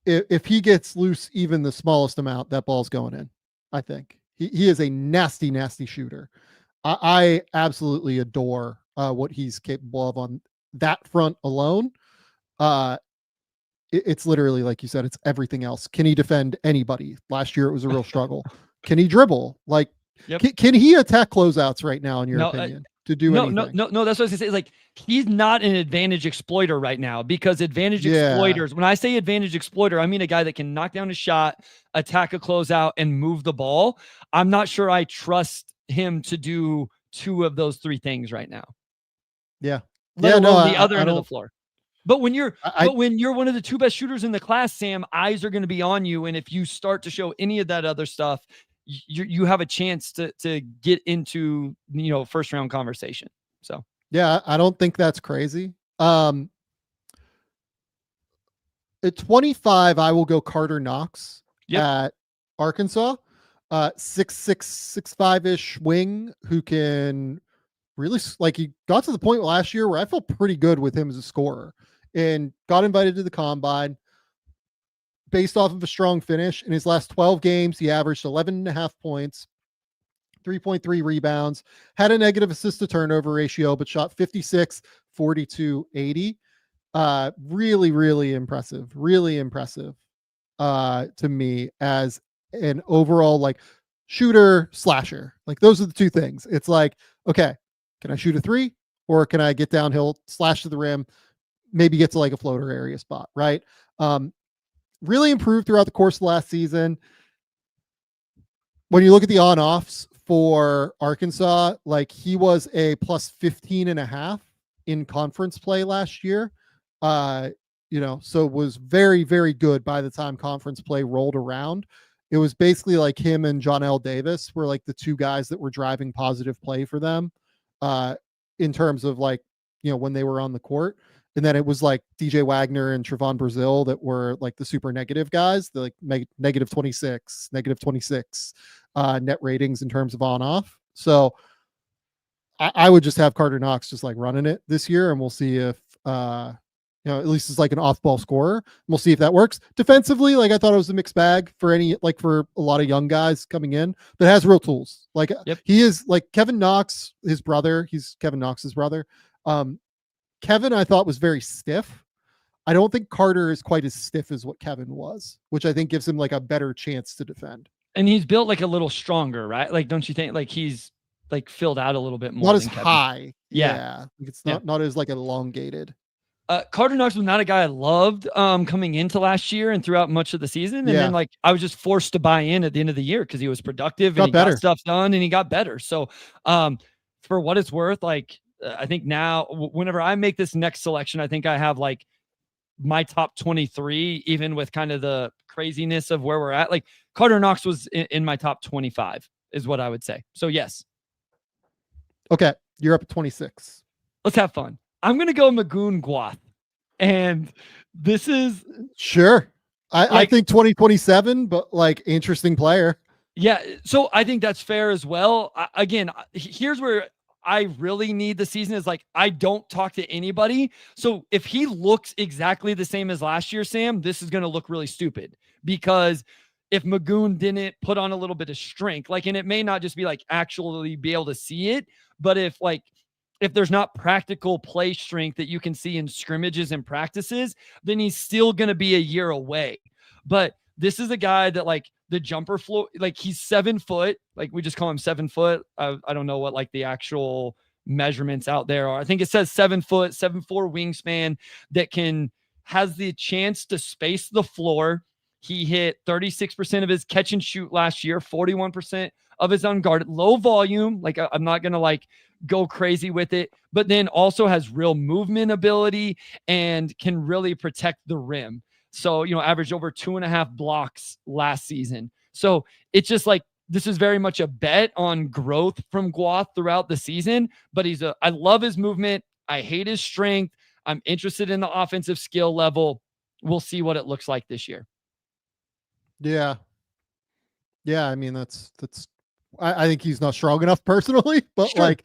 If he gets loose even the smallest amount, that ball's going in. I think he is a nasty, nasty shooter. I absolutely adore what he's capable of on that front alone. It's literally, like you said, it's everything else. Can he defend anybody? Last year, it was a real struggle. Can he dribble? Like, can he attack closeouts right now, in your opinion? To do anything? No. That's what I was gonna say. Like, he's not an advantage exploiter right now, because advantage exploiters, when I say advantage exploiter, I mean a guy that can knock down a shot, attack a closeout, and move the ball. I'm not sure I trust him to do 2 of those 3 things right now. Yeah. Let alone the other end of the floor. But when you're one of the 2 best shooters in the class, Sam, eyes are going to be on you. And if you start to show any of that other stuff, you have a chance to get into, first round conversation. So, yeah, I don't think that's crazy. At 25, I will go Carter Knox at Arkansas. 6'6", 6'5" wing who can really, like, he got to the point last year where I felt pretty good with him as a scorer and got invited to the combine based off of a strong finish. In his last 12 games, he averaged 11.5 points, 3.3 rebounds, had a negative assist to turnover ratio, but shot 56, 42, 80. Really, really impressive. Really impressive to me as an overall, like, shooter slasher. Like, those are the 2 things. It's like, okay, can I shoot a 3 or can I get downhill, slash to the rim, maybe get to like a floater area spot, right? Really improved throughout the course of the last season. When you look at the on-offs for Arkansas, like, he was a plus 15.5 in conference play last year. So was very, very good by the time conference play rolled around. It was basically like him and John L. Davis were like the 2 guys that were driving positive play for them in terms of, like, when they were on the court. And then it was like DJ Wagner and Trevon Brazile that were like the super negative guys, the like negative 26 net ratings in terms of on off. So I would just have Carter Knox just like running it this year, and we'll see if at least it's like an off-ball scorer. We'll see if that works. Defensively, like, I thought it was a mixed bag for a lot of young guys coming in, but has real tools. Like, he is like Kevin Knox, his brother. He's Kevin Knox's brother. Kevin, I thought, was very stiff. I don't think Carter is quite as stiff as what Kevin was, which I think gives him like a better chance to defend. And he's built like a little stronger, right? Like, don't you think, like, he's like filled out a little bit more? Not as high. Yeah. It's not as like elongated. Carter Knox was not a guy I loved coming into last year and throughout much of the season. And then, like, I was just forced to buy in at the end of the year because he was productive and he got stuff done and he got better. So for what it's worth, like, I think now whenever I make this next selection, I think I have like my top 23, even with kind of the craziness of where we're at. Like, Carter Knox was in my top 25 is what I would say. So yes. Okay. You're up at 26. Let's have fun. I'm going to go Magoon Gwath. And this is sure. I think 2027, but like, interesting player. Yeah. So I think that's fair as well. Again, here's where I really need the season is like, I don't talk to anybody. So if he looks exactly the same as last year, Sam, this is going to look really stupid, because if Magoon didn't put on a little bit of strength, like, and it may not just be like actually be able to see it, but if if there's not practical play strength that you can see in scrimmages and practices, then he's still going to be a year away. But this is a guy that like the jumper floor, like he's 7 foot, like we just call him 7 foot. I don't know what like the actual measurements out there are. I think it says 7 foot, 7'4" wingspan that has the chance to space the floor. He hit 36% of his catch and shoot last year, 41% of his unguarded, low volume. Like I'm not going to like go crazy with it, but then also has real movement ability and can really protect the rim. So, averaged over 2.5 blocks last season. So it's just like, this is very much a bet on growth from Guath throughout the season, but I love his movement. I hate his strength. I'm interested in the offensive skill level. We'll see what it looks like this year. Yeah. Yeah. I mean, I think he's not strong enough personally, but Sure. like,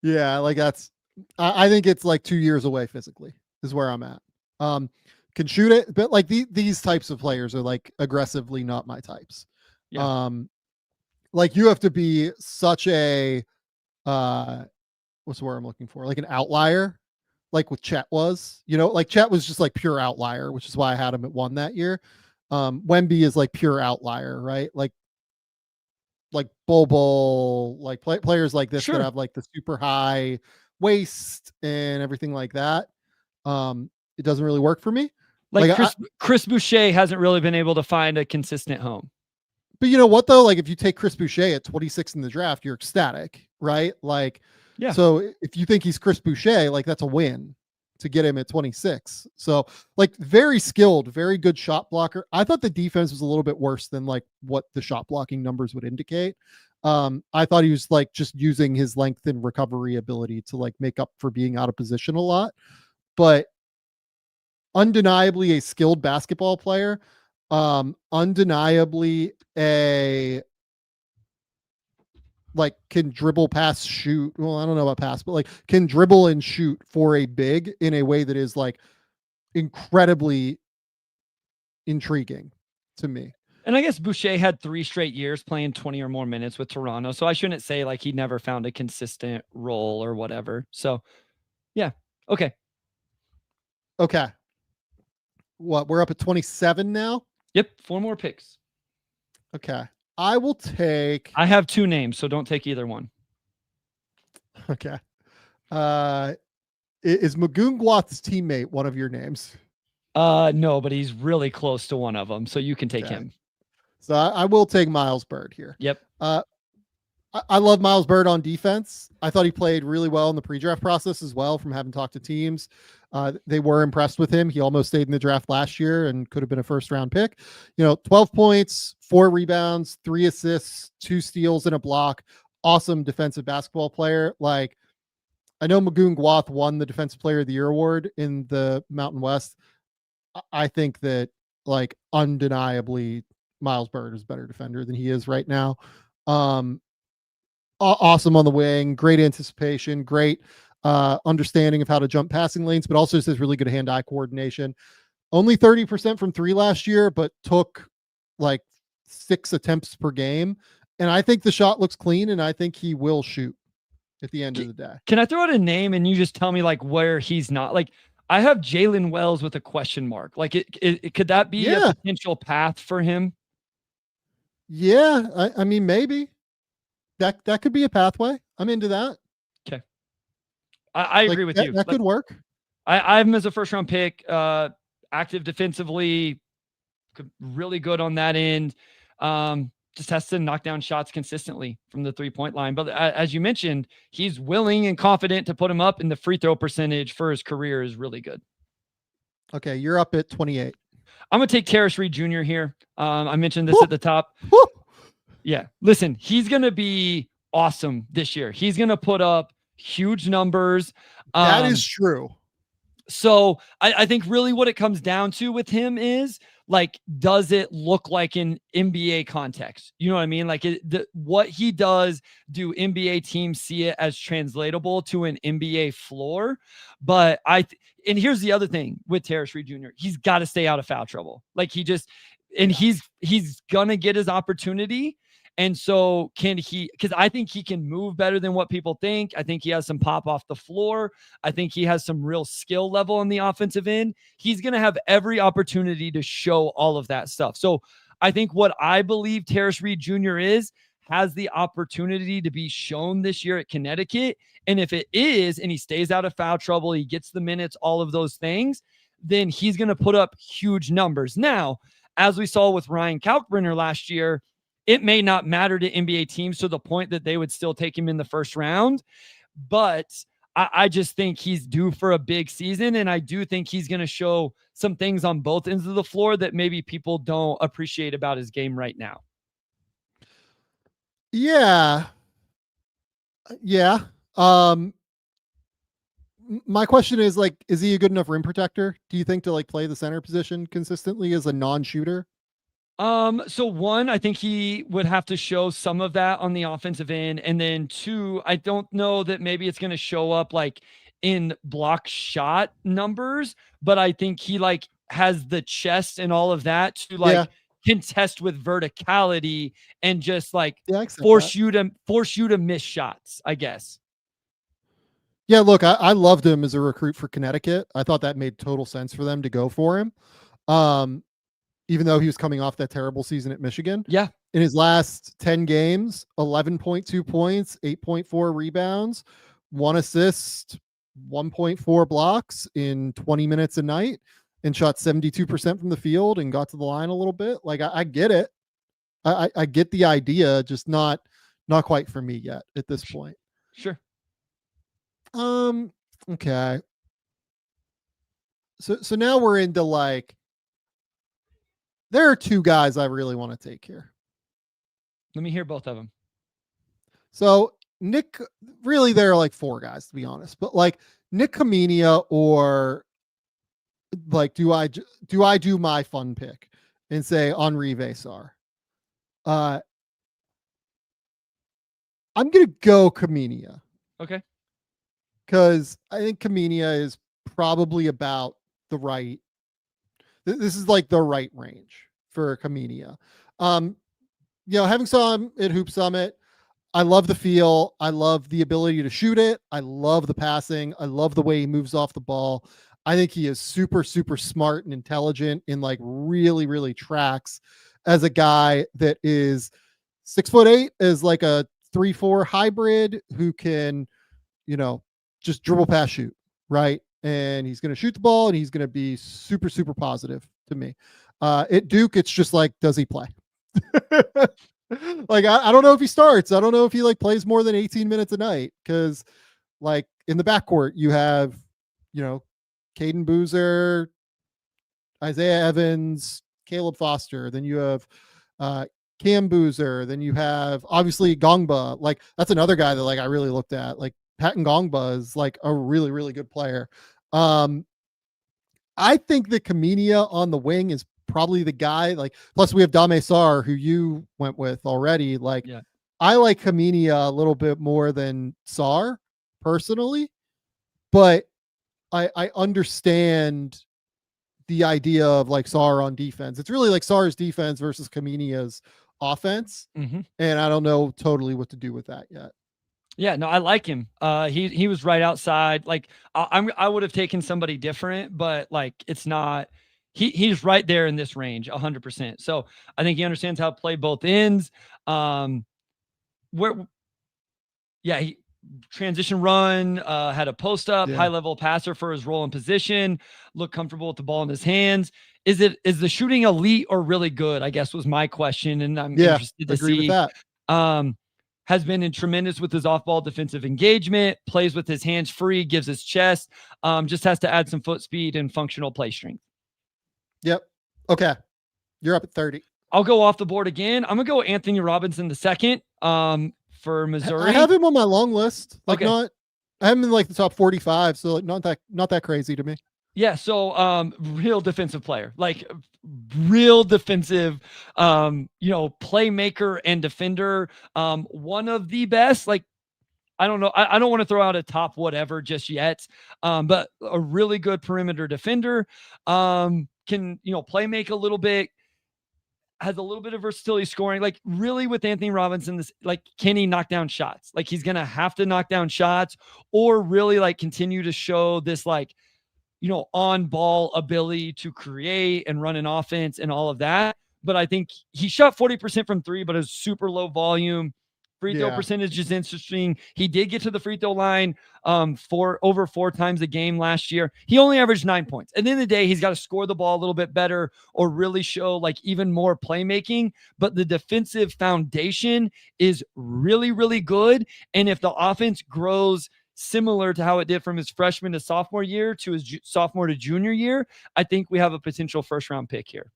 yeah, like I think it's like 2 years away physically is where I'm at. Can shoot it, but like these types of players are like aggressively not my types. Yeah. Like you have to be such a, what's the word I'm looking for? Like an outlier, like what Chet was, like Chet was just like pure outlier, which is why I had him at 1 that year. Wemby is like pure outlier, right? Like Bobo, like players like this that have like the super high waist and everything like that. It doesn't really work for me. Like Chris Boucher hasn't really been able to find a consistent home. But you know what though? Like if you take Chris Boucher at 26 in the draft, you're ecstatic, right? Like, yeah. So if you think he's Chris Boucher, like that's a win to get him at 26. So like very skilled, very good shot blocker. I thought the defense was a little bit worse than like what the shot blocking numbers would indicate. I thought he was like just using his length and recovery ability to like make up for being out of position a lot, but undeniably a skilled basketball player. Undeniably can dribble, pass, shoot. Well, I don't know about pass, but like can dribble and shoot for a big in a way that is like incredibly intriguing to me. And I guess Boucher had 3 straight years playing 20 or more minutes with Toronto. So I shouldn't say like he never found a consistent role or whatever. So yeah. Okay. What, we're up at 27 now? Yep. 4 more picks. Okay. I will take. I have 2 names, so don't take either one. Okay. Is Magoon Guath's teammate one of your names? No, but he's really close to one of them, so you can take him. So I will take Miles Bird here. Yep. I love Miles Bird on defense. I thought he played really well in the pre-draft process as well from having talked to teams. They were impressed with him. He almost stayed in the draft last year and could have been a first-round pick. 12 points, 4 rebounds, 3 assists, 2 steals, and a block. Awesome defensive basketball player. Like, I know Magoon Guath won the Defensive Player of the Year award in the Mountain West. I think that, like, undeniably, Miles Bird is a better defender than he is right now. Awesome on the wing, great anticipation, great understanding of how to jump passing lanes, but also just has really good hand-eye coordination. Only 30% from 3 last year, but took like 6 attempts per game. And I think the shot looks clean, and I think he will shoot at the end of the day. Can I throw out a name and you just tell me like where he's not? Like, I have Jalen Wells with a question mark. Like, could that be a potential path for him? Yeah, I mean, maybe that could be a pathway. I'm into that. Okay, I agree with you. That could work. I have him as a first-round pick. Active defensively, really good on that end. Just has to knock down shots consistently from the 3-point line. But as you mentioned, he's willing and confident to put him up, and the free throw percentage for his career is really good. Okay, you're up at 28. I'm going to take Terrace Reed Jr. here. I mentioned this at the top. Yeah, listen, he's going to be awesome this year. He's going to put up huge numbers. That is true. So I think really what it comes down to with him is, like, does it look like an NBA context? You know what I mean? Like, what he does, do NBA teams see it as translatable to an NBA floor? But and here's the other thing with Terrace Reed Jr. He's got to stay out of foul trouble. Like, he's going to get his opportunity. And so can he, because I think he can move better than what people think. I think he has some pop off the floor. I think he has some real skill level on the offensive end. He's going to have every opportunity to show all of that stuff. So I think what I believe Terrace Reed Jr. has the opportunity to be shown this year at Connecticut. And if it is, and he stays out of foul trouble, he gets the minutes, all of those things, then he's going to put up huge numbers. Now, as we saw with Ryan Kalkbrenner last year, it may not matter to NBA teams to the point that they would still take him in the first round, but I just think he's due for a big season, and I do think he's going to show some things on both ends of the floor that maybe people don't appreciate about his game right now. Yeah. My question is, like, is he a good enough rim protector, do you think, to like play the center position consistently as a non-shooter? So one, I think he would have to show some of that on the offensive end. And then two, I don't know that maybe it's going to show up like in block shot numbers, but I think he like has the chest and all of that to like contest with verticality and just like force you to miss shots, I guess. Yeah, look, I loved him as a recruit for Connecticut. I thought that made total sense for them to go for him. Even though he was coming off that terrible season at Michigan. Yeah. In his last 10 games, 11.2 points, 8.4 rebounds, 1 assist, 1.4 blocks in 20 minutes a night, and shot 72% from the field and got to the line a little bit. Like, I get it. I get the idea, just not quite for me yet at this point. Sure. Okay. So now we're into like, there are two guys I really want to take here. Let me hear both of them. So Nick, really, there are like 4 guys to be honest, but like Nick Khamenia, or like, do I do my fun pick and say Henri Sarr? I'm gonna go Khamenia. Okay. Because I think Khamenia is probably about the right. This is like the right range for Khamenia. Having saw him at Hoop Summit, I love the feel. I love the ability to shoot it. I love the passing. I love the way he moves off the ball. I think he is super, super smart and intelligent, and like really, really tracks as a guy that is 6'8", as like a 3-4 hybrid who can, just dribble, pass, shoot, right? And he's going to shoot the ball, and he's going to be super, super positive to me. At Duke, it's just like, does he play? Like, I don't know if he starts. I don't know if he like plays more than 18 minutes a night, because like in the backcourt, you have, Caden Boozer, Isaiah Evans, Caleb Foster. Then you have Cam Boozer. Then you have obviously Gongba. Like, that's another guy that like I really looked at. Like, Patton Gongba is like a really, really good player. I think that Khamenia on the wing is probably the guy. Like, plus we have Dame Sarr, who you went with already. Like, yeah. I like Khamenia a little bit more than Sarr personally, but I understand the idea of like Sarr on defense. It's really like Sarr's defense versus Khamenia's offense. Mm-hmm. And I don't know totally what to do with that yet. Yeah, no, I like him. He was right outside. Like, I would have taken somebody different, but like, it's not, he's right there in this range 100%. So I think he understands how to play both ends. He transition run, had a post up, high level passer for his role and position, looked comfortable with the ball in his hands. Is the shooting elite or really good, I guess was my question. And I'm interested to see with that. Has been tremendous with his off-ball defensive engagement, plays with his hands free, gives his chest, just has to add some foot speed and functional play strength. Yep. Okay. You're up at 30. I'll go off the board again. I'm going to go Anthony Robinson II for Missouri. I have him on my long list. Like, okay. I have him in like the top 45, so like not that crazy to me. Yeah, so real defensive player, like real defensive, playmaker and defender. One of the best, like, I don't know. I don't want to throw out a top whatever just yet, but a really good perimeter defender. Can, play make a little bit. has a little bit of versatility scoring. Like really with Anthony Robinson, this like, can he knock down shots? Like he's going to have to knock down shots or really like continue to show this like, on ball ability to create and run an offense and all of that. But I think he shot 40% from three, but it was super low volume. Free throw percentage is interesting. He did get to the free throw line over 4 times a game last year. He only averaged 9 points. At the end of the day, he's got to score the ball a little bit better or really show like even more playmaking. But the defensive foundation is really, really good. And if the offense grows similar to how it did from his freshman to sophomore year to his sophomore to junior year, I think we have a potential first-round pick here.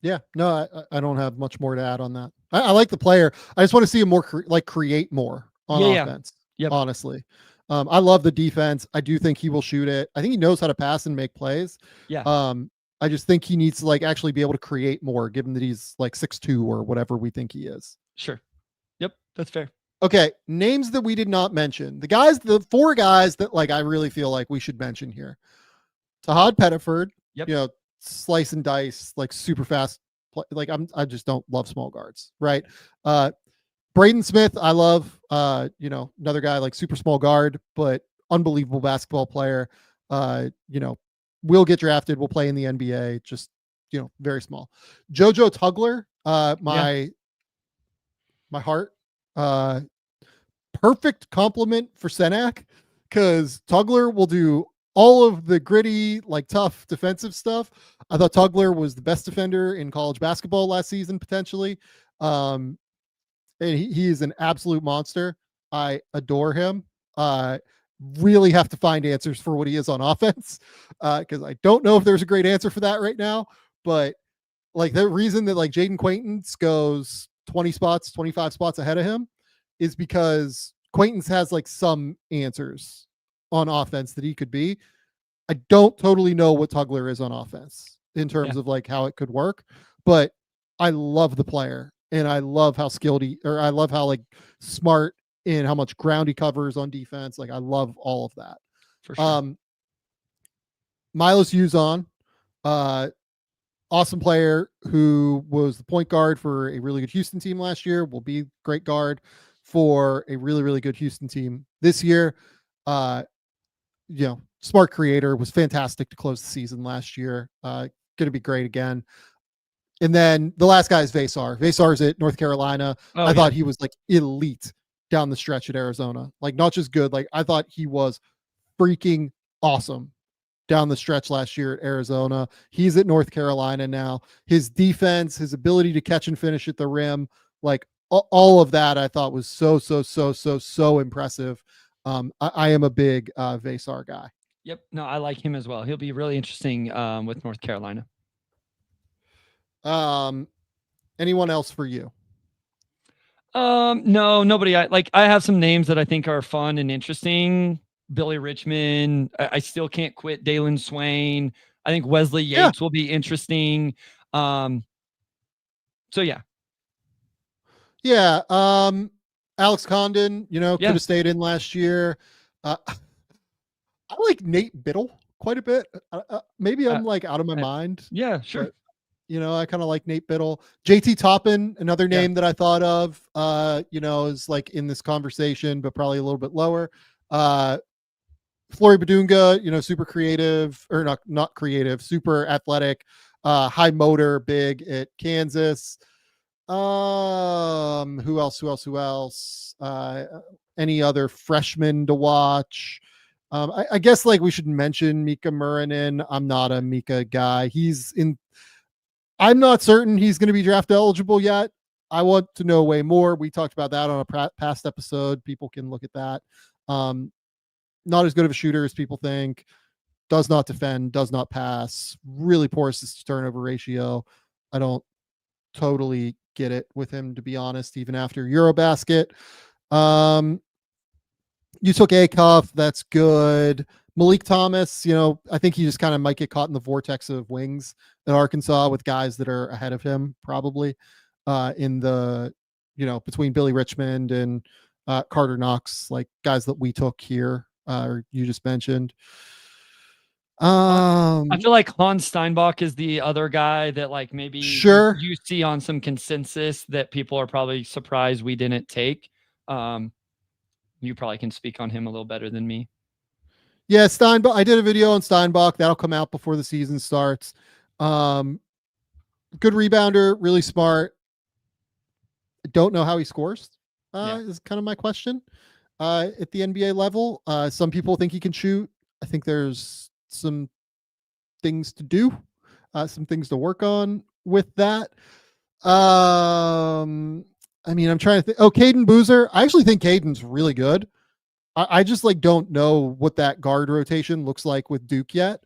Yeah, no, I don't have much more to add on that. I like the player. I just want to see him more create more on offense. Yep. Honestly, I love the defense. I do think he will shoot it. I think he knows how to pass and make plays. Yeah. I just think he needs to like actually be able to create more, given that he's like 6'2" or whatever we think he is. Sure. Yep, that's fair. Okay, names that we did not mention. The 4 guys that like I really feel like we should mention here. Tahad Pettiford. Yep. Slice and dice, like super fast. Like I just don't love small guards, right? Brayden Smith, I love. Another guy like super small guard, but unbelievable basketball player. Will get drafted. Will play in the NBA. Just very small. JoJo Tugler, my heart. Perfect compliment for Cenac, because Tugler will do all of the gritty, like tough defensive stuff. I thought Tugler was the best defender in college basketball last season, potentially. And he is an absolute monster. I adore him. Really have to find answers for what he is on offense, because I don't know if there's a great answer for that right now. But like the reason that like Jayden Quaintance goes 20 spots, 25 spots ahead of him is because Quaintance has like some answers on offense that he could be. I don't totally know what Tugler is on offense in terms of like how it could work, but I love the player and I love how skilled I love how like smart and how much ground he covers on defense. Like I love all of that. For sure. Milos Uzon, awesome player who was the point guard for a really good Houston team last year, will be great guard for a really, really good Houston team this year. Smart creator, was fantastic to close the season last year. Going to be great again. And then the last guy is Vasar. Vasar's at North Carolina. I thought he was like elite down the stretch at Arizona. Like not just good. Like I thought he was freaking awesome down the stretch last year at Arizona. He's at North Carolina now. His defense, his ability to catch and finish at the rim, like all of that I thought was so impressive. I am a big Vasar guy. Yep. No, I like him as well. He'll be really interesting with North Carolina. Anyone else for you? No, nobody. I have some names that I think are fun and interesting. Billy Richmond. I still can't quit Dalen Swain. I think Wesley Yates will be interesting. So yeah. Yeah. Alex Condon, could have stayed in last year. I like Nate Biddle quite a bit. Maybe I'm like out of my mind. Yeah, sure. But, I kind of like Nate Biddle. JT Toppin, another name that I thought of, is like in this conversation, but probably a little bit lower. Flory Badunga, super creative, or not creative, super athletic, high motor, big at Kansas. Who else? Any other freshmen to watch? I guess like we should mention Mika Murinen. I'm not a Mika guy. I'm not certain he's going to be draft eligible yet. I want to know way more. We talked about that on a past episode. People can look at that. Not as good of a shooter as people think. Does not defend, does not pass. Really poor assist to turnover ratio. I don't totally get it with him, to be honest, even after Eurobasket. You took Acuff. That's good. Malik Thomas, I think he just kind of might get caught in the vortex of wings at Arkansas with guys that are ahead of him, probably in the, between Billy Richmond and Carter Knox, like guys that we took here, or you just mentioned. I feel like Hans Steinbach is the other guy that like maybe Sure. you see on some consensus that people are probably surprised we didn't take. You probably can speak on him a little better than me. Yeah, Steinbach. I did a video on Steinbach that'll come out before the season starts. Good rebounder, really smart. Don't know how he scores. Is kind of my question. At the NBA level, some people think he can shoot. I think there's some things to do, some things to work on with that. I mean, I'm trying to think. Oh, Caden Boozer. I actually think Caden's really good. I just like don't know what that guard rotation looks like with Duke yet.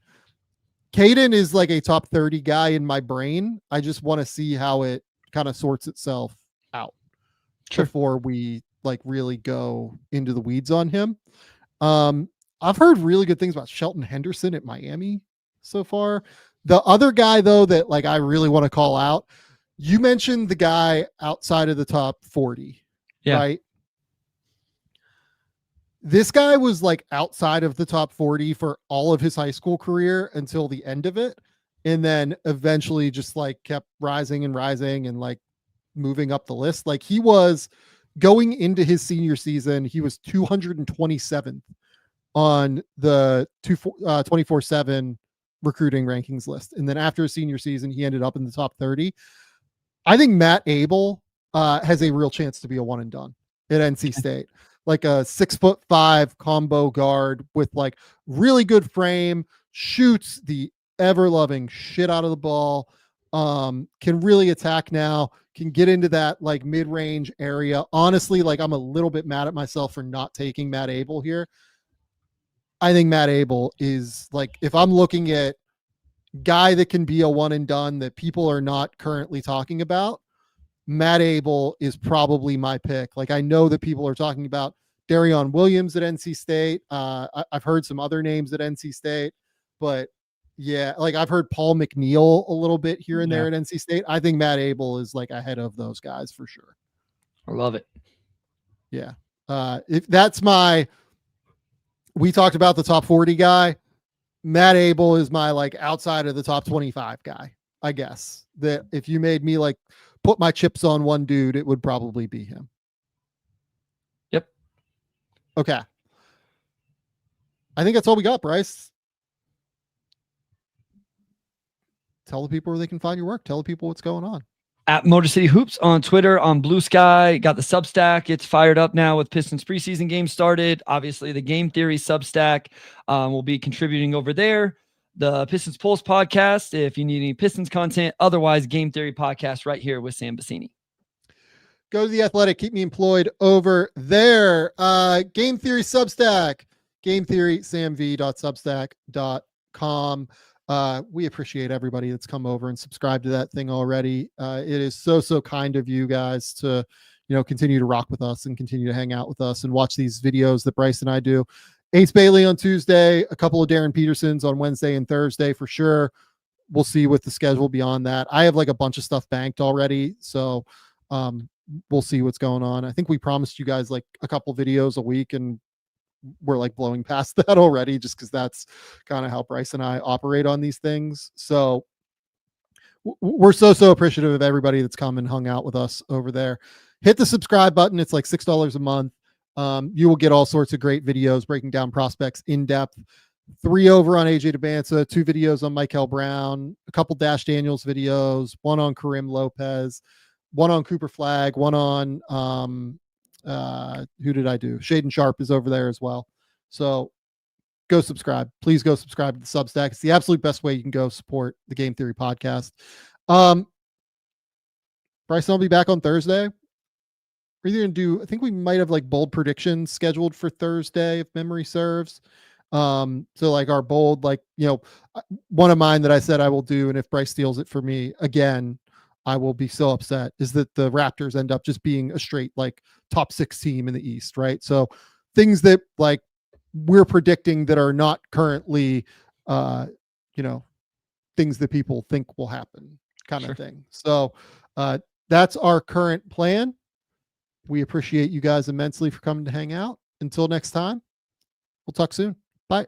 Caden is like a top 30 guy in my brain. I just want to see how it kind of sorts itself out before we like really go into the weeds on him. I've heard really good things about Shelton Henderson at Miami so far. The other guy though that like I really want to call out, you mentioned the guy outside of the top 40, right? This guy was like outside of the top 40 for all of his high school career until the end of it. And then eventually just like kept rising and rising and like moving up the list. Like he was going into his senior season, he was 227th on the 24/7 recruiting rankings list. And then after his senior season, he ended up in the top 30. I think Matt Abel has a real chance to be a one and done at NC State. Like a 6'5" combo guard with like really good frame, shoots the ever loving shit out of the ball, can really attack now, can get into that like mid-range area. Honestly, like I'm a little bit mad at myself for not taking Matt Abel here. I think Matt Abel is like, if I'm looking at guy that can be a one and done that people are not currently talking about, Matt Abel is probably my pick. Like I know that people are talking about Darion Williams at NC State. I've heard some other names at NC State, but yeah, like I've heard Paul McNeil a little bit here and there at NC State. I think Matt Abel is like ahead of those guys for sure. I love it. Yeah. If that's we talked about the top 40 guy. Matt Abel is my like outside of the top 25 guy, I guess. That if you made me like put my chips on one dude, it would probably be him. Yep. Okay. I think that's all we got, Bryce. Tell the people where they can find your work. Tell the people what's going on. At Motor City Hoops on Twitter, on Blue Sky. Got the Substack. It's fired up now with Pistons preseason game started. Obviously, the Game Theory Substack will be contributing over there. The Pistons Pulse podcast, if you need any Pistons content. Otherwise, Game Theory podcast right here with Sam Bassini. Go to The Athletic. Keep me employed over there. Game Theory Substack. GameTheorySamV.substack.com. We appreciate everybody that's come over and subscribed to that thing already. It is so kind of you guys to, continue to rock with us and continue to hang out with us and watch these videos that Bryce and I do. Ace Bailey on Tuesday, a couple of Darryn Petersons on Wednesday and Thursday for sure. We'll see with the schedule beyond that. I have like a bunch of stuff banked already. So we'll see what's going on. I think we promised you guys like a couple videos a week and we're like blowing past that already just because that's kind of how Bryce and I operate on these things. So we're so appreciative of everybody that's come and hung out with us over there. Hit the subscribe button. It's like $6 a month. You will get all sorts of great videos breaking down prospects in depth. 3 over on AJ Dybantsa, 2 videos on Mikel Brown, a couple Dash Daniels videos, 1 on Karim Lopez, 1 on Cooper Flagg, 1 on who did I do? Shaden Sharp is over there as well. So go subscribe. Please go subscribe to the Substack. It's the absolute best way you can go support the Game Theory podcast. Bryce and I'll be back on Thursday. We're either going to do, I think we might have like bold predictions scheduled for Thursday if memory serves. So like our bold, like, one of mine that I said I will do, and if Bryce steals it for me again, I will be so upset, is that the Raptors end up just being a straight like top 6 team in the East, right? So things that like we're predicting that are not currently, things that people think will happen kind of thing. So that's our current plan. We appreciate you guys immensely for coming to hang out. Until next time, we'll talk soon. Bye.